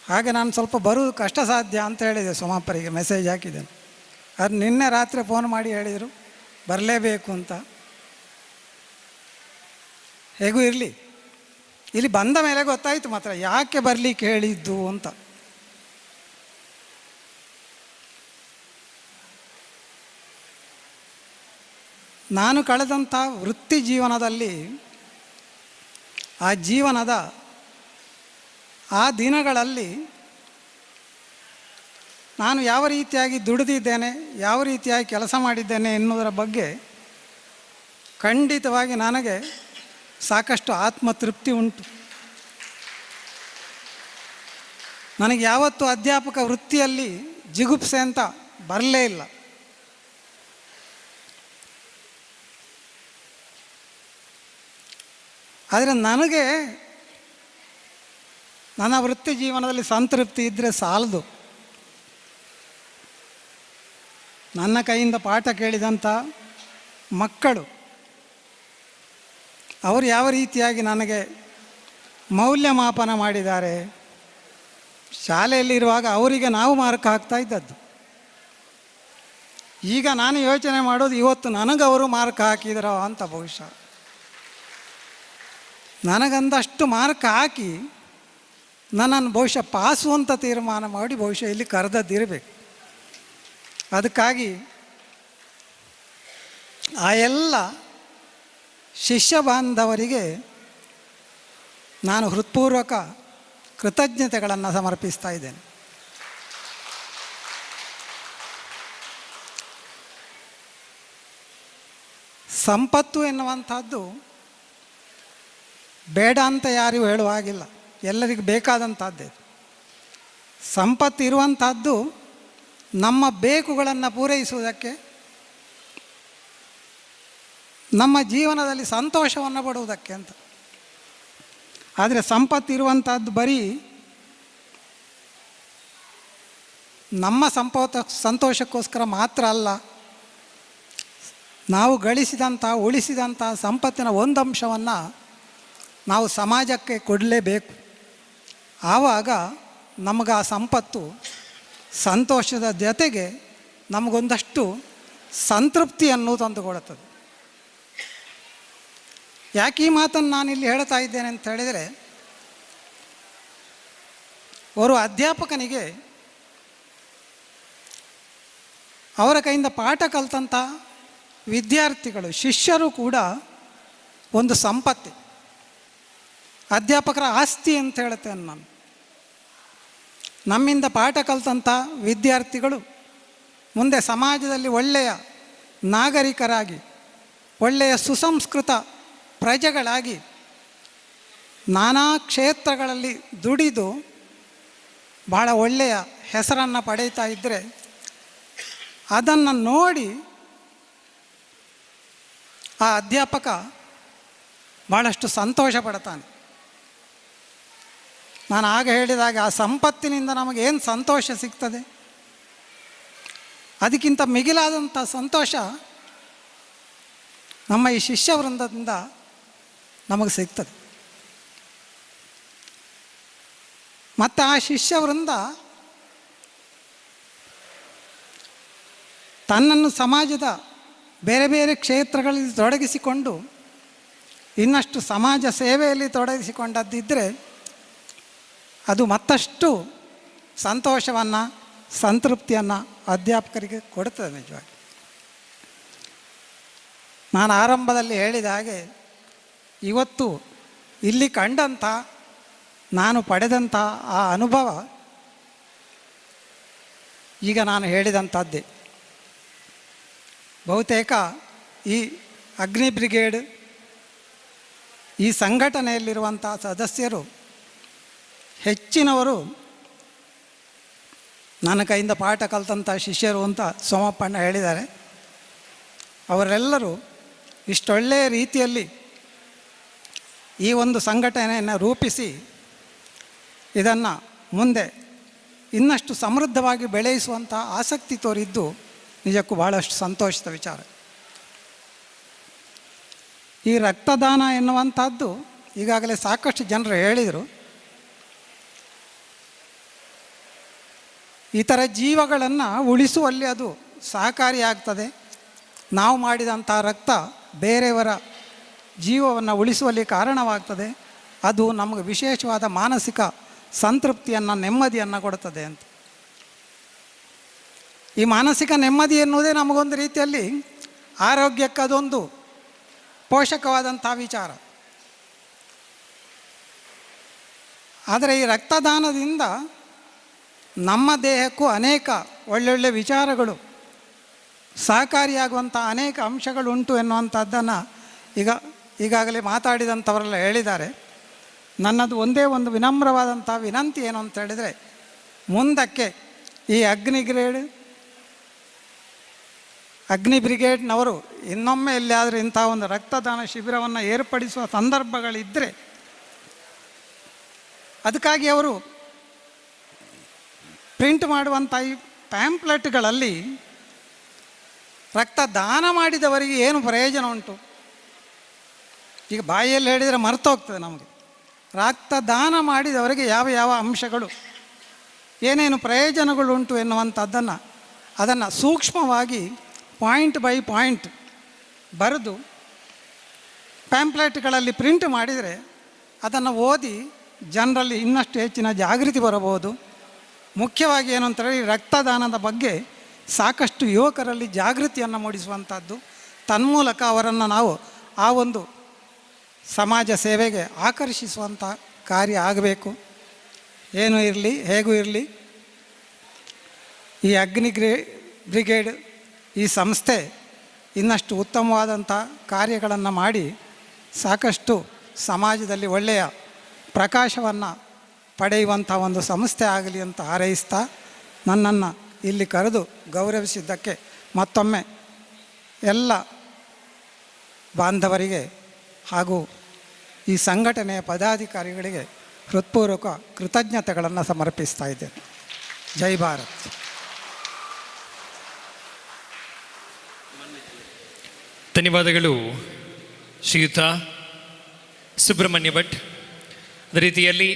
ಹಾಗೆ ನಾನು ಸ್ವಲ್ಪ ಬರುವುದು ಕಷ್ಟ ಸಾಧ್ಯ ಅಂತ ಹೇಳಿದೆ, ಸೋಮಪ್ಪರಿಗೆ ಮೆಸೇಜ್ ಹಾಕಿದ್ದೇನೆ. ಅದು ನಿನ್ನೆ ರಾತ್ರಿ ಫೋನ್ ಮಾಡಿ ಹೇಳಿದರು ಬರಲೇಬೇಕು ಅಂತ. ಹೇಗೂ ಇರಲಿ, ಇಲ್ಲಿ ಬಂದ ಮೇಲೆ ಗೊತ್ತಾಯಿತು ಮಾತ್ರ ಯಾಕೆ ಬರಲಿಕ್ಕೆ ಹೇಳಿದ್ದು ಅಂತ. ನಾನು ಕಳೆದಂಥ ವೃತ್ತಿ ಜೀವನದಲ್ಲಿ ಆ ಜೀವನದ ಆ ದಿನಗಳಲ್ಲಿ ನಾನು ಯಾವ ರೀತಿಯಾಗಿ ದುಡಿದಿದ್ದೇನೆ, ಯಾವ ರೀತಿಯಾಗಿ ಕೆಲಸ ಮಾಡಿದ್ದೇನೆ ಎನ್ನುವುದರ ಬಗ್ಗೆ ಖಂಡಿತವಾಗಿ ನನಗೆ ಸಾಕಷ್ಟು ಆತ್ಮತೃಪ್ತಿ ಉಂಟು. ನನಗೆ ಯಾವತ್ತೂ ಅಧ್ಯಾಪಕ ವೃತ್ತಿಯಲ್ಲಿ ಜಿಗುಪ್ಸೆ ಅಂತ ಬರಲೇ ಇಲ್ಲ. ಆದರೆ ನನಗೆ ನನ್ನ ವೃತ್ತಿ ಜೀವನದಲ್ಲಿ ಸಂತೃಪ್ತಿ ಇದ್ದರೆ ಸಾಲದು. ನನ್ನ ಕೈಯಿಂದ ಪಾಠ ಕೇಳಿದಂಥ ಮಕ್ಕಳು ಅವರು ಯಾವ ರೀತಿಯಾಗಿ ನನಗೆ ಮೌಲ್ಯಮಾಪನ ಮಾಡಿದ್ದಾರೆ. ಶಾಲೆಯಲ್ಲಿರುವಾಗ ಅವರಿಗೆ ನಾವು ಮಾರ್ಕ್ ಹಾಕ್ತಾ ಇದ್ದದ್ದು. ಈಗ ನಾನು ಯೋಚನೆ ಮಾಡೋದು ಇವತ್ತು ನನಗವರು ಮಾರ್ಕ್ ಹಾಕಿದರೋ ಅಂತ. ಬಹುಶಃ ನನಗಂದಷ್ಟು ಮಾರ್ಕ್ ಹಾಕಿ ನನ್ನನ್ನು ಬಹುಶಃ ಪಾಸು ಅಂತ ತೀರ್ಮಾನ ಮಾಡಿ ಬಹುಶಃ ಇಲ್ಲಿ ಕರೆದದ್ದಿರಬೇಕು. ಅದಕ್ಕಾಗಿ ಆ ಎಲ್ಲ ಶಿಷ್ಯ ಬಾಂಧವರಿಗೆ ನಾನು ಹೃತ್ಪೂರ್ವಕ ಕೃತಜ್ಞತೆಗಳನ್ನು ಸಮರ್ಪಿಸ್ತಾ ಇದ್ದೇನೆ. ಸಂಪತ್ತು ಎನ್ನುವಂಥದ್ದು ಬೇಡ ಅಂತ ಯಾರಿಗೂ ಹೇಳುವ ಹಾಗಿಲ್ಲ, ಎಲ್ಲರಿಗೂ ಬೇಕಾದಂಥದ್ದೇ. ಸಂಪತ್ತು ಇರುವಂಥದ್ದು ನಮ್ಮ ಬೇಕುಗಳನ್ನು ಪೂರೈಸುವುದಕ್ಕೆ, ನಮ್ಮ ಜೀವನದಲ್ಲಿ ಸಂತೋಷವನ್ನು ಪಡುವುದಕ್ಕೆ ಅಂತ. ಆದರೆ ಸಂಪತ್ತಿರುವಂಥದ್ದು ಬರೀ ನಮ್ಮ ಸಂತೋಷಕ್ಕೋಸ್ಕರ ಮಾತ್ರ ಅಲ್ಲ. ನಾವು ಗಳಿಸಿದಂಥ ಉಳಿಸಿದಂಥ ಸಂಪತ್ತಿನ ಒಂದು ಅಂಶವನ್ನು ನಾವು ಸಮಾಜಕ್ಕೆ ಕೊಡಲೇಬೇಕು. ಆವಾಗ ನಮಗೆ ಆ ಸಂಪತ್ತು ಸಂತೋಷದ ಜೊತೆಗೆ ನಮಗೊಂದಷ್ಟು ಸಂತೃಪ್ತಿಯನ್ನು ತಂದುಕೊಡುತ್ತದೆ. ಯಾಕೆ ಈ ಮಾತನ್ನು ನಾನಿಲ್ಲಿ ಹೇಳ್ತಾ ಇದ್ದೇನೆ ಅಂತ ಹೇಳಿದರೆ, ಓರ್ವ ಅಧ್ಯಾಪಕನಿಗೆ ಅವರ ಕೈಯಿಂದ ಪಾಠ ಕಲಿತಂಥ ವಿದ್ಯಾರ್ಥಿಗಳು, ಶಿಷ್ಯರು ಕೂಡ ಒಂದು ಸಂಪತ್ತಿ, ಅಧ್ಯಾಪಕರ ಆಸ್ತಿ ಅಂತ ಹೇಳ್ತೇನೆ ನಾನು. ನಮ್ಮಿಂದ ಪಾಠ ಕಲಿತಂಥ ವಿದ್ಯಾರ್ಥಿಗಳು ಮುಂದೆ ಸಮಾಜದಲ್ಲಿ ಒಳ್ಳೆಯ ನಾಗರಿಕರಾಗಿ, ಒಳ್ಳೆಯ ಸುಸಂಸ್ಕೃತ ಪ್ರಜೆಗಳಾಗಿ ನಾನಾ ಕ್ಷೇತ್ರಗಳಲ್ಲಿ ದುಡಿದು ಭಾಳ ಒಳ್ಳೆಯ ಹೆಸರನ್ನು ಪಡೆಯುತ್ತಾ ಇದ್ದರೆ ಅದನ್ನು ನೋಡಿ ಆ ಅಧ್ಯಾಪಕ ಭಾಳಷ್ಟು ಸಂತೋಷ ಪಡ್ತಾನೆ. ನಾನು ಆಗ ಹೇಳಿದಾಗ ಆ ಸಂಪತ್ತಿನಿಂದ ನಮಗೇನು ಸಂತೋಷ ಸಿಗ್ತದೆ, ಅದಕ್ಕಿಂತ ಮಿಗಿಲಾದಂಥ ಸಂತೋಷ ನಮ್ಮ ಈ ಶಿಷ್ಯ ವೃಂದದಿಂದ ನಮಗೆ ಸಿಗ್ತದೆ. ಮತ್ತು ಆ ಶಿಷ್ಯ ವೃಂದ ತನ್ನನ್ನು ಸಮಾಜದ ಬೇರೆ ಬೇರೆ ಕ್ಷೇತ್ರಗಳಲ್ಲಿ ತೊಡಗಿಸಿಕೊಂಡು ಇನ್ನಷ್ಟು ಸಮಾಜ ಸೇವೆಯಲ್ಲಿ ತೊಡಗಿಸಿಕೊಂಡದ್ದಿದ್ದರೆ ಅದು ಮತ್ತಷ್ಟು ಸಂತೋಷವನ್ನು, ಸಂತೃಪ್ತಿಯನ್ನು ಅಧ್ಯಾಪಕರಿಗೆ ಕೊಡುತ್ತದೆ. ನಿಜವಾಗಿ ನಾನು ಆರಂಭದಲ್ಲಿ ಹೇಳಿದ ಹಾಗೆ ಇವತ್ತು ಇಲ್ಲಿ ಕಂಡಂಥ, ನಾನು ಪಡೆದಂಥ ಆ ಅನುಭವ ಈಗ ನಾನು ಹೇಳಿದಂಥದ್ದೇ. ಬಹುತೇಕ ಈ ಅಗ್ನಿ ಬ್ರಿಗೇಡ್, ಈ ಸಂಘಟನೆಯಲ್ಲಿರುವಂಥ ಸದಸ್ಯರು ಹೆಚ್ಚಿನವರು ನನ್ನ ಕೈಯಿಂದ ಪಾಠ ಕಲಿತಂಥ ಶಿಷ್ಯರು ಅಂತ ಸೋಮಪ್ಪಣ್ಣ ಹೇಳಿದ್ದಾರೆ. ಅವರೆಲ್ಲರೂ ಇಷ್ಟೊಳ್ಳೆಯ ರೀತಿಯಲ್ಲಿ ಈ ಒಂದು ಸಂಘಟನೆಯನ್ನು ರೂಪಿಸಿ ಇದನ್ನು ಮುಂದೆ ಇನ್ನಷ್ಟು ಸಮೃದ್ಧವಾಗಿ ಬೆಳೆಸುವಂಥ ಆಸಕ್ತಿ ತೋರಿದ್ದು ನಿಜಕ್ಕೂ ಭಾಳಷ್ಟು ಸಂತೋಷದ ವಿಚಾರ. ಈ ರಕ್ತದಾನ ಎನ್ನುವಂಥದ್ದು ಈಗಾಗಲೇ ಸಾಕಷ್ಟು ಜನರು ಹೇಳಿದರು. ಇತರ ಜೀವಗಳನ್ನು ಉಳಿಸುವಲ್ಲಿ ಅದು ಸಹಕಾರಿಯಾಗ್ತದೆ. ನಾವು ಮಾಡಿದಂಥ ರಕ್ತ ಬೇರೆಯವರ ಜೀವವನ್ನು ಉಳಿಸುವಲ್ಲಿ ಕಾರಣವಾಗ್ತದೆ. ಅದು ನಮಗೆ ವಿಶೇಷವಾದ ಮಾನಸಿಕ ಸಂತೃಪ್ತಿಯನ್ನು, ನೆಮ್ಮದಿಯನ್ನು ಕೊಡುತ್ತದೆ ಅಂತ. ಈ ಮಾನಸಿಕ ನೆಮ್ಮದಿ ಎನ್ನುವುದೇ ನಮಗೊಂದು ರೀತಿಯಲ್ಲಿ ಆರೋಗ್ಯಕ್ಕೆ ಅದೊಂದು ಪೋಷಕವಾದಂಥ ವಿಚಾರ. ಆದರೆ ಈ ರಕ್ತದಾನದಿಂದ ನಮ್ಮ ದೇಹಕ್ಕೂ ಅನೇಕ ಒಳ್ಳೊಳ್ಳೆ ವಿಚಾರಗಳು, ಸಹಕಾರಿಯಾಗುವಂಥ ಅನೇಕ ಅಂಶಗಳುಂಟು ಎನ್ನುವಂಥದ್ದನ್ನು ಈಗಾಗಲೇ ಮಾತಾಡಿದಂಥವರೆಲ್ಲ ಹೇಳಿದ್ದಾರೆ. ನನ್ನದು ಒಂದೇ ಒಂದು ವಿನಮ್ರವಾದಂಥ ವಿನಂತಿ ಏನು ಅಂತ ಹೇಳಿದರೆ, ಮುಂದಕ್ಕೆ ಈ ಅಗ್ನಿ ಬ್ರಿಗೇಡ್ನವರು ಇನ್ನೊಮ್ಮೆ ಎಲ್ಲಿಯಾದರೂ ಇಂಥ ಒಂದು ರಕ್ತದಾನ ಶಿಬಿರವನ್ನು ಏರ್ಪಡಿಸುವ ಸಂದರ್ಭಗಳಿದ್ದರೆ ಅದಕ್ಕಾಗಿ ಅವರು ಪ್ರಿಂಟ್ ಮಾಡುವಂಥ ಈ ಪ್ಯಾಂಪ್ಲೆಟ್ಗಳಲ್ಲಿ ರಕ್ತದಾನ ಮಾಡಿದವರಿಗೆ ಏನು ಪ್ರಯೋಜನ ಉಂಟು, ಈಗ ಬಾಯಿಯಲ್ಲಿ ಹೇಳಿದರೆ ಮರ್ತೋಗ್ತದೆ ನಮಗೆ. ರಕ್ತದಾನ ಮಾಡಿದವರಿಗೆ ಯಾವ ಯಾವ ಅಂಶಗಳು, ಏನೇನು ಪ್ರಯೋಜನಗಳುಂಟು ಎನ್ನುವಂಥದ್ದನ್ನು ಅದನ್ನು ಸೂಕ್ಷ್ಮವಾಗಿ ಪಾಯಿಂಟ್ ಬೈ ಪಾಯಿಂಟ್ ಬರೆದು ಪ್ಯಾಂಪ್ಲೆಟ್ಗಳಲ್ಲಿ ಪ್ರಿಂಟ್ ಮಾಡಿದರೆ ಅದನ್ನು ಓದಿ ಜನರಲ್ಲಿ ಇನ್ನಷ್ಟು ಹೆಚ್ಚಿನ ಜಾಗೃತಿ ಬರಬಹುದು. ಮುಖ್ಯವಾಗಿ ಏನು ಅಂತೇಳಿ ರಕ್ತದಾನದ ಬಗ್ಗೆ ಸಾಕಷ್ಟು ಯುವಕರಲ್ಲಿ ಜಾಗೃತಿಯನ್ನು ಮೂಡಿಸುವಂಥದ್ದು, ತನ್ಮೂಲಕ ಅವರನ್ನು ನಾವು ಆ ಒಂದು ಸಮಾಜ ಸೇವೆಗೆ ಆಕರ್ಷಿಸುವಂಥ ಕಾರ್ಯ ಆಗಬೇಕು. ಏನು ಇರಲಿ, ಹೇಗೂ ಇರಲಿ, ಈ ಬ್ರಿಗೇಡ್ ಈ ಸಂಸ್ಥೆ ಇನ್ನಷ್ಟು ಉತ್ತಮವಾದಂಥ ಕಾರ್ಯಗಳನ್ನು ಮಾಡಿ ಸಾಕಷ್ಟು ಸಮಾಜದಲ್ಲಿ ಒಳ್ಳೆಯ ಪ್ರಕಾಶವನ್ನು ಪಡೆಯುವಂಥ ಒಂದು ಸಂಸ್ಥೆ ಆಗಲಿ ಅಂತ ಹಾರೈಸ್ತಾ, ನನ್ನನ್ನು ಇಲ್ಲಿ ಕರೆದು ಗೌರವಿಸಿದ್ದಕ್ಕೆ ಮತ್ತೊಮ್ಮೆ ಎಲ್ಲ ಬಾಂಧವರಿಗೆ ಹಾಗೂ ಈ ಸಂಘಟನೆಯ ಪದಾಧಿಕಾರಿಗಳಿಗೆ ಹೃತ್ಪೂರ್ವಕ ಕೃತಜ್ಞತೆಗಳನ್ನು ಸಮರ್ಪಿಸ್ತಾ ಇದ್ದೇನೆ. ಜೈ ಭಾರತ್. ಧನ್ಯವಾದಗಳು ಶ್ರೀಯುತ ಸುಬ್ರಹ್ಮಣ್ಯ ಭಟ್. ಅದೇ ರೀತಿಯಲ್ಲಿ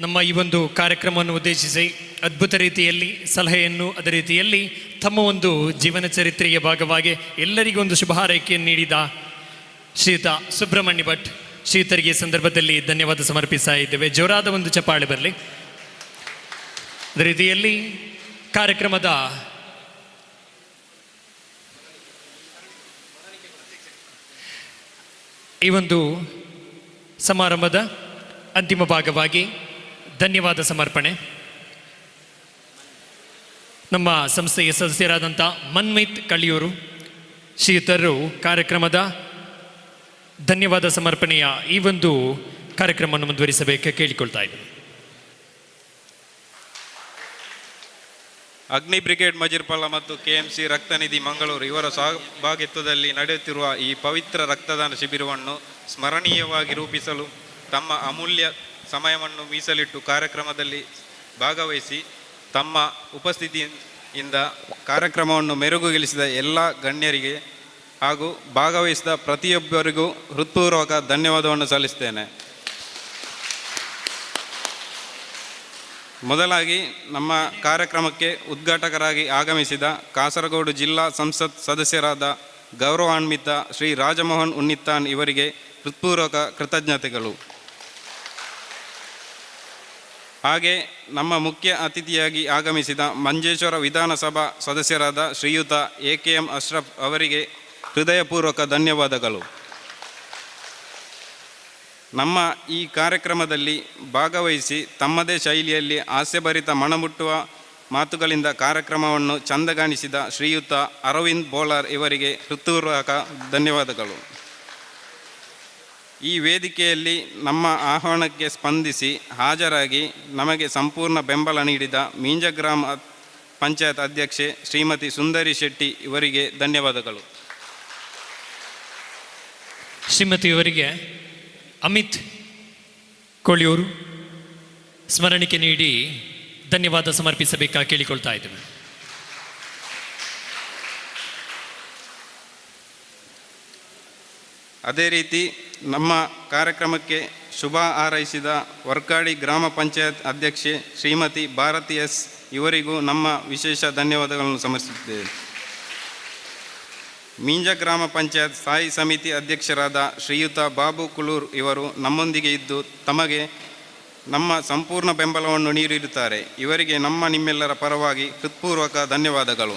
ನಮ್ಮ ಈ ಒಂದು ಕಾರ್ಯಕ್ರಮವನ್ನು ಉದ್ದೇಶಿಸಿ ಅದ್ಭುತ ರೀತಿಯಲ್ಲಿ ಸಲಹೆಯನ್ನು, ಅದೇ ರೀತಿಯಲ್ಲಿ ತಮ್ಮ ಒಂದು ಜೀವನ ಚರಿತ್ರೆಯ ಭಾಗವಾಗಿ ಎಲ್ಲರಿಗೂ ಒಂದು ಶುಭ ಹಾರೈಕೆಯನ್ನು ನೀಡಿದ ಶ್ರೀಯುತ ಸುಬ್ರಹ್ಮಣ್ಯ ಭಟ್ ಶ್ರೀಯುತರಿಗೆ ಸಂದರ್ಭದಲ್ಲಿ ಧನ್ಯವಾದ ಸಮರ್ಪಿಸ್ತಾ ಇದ್ದೇವೆ. ಜೋರಾದ ಒಂದು ಚಪ್ಪಾಳೆ ಬರಲಿ. ಅದೇ ರೀತಿಯಲ್ಲಿ ಕಾರ್ಯಕ್ರಮದ ಈ ಒಂದು ಸಮಾರಂಭದ ಅಂತಿಮ ಭಾಗವಾಗಿ ಧನ್ಯವಾದ ಸಮರ್ಪಣೆ ನಮ್ಮ ಸಂಸ್ಥೆಯ ಸದಸ್ಯರಾದಂಥ ಮನ್ಮಿತ್ ಕಳಿಯೂರು ಶ್ರೀಯುತರು ಕಾರ್ಯಕ್ರಮದ ಧನ್ಯವಾದ ಸಮರ್ಪಣೆಯ ಈ ಒಂದು ಕಾರ್ಯಕ್ರಮವನ್ನು ಮುಂದುವರಿಸಬೇಕು ಕೇಳಿಕೊಳ್ತಾ ಇದ್ದೀನಿ. ಅಗ್ನಿ ಬ್ರಿಗೇಡ್ ಮಜಿರ್ಪಳ್ಳ ಮತ್ತು KMC ರಕ್ತನಿಧಿ ಮಂಗಳೂರು ಇವರ ಸಹಭಾಗಿತ್ವದಲ್ಲಿ ನಡೆಯುತ್ತಿರುವ ಈ ಪವಿತ್ರ ರಕ್ತದಾನ ಶಿಬಿರವನ್ನು ಸ್ಮರಣೀಯವಾಗಿ ರೂಪಿಸಲು ತಮ್ಮ ಅಮೂಲ್ಯ ಸಮಯವನ್ನು ಮೀಸಲಿಟ್ಟು ಕಾರ್ಯಕ್ರಮದಲ್ಲಿ ಭಾಗವಹಿಸಿ ತಮ್ಮ ಇಂದ ಕಾರ್ಯಕ್ರಮವನ್ನು ಮೆರುಗುಗೊಳಿಸಿದ ಎಲ್ಲ ಗಣ್ಯರಿಗೆ ಹಾಗೂ ಭಾಗವಹಿಸಿದ ಪ್ರತಿಯೊಬ್ಬರಿಗೂ ಹೃತ್ಪೂರ್ವಕ ಧನ್ಯವಾದವನ್ನು ಸಲ್ಲಿಸ್ತೇನೆ. ಮೊದಲಾಗಿ ನಮ್ಮ ಕಾರ್ಯಕ್ರಮಕ್ಕೆ ಉದ್ಘಾಟಕರಾಗಿ ಆಗಮಿಸಿದ ಕಾಸರಗೋಡು ಜಿಲ್ಲಾ ಸಂಸತ್ ಸದಸ್ಯರಾದ ಗೌರವಾನ್ವಿತ ಶ್ರೀ ರಾಜಮೋಹನ್ ಉನ್ನಿತ್ತಾನ್ ಇವರಿಗೆ ಹೃತ್ಪೂರ್ವಕ ಕೃತಜ್ಞತೆಗಳು. ಹಾಗೆ ನಮ್ಮ ಮುಖ್ಯ ಅತಿಥಿಯಾಗಿ ಆಗಮಿಸಿದ ಮಂಜೇಶ್ವರ ವಿಧಾನಸಭಾ ಸದಸ್ಯರಾದ ಶ್ರೀಯುತ AKM ಅಶ್ರಫ್ ಅವರಿಗೆ ಹೃದಯಪೂರ್ವಕ ಧನ್ಯವಾದಗಳು. ನಮ್ಮ ಈ ಕಾರ್ಯಕ್ರಮದಲ್ಲಿ ಭಾಗವಹಿಸಿ ತಮ್ಮದೇ ಶೈಲಿಯಲ್ಲಿ ಹಾಸ್ಯಭರಿತ ಮನಮುಟ್ಟುವ ಮಾತುಗಳಿಂದ ಕಾರ್ಯಕ್ರಮವನ್ನು ಚಂದಗಾಣಿಸಿದ ಶ್ರೀಯುತ ಅರವಿಂದ್ ಬೋಲಾರ್ ಇವರಿಗೆ ಹೃತ್ಪೂರ್ವಕ ಧನ್ಯವಾದಗಳು. ಈ ವೇದಿಕೆಯಲ್ಲಿ ನಮ್ಮ ಆಹ್ವಾನಕ್ಕೆ ಸ್ಪಂದಿಸಿ ಹಾಜರಾಗಿ ನಮಗೆ ಸಂಪೂರ್ಣ ಬೆಂಬಲ ನೀಡಿದ ಮೀಂಜ ಗ್ರಾಮ ಪಂಚಾಯತ್ ಅಧ್ಯಕ್ಷೆ ಶ್ರೀಮತಿ ಸುಂದರಿ ಶೆಟ್ಟಿ ಇವರಿಗೆ ಧನ್ಯವಾದಗಳು. ಶ್ರೀಮತಿಯವರಿಗೆ ಅಮಿತ್ ಕೋಳಿಯೂರು ಸ್ಮರಣಿಕೆ ನೀಡಿ ಧನ್ಯವಾದ ಸಮರ್ಪಿಸಬೇಕಾಗಿ ಕೇಳಿಕೊಳ್ತಾ ಇದ್ದೇವೆ. ಅದೇ ರೀತಿ ನಮ್ಮ ಕಾರ್ಯಕ್ರಮಕ್ಕೆ ಶುಭ ಹಾರೈಸಿದ ವರ್ಕಾಡಿ ಗ್ರಾಮ ಪಂಚಾಯತ್ ಅಧ್ಯಕ್ಷೆ ಶ್ರೀಮತಿ ಭಾರತಿ ಎಸ್ ಇವರಿಗೂ ನಮ್ಮ ವಿಶೇಷ ಧನ್ಯವಾದಗಳನ್ನು ಸಮರ್ಪಿಸುತ್ತೇವೆ. ಮೀಂಜ ಗ್ರಾಮ ಪಂಚಾಯತ್ ಸ್ಥಾಯಿ ಸಮಿತಿ ಅಧ್ಯಕ್ಷರಾದ ಶ್ರೀಯುತ ಬಾಬು ಕುಳೂರ್ ಇವರು ನಮ್ಮೊಂದಿಗೆ ಇದ್ದು ತಮಗೆ ನಮ್ಮ ಸಂಪೂರ್ಣ ಬೆಂಬಲವನ್ನು ನೀಡಿರುತ್ತಾರೆ. ಇವರಿಗೆ ನಿಮ್ಮೆಲ್ಲರ ಪರವಾಗಿ ಹೃತ್ಪೂರ್ವಕ ಧನ್ಯವಾದಗಳು.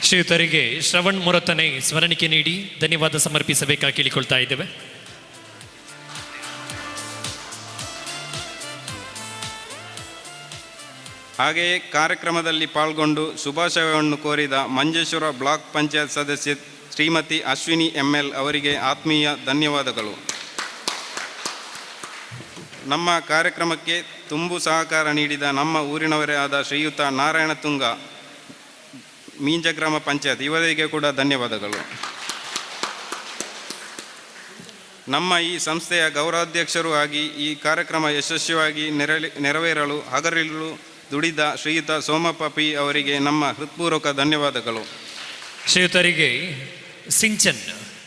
ಶ್ರೀಯುತರಿಗೆ ಶ್ರವಣ್ ಮೊರತನೆ ಸ್ಮರಣಿಕೆ ನೀಡಿ ಧನ್ಯವಾದ ಸಮರ್ಪಿಸಬೇಕಾಗಿ ಕೇಳಿಕೊಳ್ತಾ ಇದ್ದೇವೆ. ಹಾಗೆಯೇ ಕಾರ್ಯಕ್ರಮದಲ್ಲಿ ಪಾಲ್ಗೊಂಡು ಶುಭಾಶಯವನ್ನು ಕೋರಿದ ಮಂಜೇಶ್ವರ ಬ್ಲಾಕ್ ಪಂಚಾಯತ್ ಸದಸ್ಯೆ ಶ್ರೀಮತಿ ಅಶ್ವಿನಿ ML ಅವರಿಗೆ ಆತ್ಮೀಯ ಧನ್ಯವಾದಗಳು. ನಮ್ಮ ಕಾರ್ಯಕ್ರಮಕ್ಕೆ ತುಂಬು ಸಹಕಾರ ನೀಡಿದ ನಮ್ಮ ಊರಿನವರೇ ಆದ ಶ್ರೀಯುತ ನಾರಾಯಣ ತುಂಗ ಮೀಂಜ ಗ್ರಾಮ ಪಂಚಾಯತ್ ಇವರಿಗೆ ಕೂಡ ಧನ್ಯವಾದಗಳು. ನಮ್ಮ ಈ ಸಂಸ್ಥೆಯ ಗೌರವಾಧ್ಯಕ್ಷರೂ ಆಗಿ ಈ ಕಾರ್ಯಕ್ರಮ ಯಶಸ್ವಿಯಾಗಿ ನೆರವೇರಲು ಹಗಲಿರುಳು ದುಡಿದ ಶ್ರೀಯುತ ಸೋಮಪ್ಪ P ಅವರಿಗೆ ನಮ್ಮ ಹೃತ್ಪೂರ್ವಕ ಧನ್ಯವಾದಗಳು. ಶ್ರೀಯುತರಿಗೆ ಸಿಂಚನ್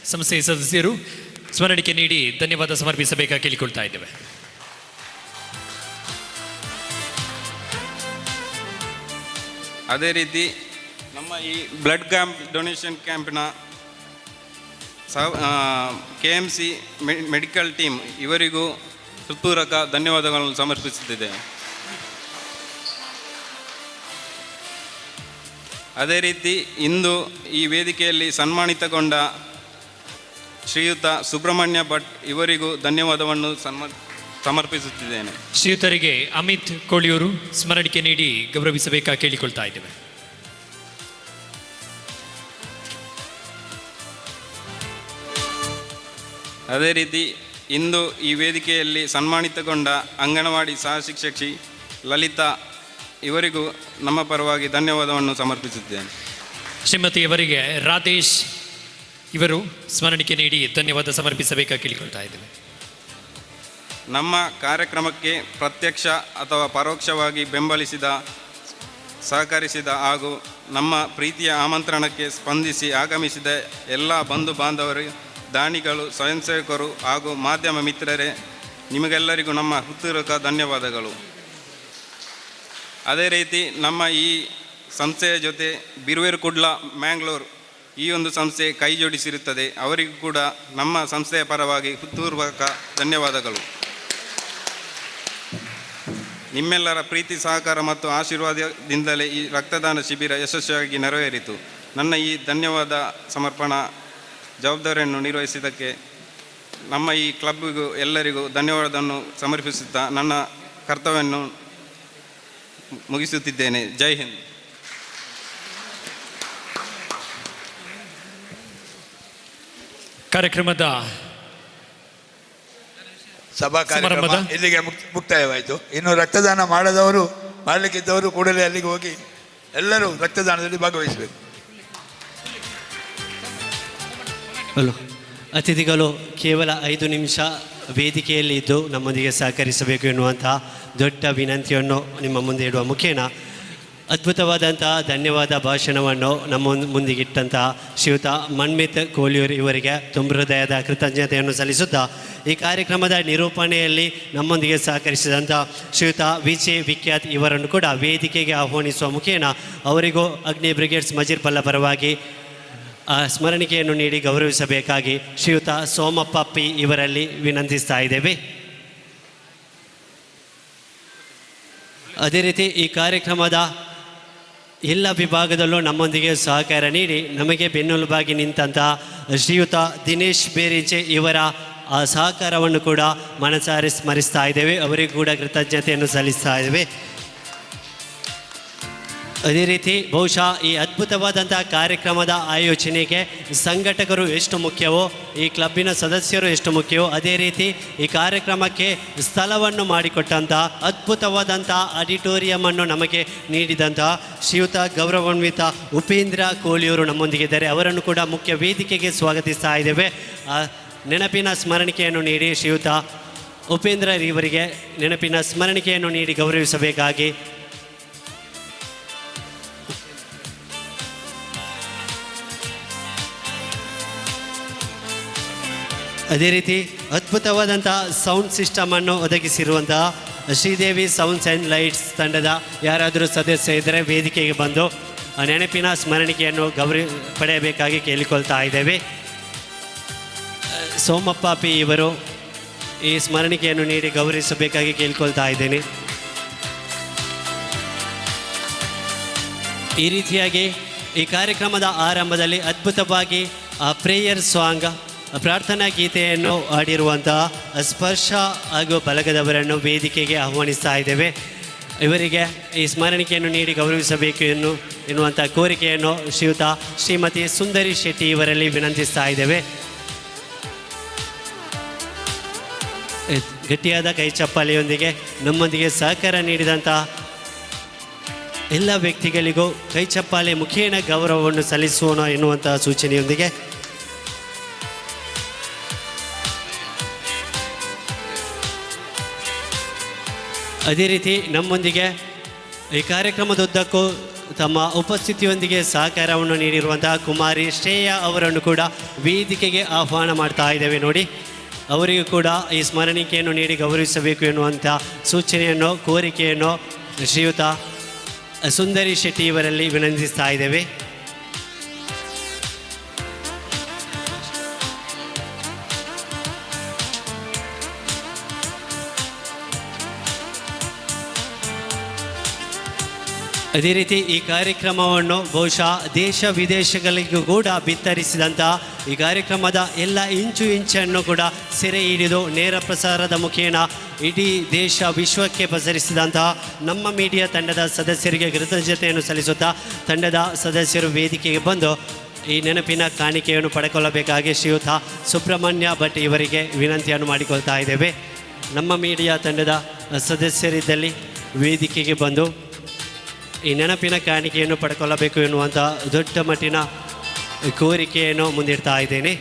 ಸಂಸ್ಥೆಯ ಸದಸ್ಯರು ಸ್ಮರಣಿಕೆ ನೀಡಿ ಧನ್ಯವಾದ ಸಮರ್ಪಿಸಬೇಕಾಗಿ ಕೇಳಿಕೊಳ್ತಾ ಇದ್ದೇವೆ. ಅದೇ ರೀತಿ ನಮ್ಮ ಈ ಬ್ಲಡ್ ಕ್ಯಾಂಪ್ ಡೊನೇಷನ್ ಕ್ಯಾಂಪಿನ KMC ಮೆಡಿಕಲ್ ಟೀಮ್ ಇವರಿಗೂ ಹೃತ್ಪೂರ್ವಕ ಧನ್ಯವಾದಗಳನ್ನು ಸಮರ್ಪಿಸುತ್ತಿದೆ. ಅದೇ ರೀತಿ ಇಂದು ಈ ವೇದಿಕೆಯಲ್ಲಿ ಸನ್ಮಾನಿತಗೊಂಡ ಶ್ರೀಯುತ ಸುಬ್ರಹ್ಮಣ್ಯ ಭಟ್ ಇವರಿಗೂ ಧನ್ಯವಾದವನ್ನು ಸಮರ್ಪಿಸುತ್ತಿದ್ದೇನೆ. ಶ್ರೀಯುತರಿಗೆ ಅಮಿತ್ ಕೋಳಿಯೂರು ಸ್ಮರಣಿಕೆ ನೀಡಿ ಗೌರವಿಸಬೇಕಾಗಿ ಕೇಳಿಕೊಳ್ತಾ ಇದ್ದೇವೆ. ಅದೇ ರೀತಿ ಇಂದು ಈ ವೇದಿಕೆಯಲ್ಲಿ ಸನ್ಮಾನಿತಗೊಂಡ ಅಂಗನವಾಡಿ ಸಹ ಶಿಕ್ಷಕಿ ಲಲಿತಾ ಇವರಿಗೂ ನಮ್ಮ ಪರವಾಗಿ ಧನ್ಯವಾದವನ್ನು ಸಮರ್ಪಿಸುತ್ತೇನೆ. ಶ್ರೀಮತಿಯವರಿಗೆ ರಾಧೇಶ್ ಇವರು ಸ್ಮರಣಿಕೆ ನೀಡಿ ಧನ್ಯವಾದ ಸಮರ್ಪಿಸಬೇಕಾಗಿ ಕೇಳಿಕೊಳ್ತಾ ಇದ್ದೇವೆ. ನಮ್ಮ ಕಾರ್ಯಕ್ರಮಕ್ಕೆ ಪ್ರತ್ಯಕ್ಷ ಅಥವಾ ಪರೋಕ್ಷವಾಗಿ ಬೆಂಬಲಿಸಿದ ಸಹಕರಿಸಿದ ಹಾಗೂ ನಮ್ಮ ಪ್ರೀತಿಯ ಆಮಂತ್ರಣಕ್ಕೆ ಸ್ಪಂದಿಸಿ ಆಗಮಿಸಿದ ಎಲ್ಲ ಬಂಧು ಬಾಂಧವರು, ದಾನಿಗಳು, ಸ್ವಯಂ ಸೇವಕರು ಹಾಗೂ ಮಾಧ್ಯಮ ಮಿತ್ರರೇ, ನಿಮಗೆಲ್ಲರಿಗೂ ನಮ್ಮ ಹೃತ್ಪೂರ್ವಕ ಧನ್ಯವಾದಗಳು. ಅದೇ ರೀತಿ ನಮ್ಮ ಈ ಸಂಸ್ಥೆಯ ಜೊತೆ ಬಿರುವೇರು ಕುಡ್ಲ ಮ್ಯಾಂಗ್ಳೂರ್ ಈ ಒಂದು ಸಂಸ್ಥೆ ಕೈ ಜೋಡಿಸಿರುತ್ತದೆ. ಅವರಿಗೂ ಕೂಡ ನಮ್ಮ ಸಂಸ್ಥೆಯ ಪರವಾಗಿ ಹೃತ್ಪೂರ್ವಕ ಧನ್ಯವಾದಗಳು. ನಿಮ್ಮೆಲ್ಲರ ಪ್ರೀತಿ ಸಹಕಾರ ಮತ್ತು ಆಶೀರ್ವಾದದಿಂದಲೇ ಈ ರಕ್ತದಾನ ಶಿಬಿರ ಯಶಸ್ವಿಯಾಗಿ ನೆರವೇರಿತು. ನನ್ನ ಈ ಧನ್ಯವಾದ ಸಮರ್ಪಣಾ ಜವಾಬ್ದಾರಿಯನ್ನು ನಿರ್ವಹಿಸಿದ್ದಕ್ಕೆ ನಮ್ಮ ಈ ಕ್ಲಬ್ಬಿಗೂ ಎಲ್ಲರಿಗೂ ಧನ್ಯವಾದವನ್ನು ಸಮರ್ಪಿಸುತ್ತಾ ನನ್ನ ಕರ್ತವ್ಯವನ್ನು ಮುಗಿಸುತ್ತಿದ್ದೇನೆ. ಜೈ ಹಿಂದ್. ಕಾರ್ಯಕ್ರಮದ ಸಭಾ ಕಾರ್ಯಕ್ರಮ ಇಲ್ಲಿಗೆ ಮುಕ್ತಾಯವಾಯಿತು. ಇನ್ನು ರಕ್ತದಾನ ಮಾಡದವರು ಮಾಡಲಿಕ್ಕಿದ್ದವರು ಕೂಡಲೇ ಅಲ್ಲಿಗೆ ಹೋಗಿ ಎಲ್ಲರೂ ರಕ್ತದಾನದಲ್ಲಿ ಭಾಗವಹಿಸಬೇಕು. ಅತಿಥಿಗಳು ಕೇವಲ 5 ನಿಮಿಷ ವೇದಿಕೆಯಲ್ಲಿ ಇದ್ದು ನಮ್ಮೊಂದಿಗೆ ಸಹಕರಿಸಬೇಕು ಎನ್ನುವಂತಹ ದೊಡ್ಡ ವಿನಂತಿಯನ್ನು ನಿಮ್ಮ ಮುಂದೆ ಇಡುವ ಮುಖೇನ ಅದ್ಭುತವಾದಂತಹ ಧನ್ಯವಾದ ಭಾಷಣವನ್ನು ನಮ್ಮ ಮುಂದಿಗಿಟ್ಟಂತಹ ಶ್ರೀಯುತ ಮನ್ಮಿತ್ ಕೋಲಿಯೂರ್ ಇವರಿಗೆ ತುಂಬ ಹೃದಯದ ಕೃತಜ್ಞತೆಯನ್ನು ಸಲ್ಲಿಸುತ್ತಾ ಈ ಕಾರ್ಯಕ್ರಮದ ನಿರೂಪಣೆಯಲ್ಲಿ ನಮ್ಮೊಂದಿಗೆ ಸಹಕರಿಸಿದಂಥ ಶ್ರೀಯುತ ವಿಜೆ ವಿಖ್ಯಾತ್ ಇವರನ್ನು ಕೂಡ ವೇದಿಕೆಗೆ ಆಹ್ವಾನಿಸುವ ಮುಖೇನ ಅವರಿಗೂ ಅಗ್ನಿ ಬ್ರಿಗೇಡ್ಸ್ ಮಜಿರ್ಪಲ್ಲ ಪರವಾಗಿ ಸ್ಮರಣಿಕೆಯನ್ನು ನೀಡಿ ಗೌರವಿಸಬೇಕಾಗಿ ಶ್ರೀಯುತ ಸೋಮಪ್ಪ ಪಿ ಇವರಲ್ಲಿ ವಿನಂತಿಸ್ತಾ ಇದ್ದೇವೆ. ಅದೇ ರೀತಿ ಈ ಕಾರ್ಯಕ್ರಮದ ಎಲ್ಲ ವಿಭಾಗದಲ್ಲೂ ನಮ್ಮೊಂದಿಗೆ ಸಹಕಾರ ನೀಡಿ ನಮಗೆ ಬೆನ್ನೆಲುಬಾಗಿ ನಿಂತಹ ಶ್ರೀಯುತ ದಿನೇಶ್ ಬೇರಿಂಚೆ ಇವರ ಸಹಕಾರವನ್ನು ಕೂಡ ಮನಸಾರಿ ಸ್ಮರಿಸ್ತಾ ಇದ್ದೇವೆ. ಅವರಿಗೂ ಕೂಡ ಕೃತಜ್ಞತೆಯನ್ನು ಸಲ್ಲಿಸ್ತಾ ಇದ್ದೇವೆ. ಅದೇ ರೀತಿ ಬಹುಶಃ ಈ ಅದ್ಭುತವಾದಂತಹ ಕಾರ್ಯಕ್ರಮದ ಆಯೋಜನೆಗೆ ಸಂಘಟಕರು ಎಷ್ಟು ಮುಖ್ಯವೋ, ಈ ಕ್ಲಬ್ಬಿನ ಸದಸ್ಯರು ಎಷ್ಟು ಮುಖ್ಯವೋ, ಅದೇ ರೀತಿ ಈ ಕಾರ್ಯಕ್ರಮಕ್ಕೆ ಸ್ಥಳವನ್ನು ಮಾಡಿಕೊಟ್ಟಂತಹ ಅದ್ಭುತವಾದಂತಹ ಆಡಿಟೋರಿಯಮನ್ನು ನಮಗೆ ನೀಡಿದಂತಹ ಶ್ರೀಯುತ ಗೌರವಾನ್ವಿತ ಉಪೇಂದ್ರ ಕೋಲಿಯವರು ನಮ್ಮೊಂದಿಗಿದ್ದಾರೆ. ಅವರನ್ನು ಕೂಡ ಮುಖ್ಯ ವೇದಿಕೆಗೆ ಸ್ವಾಗತಿಸ್ತಾ ಇದ್ದೇವೆ. ನೆನಪಿನ ಸ್ಮರಣಿಕೆಯನ್ನು ನೀಡಿ ಶ್ರೀಯುತ ಉಪೇಂದ್ರ ಇವರಿಗೆ ನೆನಪಿನ ಸ್ಮರಣಿಕೆಯನ್ನು ನೀಡಿ ಗೌರವಿಸಬೇಕಾಗಿ ಅದೇ ರೀತಿ ಅದ್ಭುತವಾದಂತಹ ಸೌಂಡ್ ಸಿಸ್ಟಮನ್ನು ಒದಗಿಸಿರುವಂತಹ ಶ್ರೀದೇವಿ ಸೌಂಡ್ಸ್ ಆ್ಯಂಡ್ ಲೈಟ್ಸ್ ತಂಡದ ಯಾರಾದರೂ ಸದಸ್ಯ ಇದ್ದರೆ ವೇದಿಕೆಗೆ ಬಂದು ನೆನಪಿನ ಸ್ಮರಣಿಕೆಯನ್ನು ಪಡೆಯಬೇಕಾಗಿ ಕೇಳಿಕೊಳ್ತಾ ಇದ್ದೇವೆ. ಸೋಮಪ್ಪ ಪಿ ಇವರು ಈ ಸ್ಮರಣಿಕೆಯನ್ನು ನೀಡಿ ಗೌರವಿಸಬೇಕಾಗಿ ಕೇಳಿಕೊಳ್ತಾ ಇದ್ದೇನೆ. ಈ ರೀತಿಯಾಗಿ ಈ ಕಾರ್ಯಕ್ರಮದ ಆರಂಭದಲ್ಲಿ ಅದ್ಭುತವಾಗಿ ಪ್ರೇಯರ್ ಸಾಂಗ್ ಪ್ರಾರ್ಥನಾ ಗೀತೆಯನ್ನು ಆಡಿರುವಂತಹ ಸ್ಪರ್ಶ ಹಾಗೂ ಬಲಗದವರನ್ನು ವೇದಿಕೆಗೆ ಆಹ್ವಾನಿಸ್ತಾ ಇದ್ದೇವೆ. ಇವರಿಗೆ ಈ ಸ್ಮರಣಿಕೆಯನ್ನು ನೀಡಿ ಗೌರವಿಸಬೇಕು ಎನ್ನುವಂಥ ಕೋರಿಕೆಯನ್ನು ಶ್ರೀಮತಿ ಸುಂದರಿ ಶೆಟ್ಟಿ ಇವರಲ್ಲಿ ವಿನಂತಿಸ್ತಾ ಇದ್ದೇವೆ. ಗಟ್ಟಿಯಾದ ಕೈ ಚಪ್ಪಾಳೆಯೊಂದಿಗೆ ನಮ್ಮೊಂದಿಗೆ ಸಹಕಾರ ನೀಡಿದಂಥ ಎಲ್ಲ ವ್ಯಕ್ತಿಗಳಿಗೂ ಕೈ ಚಪ್ಪಾಳೆ ಮುಖೇನ ಗೌರವವನ್ನು ಸಲ್ಲಿಸೋಣ ಎನ್ನುವಂತಹ ಸೂಚನೆಯೊಂದಿಗೆ ಅದೇ ರೀತಿ ನಮ್ಮೊಂದಿಗೆ ಈ ಕಾರ್ಯಕ್ರಮದುದ್ದಕ್ಕೂ ತಮ್ಮ ಉಪಸ್ಥಿತಿಯೊಂದಿಗೆ ಸಹಕಾರವನ್ನು ನೀಡಿರುವಂತಹ ಕುಮಾರಿ ಶ್ರೇಯಾ ಅವರನ್ನು ಕೂಡ ವೇದಿಕೆಗೆ ಆಹ್ವಾನ ಮಾಡ್ತಾ ಇದ್ದೇವೆ. ನೋಡಿ, ಅವರಿಗೂ ಕೂಡ ಈ ಸ್ಮರಣಿಕೆಯನ್ನು ನೀಡಿ ಗೌರವಿಸಬೇಕು ಎನ್ನುವಂಥ ಸೂಚನೆಯನ್ನು ಕೋರಿಕೆಯನ್ನು ಶ್ರೀಯುತ ಸುಂದರಿ ಶೆಟ್ಟಿ ಇವರಲ್ಲಿ ವಿನಂತಿಸ್ತಾ ಇದ್ದೇವೆ. ಅದೇ ರೀತಿ ಈ ಕಾರ್ಯಕ್ರಮವನ್ನು ಬಹುಶಃ ದೇಶ ವಿದೇಶಗಳಿಗೂ ಕೂಡ ಬಿತ್ತರಿಸಿದಂತಹ ಈ ಕಾರ್ಯಕ್ರಮದ ಎಲ್ಲ ಇಂಚನ್ನು ಕೂಡ ಸೆರೆ ಹಿಡಿದು ನೇರ ಪ್ರಸಾರದ ಮುಖೇನ ಇಡೀ ದೇಶ ವಿಶ್ವಕ್ಕೆ ಪಸರಿಸಿದಂತಹ ನಮ್ಮ ಮೀಡಿಯಾ ತಂಡದ ಸದಸ್ಯರಿಗೆ ಕೃತಜ್ಞತೆಯನ್ನು ಸಲ್ಲಿಸುತ್ತಾ ತಂಡದ ಸದಸ್ಯರು ವೇದಿಕೆಗೆ ಬಂದು ಈ ನೆನಪಿನ ಕಾಣಿಕೆಯನ್ನು ಪಡೆದುಕೊಳ್ಳಬೇಕಾಗಿ ಶ್ರೀಯುತ ಸುಬ್ರಹ್ಮಣ್ಯ ಭಟ್ ಇವರಿಗೆ ವಿನಂತಿಯನ್ನು ಮಾಡಿಕೊಳ್ತಾ ಇದ್ದೇವೆ. ನಮ್ಮ ಮೀಡಿಯಾ ತಂಡದ ಸದಸ್ಯರಿದ್ದಲ್ಲಿ ವೇದಿಕೆಗೆ ಬಂದು ಈ ನೆನಪಿನ ಕಾಣಿಕೆಯನ್ನು ಪಡ್ಕೊಳ್ಳಬೇಕು ಎನ್ನುವಂಥ ದೊಡ್ಡ ಮಟ್ಟಿನ ಕೋರಿಕೆಯನ್ನು ಮುಂದಿಡ್ತಾ ಇದ್ದೇನೆ.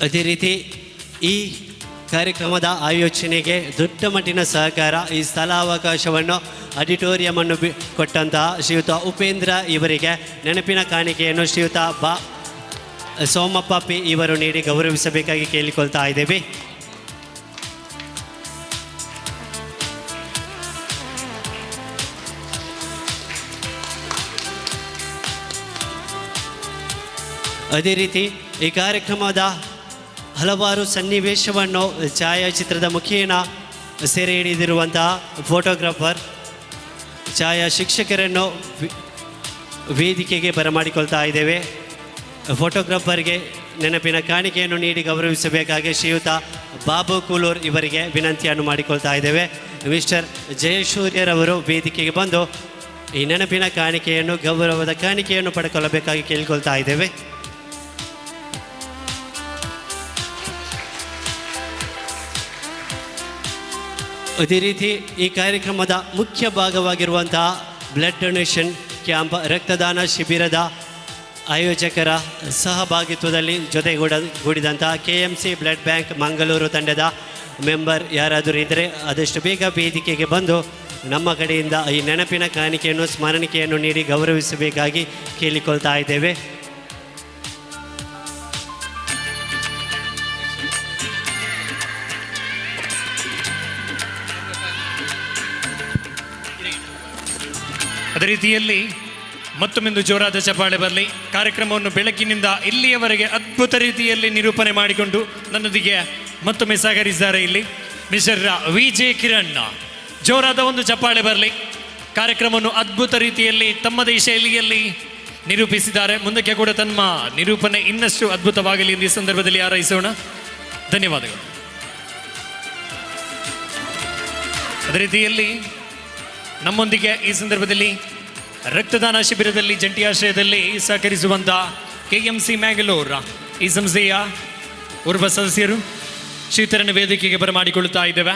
ಅದೇ ರೀತಿ ಈ ಕಾರ್ಯಕ್ರಮದ ಆಯೋಜನೆಗೆ ದೊಡ್ಡ ಮಟ್ಟಿನ ಸಹಕಾರ, ಈ ಸ್ಥಳಾವಕಾಶವನ್ನು ಆಡಿಟೋರಿಯಮನ್ನು ಕೊಟ್ಟಂತಹ ಶ್ರೀಯುತ ಉಪೇಂದ್ರ ಇವರಿಗೆ ನೆನಪಿನ ಕಾಣಿಕೆಯನ್ನು ಶ್ರೀಯುತ ಸೋಮಪ್ಪ ಪಿ ಇವರು ನೀಡಿ ಗೌರವಿಸಬೇಕಾಗಿ ಕೇಳಿಕೊಳ್ತಾ ಇದ್ದೇವೆ. ಅದೇ ರೀತಿ ಈ ಕಾರ್ಯಕ್ರಮದ ಹಲವಾರು ಸನ್ನಿವೇಶವನ್ನು ಛಾಯಾಚಿತ್ರದ ಮುಖೇನ ಸೆರೆ ಹಿಡಿದಿರುವಂತಹ ಫೋಟೋಗ್ರಾಫರ್ ಛಾಯಾ ಶಿಕ್ಷಕರನ್ನು ವೇದಿಕೆಗೆ ಬರಮಾಡಿಕೊಳ್ತಾ ಇದ್ದೇವೆ. ಫೋಟೋಗ್ರಾಫರ್ಗೆ ನೆನಪಿನ ಕಾಣಿಕೆಯನ್ನು ನೀಡಿ ಗೌರವಿಸಬೇಕಾಗಿ ಶ್ರೀಯುತ ಬಾಬು ಕೂಲೂರ್ ಇವರಿಗೆ ವಿನಂತಿಯನ್ನು ಮಾಡಿಕೊಳ್ತಾ ಇದ್ದೇವೆ. ಮಿಸ್ಟರ್ ಜಯಸೂರ್ಯರವರು ವೇದಿಕೆಗೆ ಬಂದು ಈ ನೆನಪಿನ ಕಾಣಿಕೆಯನ್ನು ಗೌರವದ ಕಾಣಿಕೆಯನ್ನು ಪಡೆದುಕೊಳ್ಳಬೇಕಾಗಿ ಕೇಳಿಕೊಳ್ತಾ ಇದ್ದೇವೆ. ಅದೇ ರೀತಿ ಈ ಕಾರ್ಯಕ್ರಮದ ಮುಖ್ಯ ಭಾಗವಾಗಿರುವಂತಹ ಬ್ಲಡ್ ಡೊನೇಷನ್ ಕ್ಯಾಂಪ್ ರಕ್ತದಾನ ಶಿಬಿರದ ಆಯೋಜಕರ ಸಹಭಾಗಿತ್ವದಲ್ಲಿ ಜೊತೆಗೂಡಿದಂಥ KMC ಬ್ಲಡ್ ಬ್ಯಾಂಕ್ ಮಂಗಳೂರು ತಂಡದ ಮೆಂಬರ್ ಯಾರಾದರೂ ಇದ್ದರೆ ಆದಷ್ಟು ಬೇಗ ವೇದಿಕೆಗೆ ಬಂದು ನಮ್ಮ ಕಡೆಯಿಂದ ಈ ನೆನಪಿನ ಕಾಣಿಕೆಯನ್ನು ಸ್ಮರಣಿಕೆಯನ್ನು ನೀಡಿ ಗೌರವಿಸಬೇಕಾಗಿ ಕೇಳಿಕೊಳ್ತಾ ಇದ್ದೇವೆ. ಅದೇ ರೀತಿಯಲ್ಲಿ ಮತ್ತೊಮ್ಮೆ ಜೋರಾದ ಚಪ್ಪಾಳೆ ಬರಲಿ. ಕಾರ್ಯಕ್ರಮವನ್ನು ಬೆಳಗ್ಗಿನಿಂದ ಇಲ್ಲಿಯವರೆಗೆ ಅದ್ಭುತ ರೀತಿಯಲ್ಲಿ ನಿರೂಪಣೆ ಮಾಡಿಕೊಂಡು ನನ್ನೊಂದಿಗೆ ಮತ್ತೊಮ್ಮೆ ಸಹಕರಿಸಿದ್ದಾರೆ ಇಲ್ಲಿ ಮಿಸ್ಟರ್ VJ ಕಿರಣ್. ಜೋರಾದ ಒಂದು ಚಪ್ಪಾಳೆ ಬರಲಿ. ಕಾರ್ಯಕ್ರಮವನ್ನು ಅದ್ಭುತ ರೀತಿಯಲ್ಲಿ ತಮ್ಮದೇ ಶೈಲಿಯಲ್ಲಿ ನಿರೂಪಿಸಿದ್ದಾರೆ. ಮುಂದಕ್ಕೆ ಕೂಡ ತಮ್ಮ ನಿರೂಪಣೆ ಇನ್ನಷ್ಟು ಅದ್ಭುತವಾಗಲಿ ಎಂದು ಈ ಸಂದರ್ಭದಲ್ಲಿ ಹಾರೈಸೋಣ. ಧನ್ಯವಾದಗಳು. ಅದೇ ರೀತಿಯಲ್ಲಿ ನಮ್ಮೊಂದಿಗೆ ಈ ಸಂದರ್ಭದಲ್ಲಿ ರಕ್ತದಾನ ಶಿಬಿರದಲ್ಲಿ ಜಂಟಿ ಆಶ್ರಯದಲ್ಲಿ ಸಹಕರಿಸುವಂಥ KMC ಮ್ಯಾಂಗಳೂರು ಈ ಸಂಸ್ಥೆಯ ಓರ್ವ ಸದಸ್ಯರು ಶ್ರೀತರನ ವೇದಿಕೆಗೆ ಬರಮಾಡಿಕೊಳ್ಳುತ್ತಾ ಇದ್ದೇವೆ.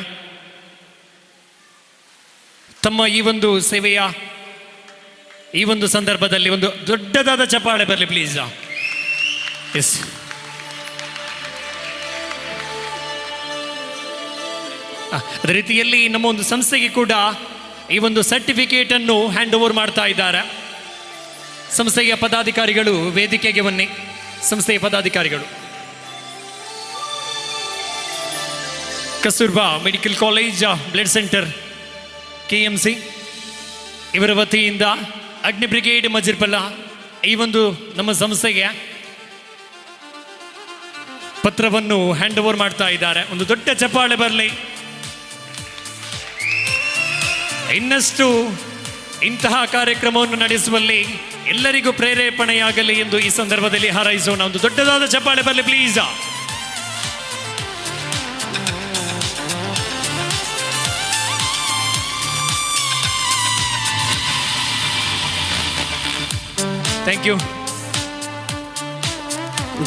ತಮ್ಮ ಈ ಒಂದು ಸೇವೆಯ ಈ ಒಂದು ಸಂದರ್ಭದಲ್ಲಿ ಒಂದು ದೊಡ್ಡದಾದ ಚಪ್ಪಾಳೆ ಬರಲಿ ಪ್ಲೀಸ್. ಎಸ್, ಅದೇ ರೀತಿಯಲ್ಲಿ ನಮ್ಮ ಒಂದು ಸಂಸ್ಥೆಗೆ ಕೂಡ ಈ ಒಂದು ಸರ್ಟಿಫಿಕೇಟ್ ಅನ್ನು ಹ್ಯಾಂಡ್ ಓವರ್ ಮಾಡ್ತಾ ಇದ್ದಾರೆ. ಸಂಸ್ಥೆಯ ಪದಾಧಿಕಾರಿಗಳು ವೇದಿಕೆಗೆ ಬನ್ನಿ. ಸಂಸ್ಥೆಯ ಪದಾಧಿಕಾರಿಗಳು Kasturba medical college blood centre KMC ಇವರ ವತಿಯಿಂದ ಅಗ್ನಿ ಬ್ರಿಗೇಡ್ ಮಜಿರ್ಪಲ್ಲ ಈ ಒಂದು ನಮ್ಮ ಸಂಸ್ಥೆಗೆ ಪತ್ರವನ್ನು ಹ್ಯಾಂಡ್ ಓವರ್ ಮಾಡ್ತಾ ಇದ್ದಾರೆ. ಒಂದು ದೊಡ್ಡ ಚಪ್ಪಾಳೆ ಬರಲಿ. ಇನ್ನಷ್ಟು ಇಂತಹ ಕಾರ್ಯಕ್ರಮವನ್ನು ನಡೆಸುವಲ್ಲಿ ಎಲ್ಲರಿಗೂ ಪ್ರೇರೇಪಣೆಯಾಗಲಿ ಎಂದು ಈ ಸಂದರ್ಭದಲ್ಲಿ ಹಾರೈಸೋಣ. ಒಂದು ದೊಡ್ಡದಾದ ಚಪ್ಪಾಳೆ ಬರಲಿ ಪ್ಲೀಸ್. Thank you.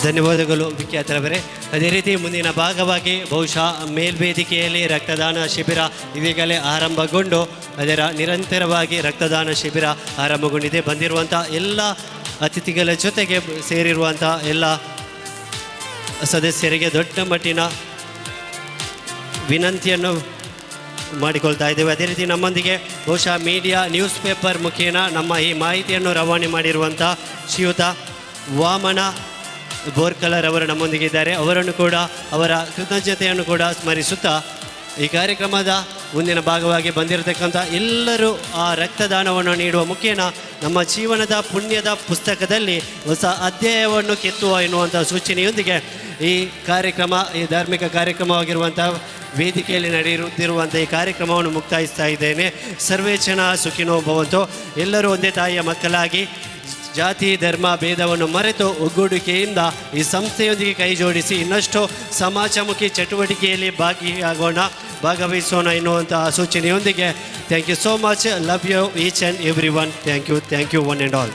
ಧನ್ಯವಾದಗಳು ವಿಖ್ಯಾತರವರೇ. ಅದೇ ರೀತಿ ಮುಂದಿನ ಭಾಗವಾಗಿ ಬಹುಶಃ ಮೇಲ್ವೇದಿಕೆಯಲ್ಲಿ ರಕ್ತದಾನ ಶಿಬಿರ ಈಗಾಗಲೇ ಆರಂಭಗೊಂಡು ಅದರ ನಿರಂತರವಾಗಿ ರಕ್ತದಾನ ಶಿಬಿರ ಆರಂಭಗೊಂಡಿದೆ. ಬಂದಿರುವಂಥ ಎಲ್ಲ ಅತಿಥಿಗಳ ಜೊತೆಗೆ ಸೇರಿರುವಂಥ ಎಲ್ಲ ಸದಸ್ಯರಿಗೆ ದೊಡ್ಡ ಮಟ್ಟಿನ ವಿನಂತಿಯನ್ನು ಮಾಡಿಕೊಳ್ತಾ ಇದ್ದೇವೆ. ಅದೇ ರೀತಿ ನಮ್ಮೊಂದಿಗೆ ಬಹುಶಃ ಮೀಡಿಯಾ ನ್ಯೂಸ್ ಪೇಪರ್ ಮುಖೇನ ನಮ್ಮ ಈ ಮಾಹಿತಿಯನ್ನು ರವಾನೆ ಮಾಡಿರುವಂಥ ಶ್ರೀಯುತ ವಾಮನ ಬೋರ್ಕಲರ್ ಅವರು ನಮ್ಮೊಂದಿಗೆ ಇದ್ದಾರೆ. ಅವರನ್ನು ಕೂಡ ಅವರ ಕೃತಜ್ಞತೆಯನ್ನು ಕೂಡ ಸ್ಮರಿಸುತ್ತಾ ಈ ಕಾರ್ಯಕ್ರಮದ ಮುಂದಿನ ಭಾಗವಾಗಿ ಬಂದಿರತಕ್ಕಂಥ ಎಲ್ಲರೂ ಆ ರಕ್ತದಾನವನ್ನು ನೀಡುವ ಮುಖೇನ ನಮ್ಮ ಜೀವನದ ಪುಣ್ಯದ ಪುಸ್ತಕದಲ್ಲಿ ಹೊಸ ಅಧ್ಯಾಯವನ್ನು ಕೆತ್ತುವ ಎನ್ನುವಂಥ ಸೂಚನೆಯೊಂದಿಗೆ ಈ ಕಾರ್ಯಕ್ರಮ, ಈ ಧಾರ್ಮಿಕ ಕಾರ್ಯಕ್ರಮವಾಗಿರುವಂಥ ವೇದಿಕೆಯಲ್ಲಿ ನಡೆಯುತ್ತಿರುವಂಥ ಈ ಕಾರ್ಯಕ್ರಮವನ್ನು ಮುಕ್ತಾಯಿಸ್ತಾ ಇದ್ದೇನೆ. ಸರ್ವೇ ಜನ ಸುಖಿನೋ ಭವಂತು. ಎಲ್ಲರೂ ಒಂದೇ ತಾಯಿಯ ಮಕ್ಕಳಾಗಿ ಜಾತಿ ಧರ್ಮ ಭೇದವನ್ನು ಮರೆತು ಒಗ್ಗೂಡಿಕೆಯಿಂದ ಈ ಸಂಸ್ಥೆಯೊಂದಿಗೆ ಕೈ ಜೋಡಿಸಿ ಇನ್ನಷ್ಟು ಸಮಾಜಮುಖಿ ಚಟುವಟಿಕೆಯಲ್ಲಿ ಭಾಗವಹಿಸೋಣ ಎನ್ನುವಂಥ ಸೂಚನೆಯೊಂದಿಗೆ thank you so much. Love you each and every one. Thank you one and all.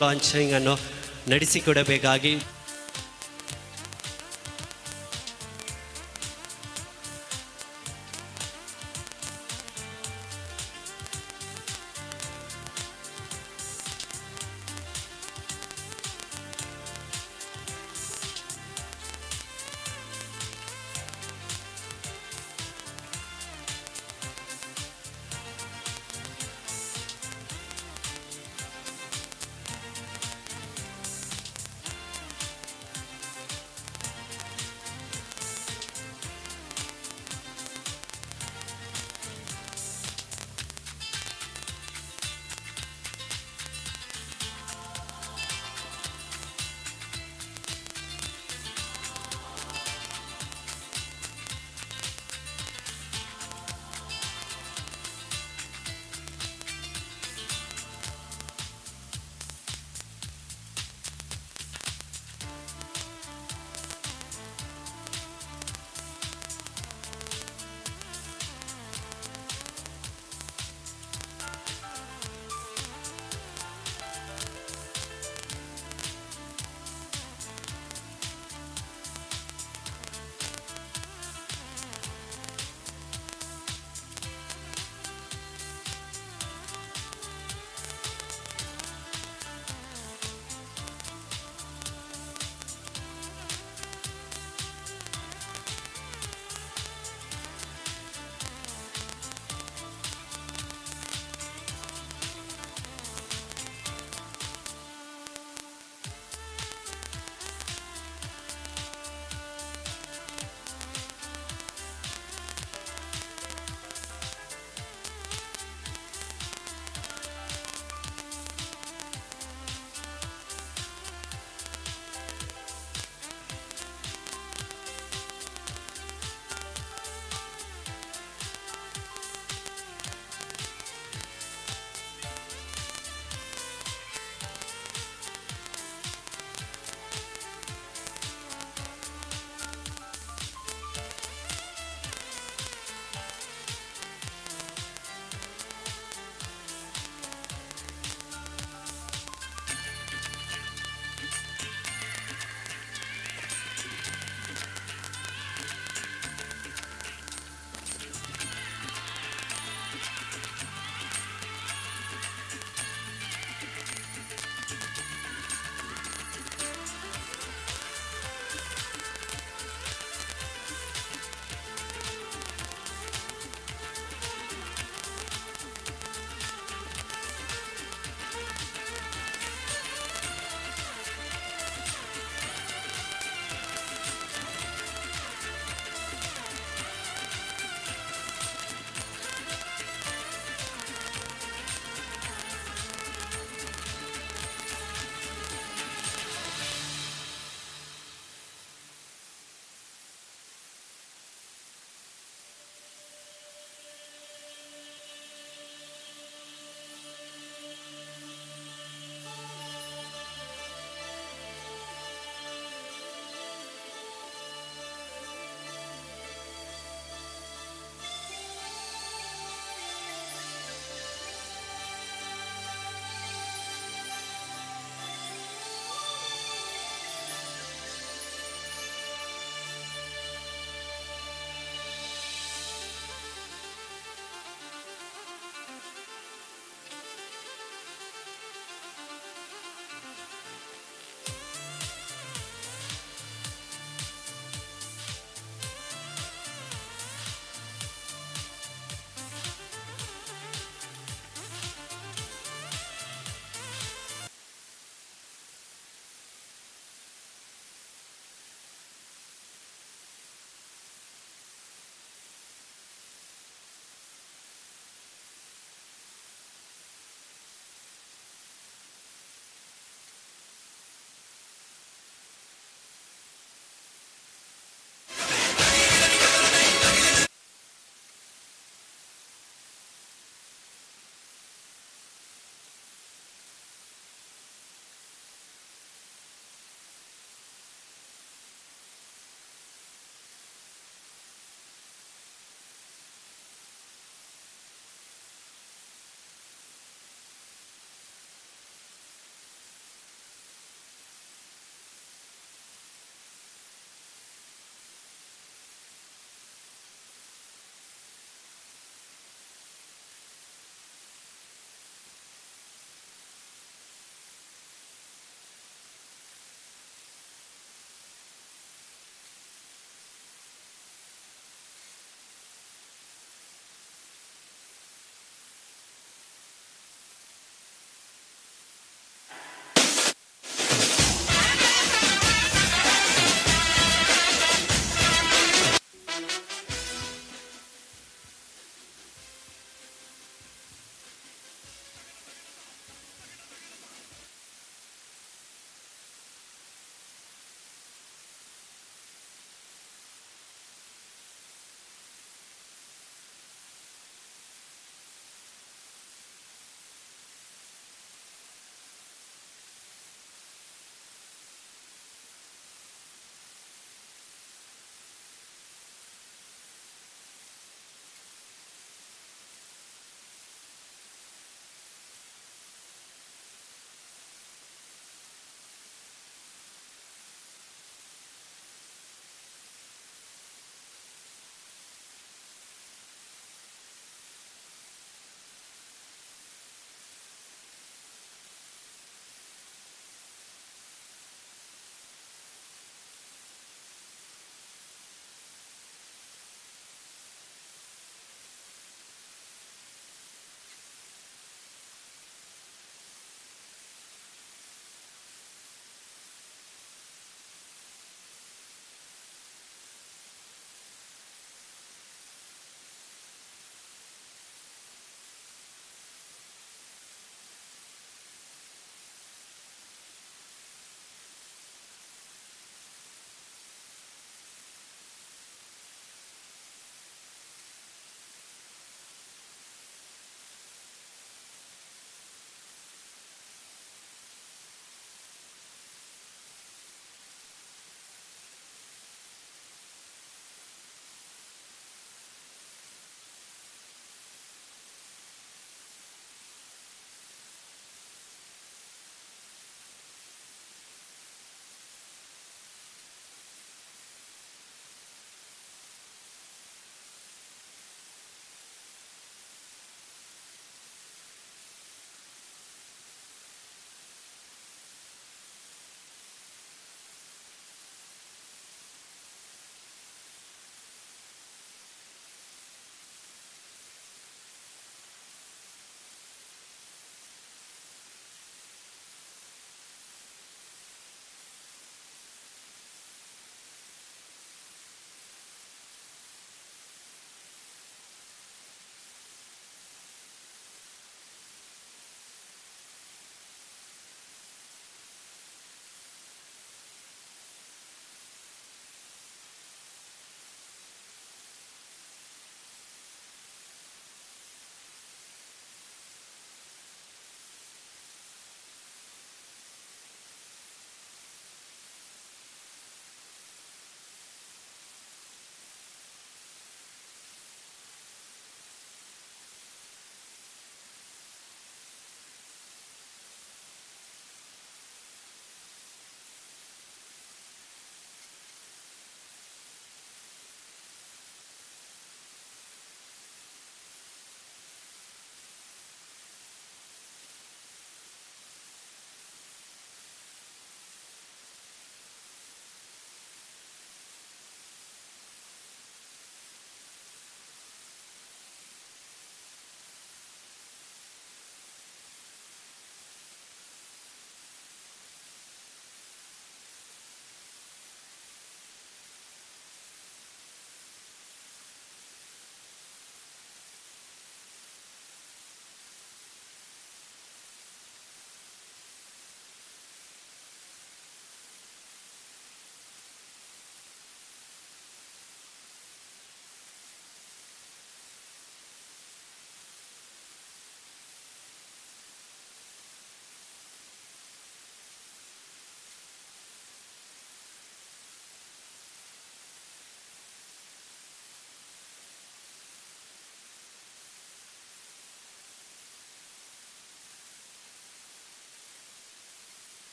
Launching ಅನ್ನು ನಡೆಸಿಕೊಡಬೇಕಾಗಿ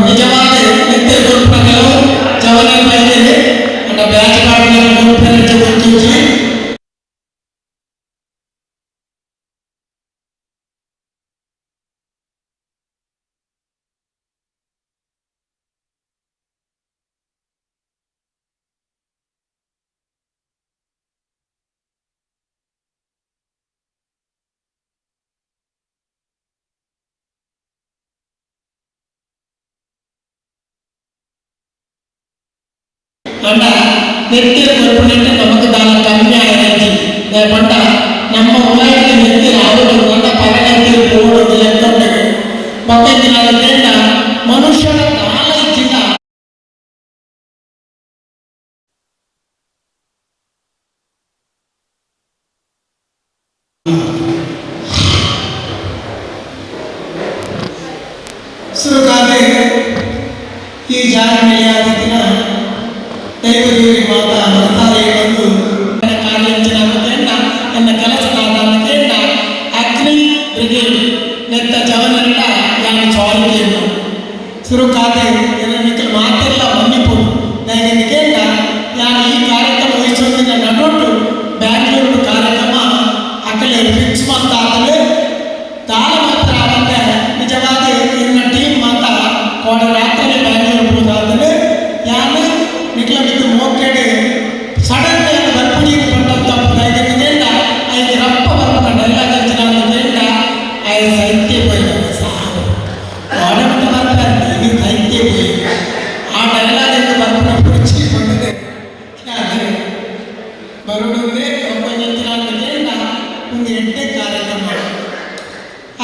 ನಿಜವಾದ ನಿತ್ಯ ಗುರುಪಗಳು ಜವನ ಬೈದರೆ ಅಂಡ ಬ್ಯಾಚ್ ಮಾಡಿದ ಗುರುಪರಿಗೆ ಗುರುತಿಸಿ പണ്ട നെറ്റിൽ കുഴപ്പമിട്ട് നമുക്ക് ധാരാളം കമ്മിയായി പണ്ട നമ്മ ഉള്ളായിട്ട് നെറ്റിൽ ആവുന്നു പണ്ട പല നെറ്റിൽ പോകുന്നത് എന്തുണ്ട് മൊത്തത്തിനാണ് വേണ്ട മനുഷ്യരുടെ കാലിച്ചില്ല ಸುರುಕಾದೆ ಈ ಜಾಗರಣೆಯಾದ ದಿನ ದೈವದೇವಿ ಮಾತಾ ಮನಸಾರೆ ಬಂದು ನನ್ನ ಕಾರ್ಯಾಂಚನ ಅನ್ನೋದೇನ ನನ್ನ ಕೆಲಸದಾದ ಅನ್ನೋದೇನ ಅಗ್ನಿ ಬ್ರಿಗೇಡ್ ನೆತ್ತ ಜವನರಿಡ ಯಾನು ಚಾರಿಟಿಯನ್ನು ಸುರುಕಾದೆ ನಿಖಲ್ ಮಾತೆಲ್ಲ ಮನ್ನಿಪು ದೈನಿಕೇನ ಯಾನು ಈ ಕಾರ್ಯಕ್ರಮ ವಹಿಸೋದಿನ ನನ್ನೊಟ್ಟು ಬ್ಯಾಂಗ್ಳೂರು ಕಾರ್ಯಕ್ರಮ ಅಕಲೆ ಫಿಕ್ಸ್ ಮಾಡ್ತಾಗಲೇ ದಾಳ ಮಾತ್ರ ಆಗತ್ತೆ ನಿಜವಾಗಿ ಇನ್ನ ಟೀಮ್ ಮಾತ್ರ ಕೋಡ ರಾತ್ರಿ ಬ್ಯಾಂಗ್ಳೂರು ಹೋದಾದರೆ ಯಾನು ನಿಖಲ ಬಿದ್ದು ಮೋಕೆಡೆ ಸಡನ್ ಬರ್ಪುಡಿ ಬಂದಂತ ದೈನಿಕೇನ ಐದು ರಪ್ಪ ಬರ್ಪಡ ಎಲ್ಲ ಜನ ಐದು ಸಾಹಿತ್ಯ ಹೋಯ್ತು ಸಾವು ಆಡಮಿಟ ಬರ್ತಾರೆ ಇದು ಸಾಹಿತ್ಯ ಹೋಯ್ತು ಆ ಡೈಲಾಗ್ ಬರ್ಪಡ ಕುರಿಚಿ ಬಂದಿದೆ ಬರುವುದೇ ಒಬ್ಬ ಒಂದು ಎಂಟನೇ ಕಾರ್ಯಕ್ರಮ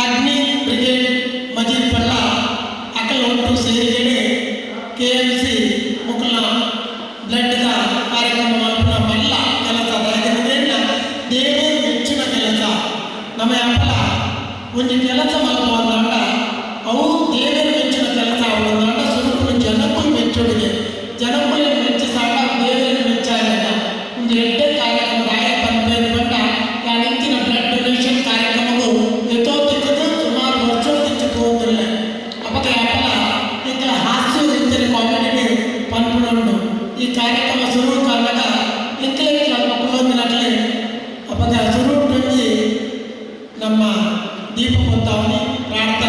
ಅಗ್ನಿ ಬ್ರಿಗೇಡ್ ಮಜೀದ್ ಪಳ್ಳ ಅಕಲ್ ಒಟ್ಟು ಸೇರಿಗಡೆ KMC ಮುಕಲ ಬ್ಲಡ್ದ ಕಾರ್ಯಕ್ರಮ ಮಲ್ಪನ ಮಲ್ಲ ಕೆಲಸ ಯಾಕಂದ್ರೆ ದೇವೇ ಮೆಚ್ಚಿನ ಕೆಲಸ ನಮ್ಮ ಅಪ್ಪಲ ಒಂದು ಕೆಲಸ ಮಲ್ಪುವಂತ ಅವು ದೇವರ ಮೆಚ್ಚಿನ ಕೆಲಸ ಅವನಂತ ಸುರುಪು ಜನಕ್ಕೂ ಮೆಚ್ಚುಡಿಗೆ ಜನಕ್ಕೂ ಮೆಚ್ಚಿಸಾಗ ದೇವರ ಮೆಚ್ಚಾಗ ಒಂದು ಎಂಟನೇ ಕಾರ್ಯಕ್ರಮ ರಾಯ ಪಂಪೇನು ಬಂದ ನಾನು ಇಂಚಿನ ಬ್ಲಡ್ ಡೊನೇಷನ್ ಕಾರ್ಯಕ್ರಮವು ಯಥೋಚಿತದ ಸುಮಾರು ವರ್ಷ ಹೋಗಿಲ್ಲ ಅಪ್ಪಗೆ ಅಪ್ಪಲ ಈಗ ಹಾಸ್ಯ ರೀತಿಯ ಕಾಮಿಡಿ ಪನ್ಪುಣುಂಡು ಈ ಕಾರ್ಯಕ್ರಮ ಶುರು ಕಾಲದಾಗ ಇಂಕಲೇ ಮಕ್ಕಳೊಂದಿನಟ್ಲೆ ಅಪ್ಪಗೆ ಶುರು ನಮ್ಮ ದೀಪ ಹೊತ್ತಾವನಿ ಪ್ರಾರ್ಥನೆ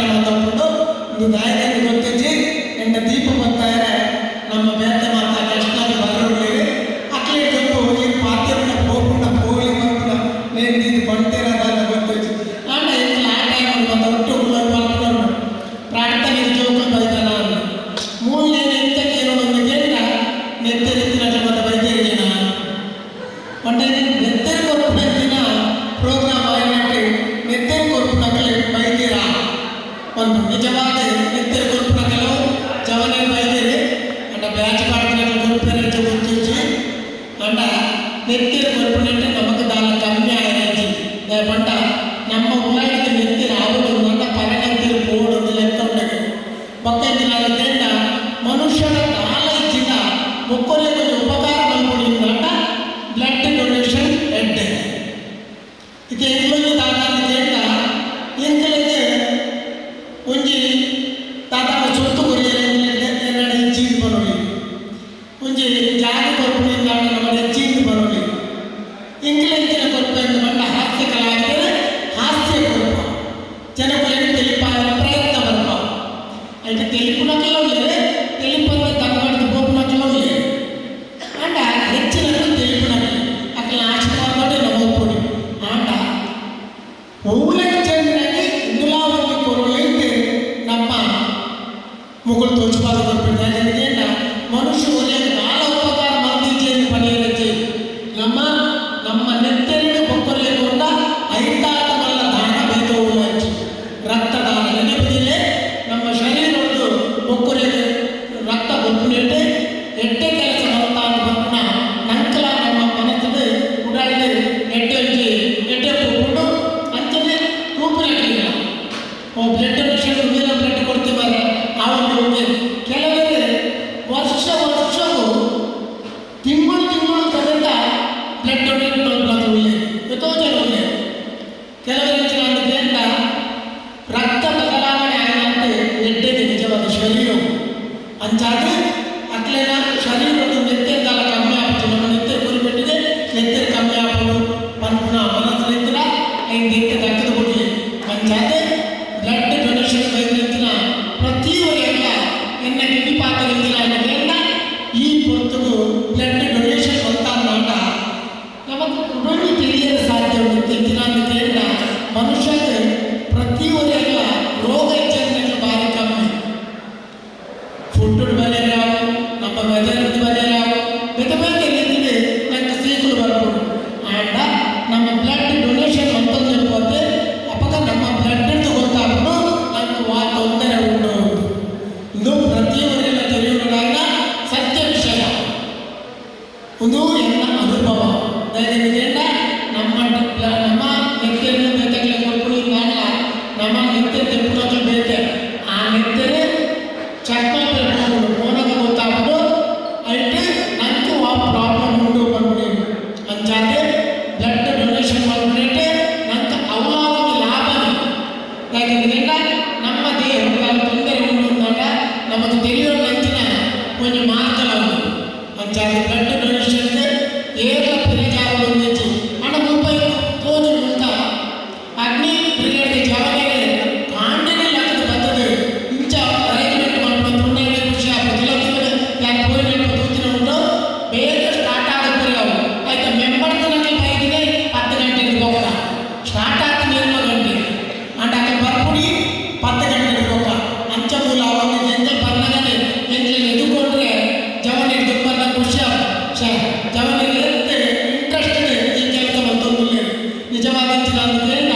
ನಿಜವಾಗಿಂಚಿನ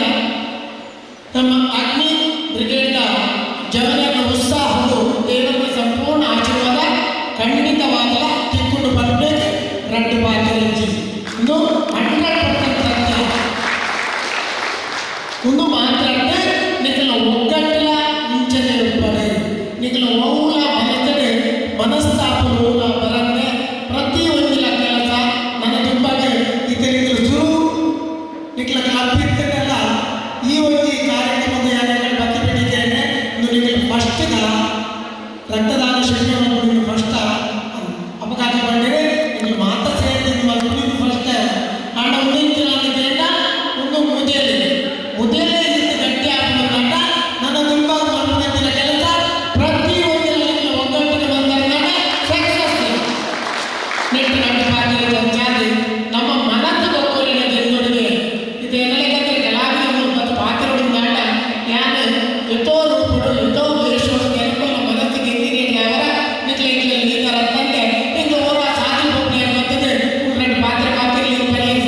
ನಮ್ಮ ಅಗ್ನಿ ಬ್ರಿಗೇಡ್ನ ಜನರ ಉತ್ಸಾಹವು ದೇವರ ಸಂಪೂರ್ಣ ಆಶೀರ್ವಾದ ಖಂಡಿತವಾಗಲ ತಿಕ್ಕೊಂಡು ಬರಬೇಕು. 2 ಪಾತ್ರೆ ಇನ್ನು 100% ಒಂದು ಮಾತಾಡಿದ್ರೆ ನಿಖಲ ಒಗ್ಗಟ್ಟಿನ ಮುಂಚೆನೆ ಇರ್ತಾರೆ. ನಿಖಲ ಒವ್ವುಲ ಮನಸ್ಸಡೆ ಮನಸ್ತಾಪೂಲ ಬರಂಗೆ ಪ್ರತಿಯೊಂದಿನ ಕೆಲಸ ನನ್ನ ತುಂಬಾಗೆ ಇದರಿಂದ ಶುರು ನಿಖಲ ಕಲ್ಪಿದ್ದೆಲ್ಲ ಈ ಒಂದು ಕಾರ್ಯಕ್ರಮದ ಯಾರು ಬಗ್ಗೆ ಬಿಟ್ಟಿದ್ದೇನೆ. ಇನ್ನು ನಿಮಗೆ ಫಸ್ಟ್ಗ ರಕ್ತದಾನ ಶಿಬಿರವನ್ನು ನೀವು ಫಸ್ಟ್ ಅಪಘಾತ ಮಾಡಿದರೆ ನೀವು ಮಾತ್ರ ಸೇರಿದ ನಿಮ್ಮ ಫಸ್ಟ್ ಹಣ ಉಳಿತಿಲ್ಲ ಅಂತ ಒಂದು ಮುದೆಲೆ ಗಟ್ಟಿ ಹಾಕುವುದಂತ ನನ್ನ ತುಂಬ ಮನಸ್ಸಿನ ಕೆಲಸ ಪ್ರತಿಯೊಂದು ಒಗ್ಗಟ್ಟಿನ ಬಂದಾಗ ಸಕ್ಸಸ್ ನೆಟ್ಟು ಗಂಟೆ ಪಾತ್ರೆ ಜಾತಿ ನಮ್ಮ ಮನಸ್ಸು ಒಕ್ಕೋಲಿನ ಜನರಿಗೆ ಇದೆಲ್ಲ ಕಲಾವಿದರು ಮತ್ತು ಪಾತ್ರಗಳಿಂದ ಯಾರು ಎಷ್ಟೋ ರೂಪಗಳು ಎಷ್ಟೋ ದೇಶಗಳು ಕೆಲವು ಮನಸ್ಸಿಗೆ ಹಿರಿಯ ಅವರ ನಿಖಲ ಅಂತಂದ್ರೆ ಹಿಂಗೆ ಹೋಗ ಸಾಧಿ ಹೋಗಿ ಅಂತಂದ್ರೆ 2 ಪಾತ್ರೆ ಪಾತ್ರೆ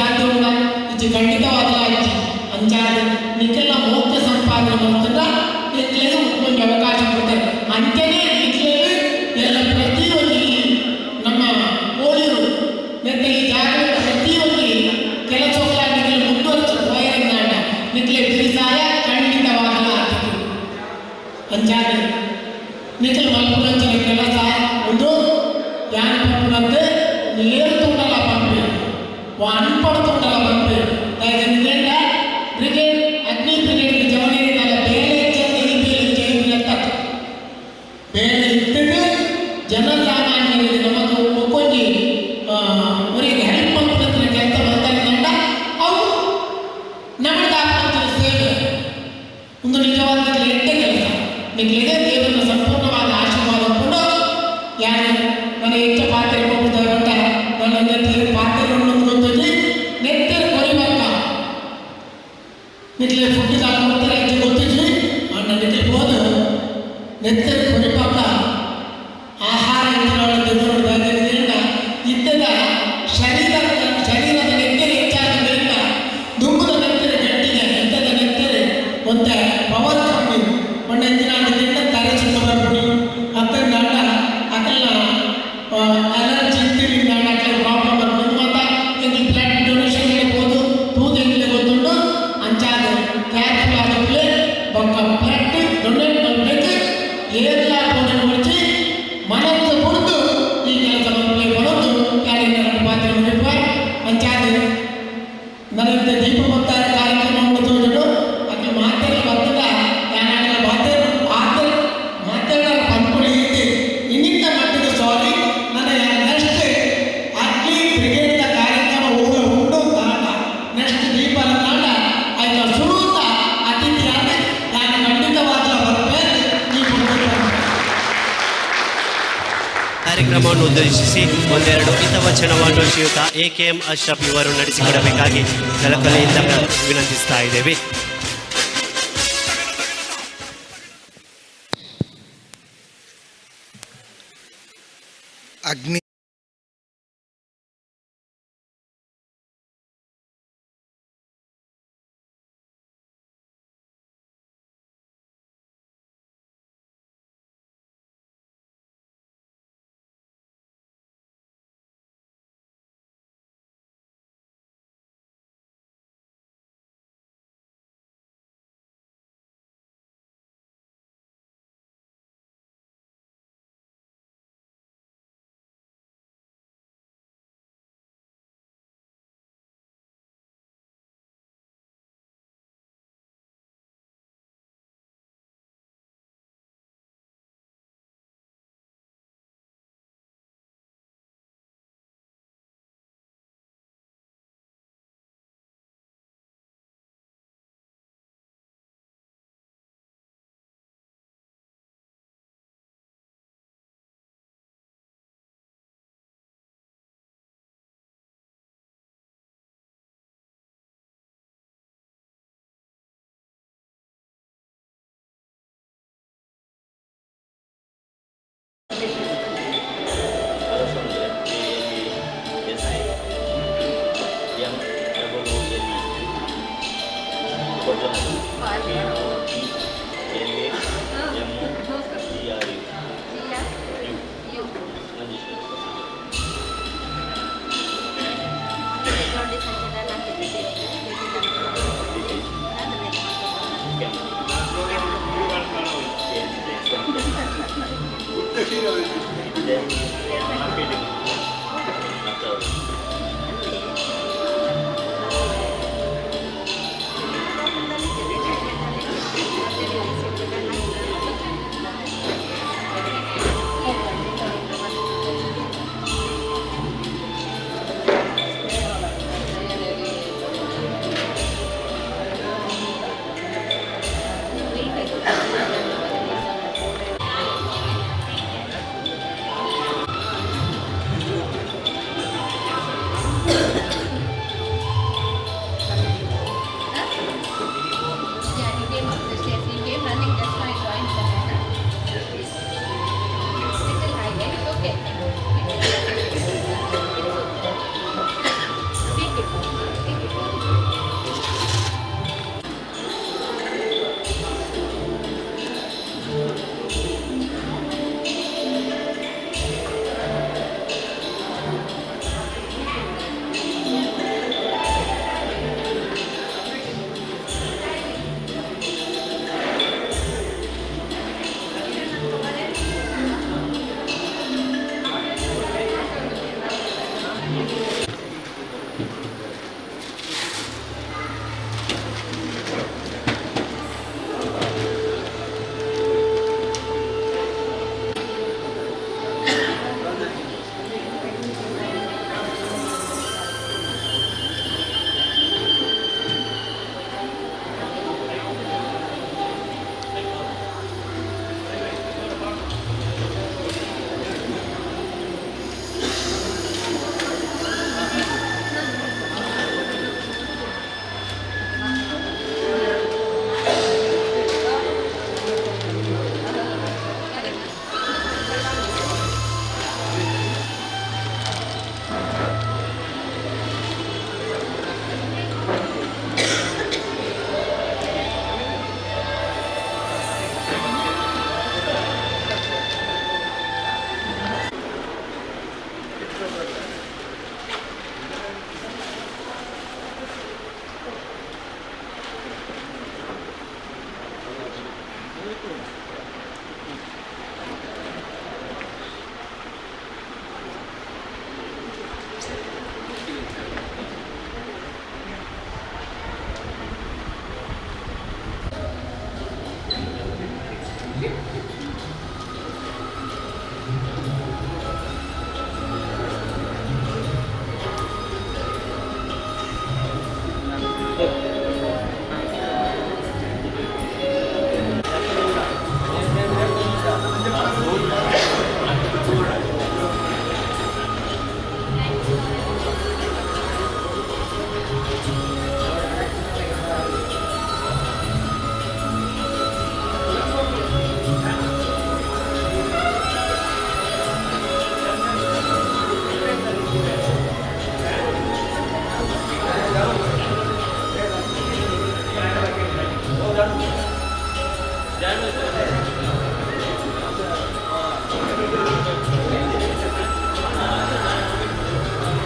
ಸಾಧ್ಯ ಉಂಟ ಇದು ಖಂಡಿತವಾಗಲ್ಲ ಅಂಚಾದ ನಿಖಲ ಮೋಕ್ಷ ಸಂಪಾದನೆ ಮಾಡ್ತಂದ್ರೆ ನಿಖಲಿಗೆ ಒಂದು ಅವಕಾಶ ಕೊಡ್ತಾರೆ. ಅಂತೆಯೇ ನಿಖಲಿಗೆ ಎಲ್ಲ ಪ್ರತಿಯೊಂದು ನಮ್ಮ ಕೋಳಿರು ಮತ್ತೆ ಈ ಜಾಗದ ಪ್ರತಿಯೊಂದು ಕೆಲಸಗಳಾಗಿ ಮುಂದುವರಿಸ ವೈರಂಗಾಟ ನಿಖಲೆ ಬಿರಿಸಾಯ ಖಂಡಿತವಾಗಲ್ಲ ಆಗ್ತದೆ. ಅಂಚಾದ ನಿಖಲ್ ಮಲ್ಪುರಂಚಿನ ಕೆಲಸ ಒಂದು ಯಾನ ಪಂಪುನಂತೆ ಏರುతుంಡಲ್ಲ ಪಂಪೆ ಅನ್ಪಡ್తుంಡಲ್ಲ ಪಂಪೆ ಯಾಕಂದ್ರೆ ಬ್ರಿಗೇಡ್ ಅಗ್ನಿ ಬ್ರಿಗೇಡ್ ಜವನಿರಿದಲ್ಲ ಬೇರೆ ಅಂತ ಬೇರೆ ಇರ್ತದೆ. ಜನಸಾಮಾನ್ಯರಿಗೆ ನಮಗೆ ಒಕ್ಕೊಂದು ಅವರಿಗೆ ಹೆಲ್ಪ್ ಮಾಡ್ತಿದ್ರೆ ಕೆಲಸ ಬರ್ತಾರಿಂದ ಅವು ನಮ್ಮದಾಗ್ತದೆ ಸೇವೆ ಒಂದು ನಿಜವಾದ ಎಂಟೇ ಕೆಲಸ ನಿಖಲಿಗೆ ದೇವರ ಸಂಪೂರ್ಣವಾದ ಆಶೀರ್ವಾದ ಕೊಡು. ಯಾರು ನನಗೆ ಹೆಚ್ಚು ಪಾತ್ರೆ ಹೋಗ್ಬಿಟ್ಟ ನನ್ನ ನೆತ್ತಿಗೆ ಪಾತ್ರೆಗಳನ್ನು ಗೊತ್ತಿದ್ವಿ ನೆತ್ತಿರ ಕೊರಿಬೇಕ ನಿಖಲೆ ಫುಡ್ ಹಾಕ್ಬಿಡ್ತಾರೆ ಹೆಚ್ಚು ಗೊತ್ತಿದ್ವಿ ನನ್ನ ನಿಖಲಿ ಹೋದು ನೆತ್ತಿರ ಕೊರಿಬೇಕ ಆಹಾರ ಇದ್ದದಿಂದ ಇದ್ದದ ಶರೀರದ ನೆತ್ತರೆ ಹೆಚ್ಚಾಗೋದ್ರಿಂದ ದುಂಬದ ನೆತ್ತರೆ ಗಟ್ಟಿಗೆ ಇದ್ದದ ನೆತ್ತರೆ ಒಂದು ಪವರ್ ಕಮ್ಮಿ ಒಂದೆಂದಿನ ತರಚಿಂದ ಬರ್ಬಿಡಿ ಅದನ್ನ ಅದೆಲ್ಲ ಅಲರ್ಜಿ ಇದ್ದಿರಿಂದ ಅಕ್ಲ ಪ್ರಾಬ್ಲಮ್ ಬರ್ಬೋದು ಮತ್ತು ಎಂಗೆ ಬ್ಲಡ್ ಡೊನೇಷನ್ ಹೇಳ್ಬೋದು ತೂದು ಎಂಗೆ ಗೊತ್ತುಂಟು ಅಂಚಾದ ಕ್ಯಾನ್ಸರ್ ಆಗುತ್ತೆ ಬೊಕ್ಕ ಬ್ಲಡ್ ಡೊನೇಟ್ ಮಾಡಬೇಕು ಏನೆಲ್ಲ ಬೋಧನೆ ಕೊಡಿಸಿ ಮನಸ್ಸು ಕುಡಿದು ಈ ಕೆಲಸ ಮಕ್ಕಳಿಗೆ ಬರೋದು ಯಾರಿಂದ 2 ಪಾತ್ರೆ ಮುಗಿಪ ಅಂಚಾದ ನನಗೆ ದೀಪ ಭಕ್ತಾರ ಕಾರ್ಯಕ್ರಮ ತೋರಿದ್ರು ಅದು ಮಾತೆಲ್ಲ ಬರ್ತದ ಯಾನಾಗಲ ಮಾತಾಡ ಪಂಪುಳಿ ಐತಿ ಇನ್ನಿಂದ ಮಟ್ಟಿಗೆ ಸಾರಿ ನನ್ನ ನೆಕ್ಸ್ಟ್ ಅಗ್ನಿ ಬ್ರಿಗೇಡ್ನ ಕಾರ್ಯಕ್ರಮ ಉಂಡು ತಾಂಡ ನೆಕ್ಸ್ಟ್ ದೀಪ ತಾಂಡ ಆಯ್ತು ಶುರುತ ಅತಿಥಿ ಆದ ನಾನು ಖಂಡಿತವಾದ ಬರಬೇಕು ದೀಪ ಕಾರ್ಯಕ್ರಮವನ್ನು ಉದ್ದೇಶಿಸಿ ಒಂದೆರಡು ಹಿತವಚನವನ್ನು ಶ್ರೀಯುತ AKM ಅಶ್ರಫ್ ಇವರು ನಡೆಸಿಕೊಡಬೇಕಾಗಿ ಕಳಕಳಿಯಿಂದ ವಿನಂತಿಸ್ತಾ ಇದ್ದೇವೆ. ಅಗ್ನಿ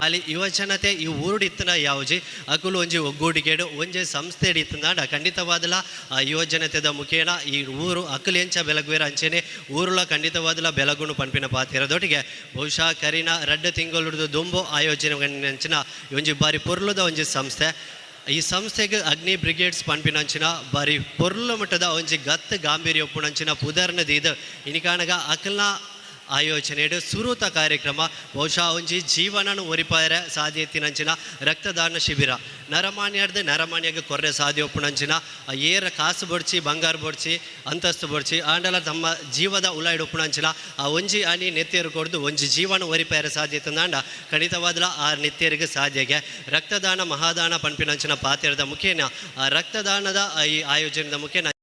ಅಲ್ಲಿ ಯುವಜನತೆ ಈ ಊರುಡಿತ್ತನ ಯಾವ್ಜಿ ಅಕುಲು ಒಂಜಿ ಒಗ್ಗೂಡಿಗೆಡು ಒಂಜಿ ಸಂಸ್ಥೆ ಹಿಡಿತಂದಾಂಡ ಖಂಡಿತವಾದಲ ಆ ಯುವಜನತೆದ ಮುಖೇನ ಈ ಊರು ಅಕುಲು ಎಂಚ ಬೆಳಗುವೇರ ಅಂಚೆನೆ ಊರುಲ ಖಂಡಿತವಾದಲ ಬೆಳಗುನು ಪಂಪಿನ ಪಾತಿರದೊಟ್ಟಿಗೆ ಬಹುಶಃ ಕರಿನ ರಡ್ಡು ತಿಂಗಳು ದುಂಬು ಆಯೋಜನೆ ಅಂಚಿನ ಒಂಜಿ ಬಾರಿ ಪೊರ್ಲುದ ಒಂಜಿ ಸಂಸ್ಥೆ ಈ ಸಂಸ್ಥೆಗೆ ಅಗ್ನಿ ಬ್ರಿಗೇಡ್ಸ್ ಪಂಪಿನಂಚಿನ ಬಾರಿ ಪೊರ್ಲು ಮಟ್ಟದ ಒಂಜಿ ಗತ್ತು ಗಾಂಭೀರ್ಯ ಉಪ್ಪುನಂಚಿನ ಪುದರ್ನದ ಇದು ಇನಿಕಾಣಗ ಅಕಲ್ನ ಆಯೋಜನೆಡು ಸುರೂತ ಕಾರ್ಯಕ್ರಮ ಬಹುಶಃ ಒಂಜಿ ಜೀವನನು ಒರಿಪಾಯರ ಸಾಧ್ಯತೆನಂಚಿನ ರಕ್ತದಾನ ಶಿಬಿರ ನರಮಾನ್ಯರ್ದು ನರಮಾನ್ಯಗೆ ಕೊರ್ರೆ ಸಾಧ್ಯ ಒಪ್ಪುನಂಚಿನ ಏರ ಕಾಸು ಬೊಡ್ಚಿ ಬಂಗಾರ ಬೊಡ್ಚಿ ಅಂತಸ್ತು ಬೊಡ್ಚಿ ಆಂಡಲ ತಮ್ಮ ಜೀವದ ಉಲಾಯ್ಡು ಒಪ್ಪುನಂಚಿನ ಆ ಒಂಜಿ ಅನಿ ನೆತ್ತೆರು ಕೊಡ್ದು ಒಂಜಿ ಜೀವನ ಒರಿಪಾಯರ ಸಾಧ್ಯತೆ ಅಂದಾಂಡ ಖಂಡಿತವಾದಲ ಆ ನೆತ್ತೆರಿಗೆ ಸಾಧ್ಯಗೆ ರಕ್ತದಾನ ಮಹಾದಾನ ಪಂಪಿನಂಚಿನ ಪಾತ್ರದ ಮುಖೇನ ಆ ರಕ್ತದಾನದ ಈ ಆಯೋಜನೆದ ಮುಖೇನ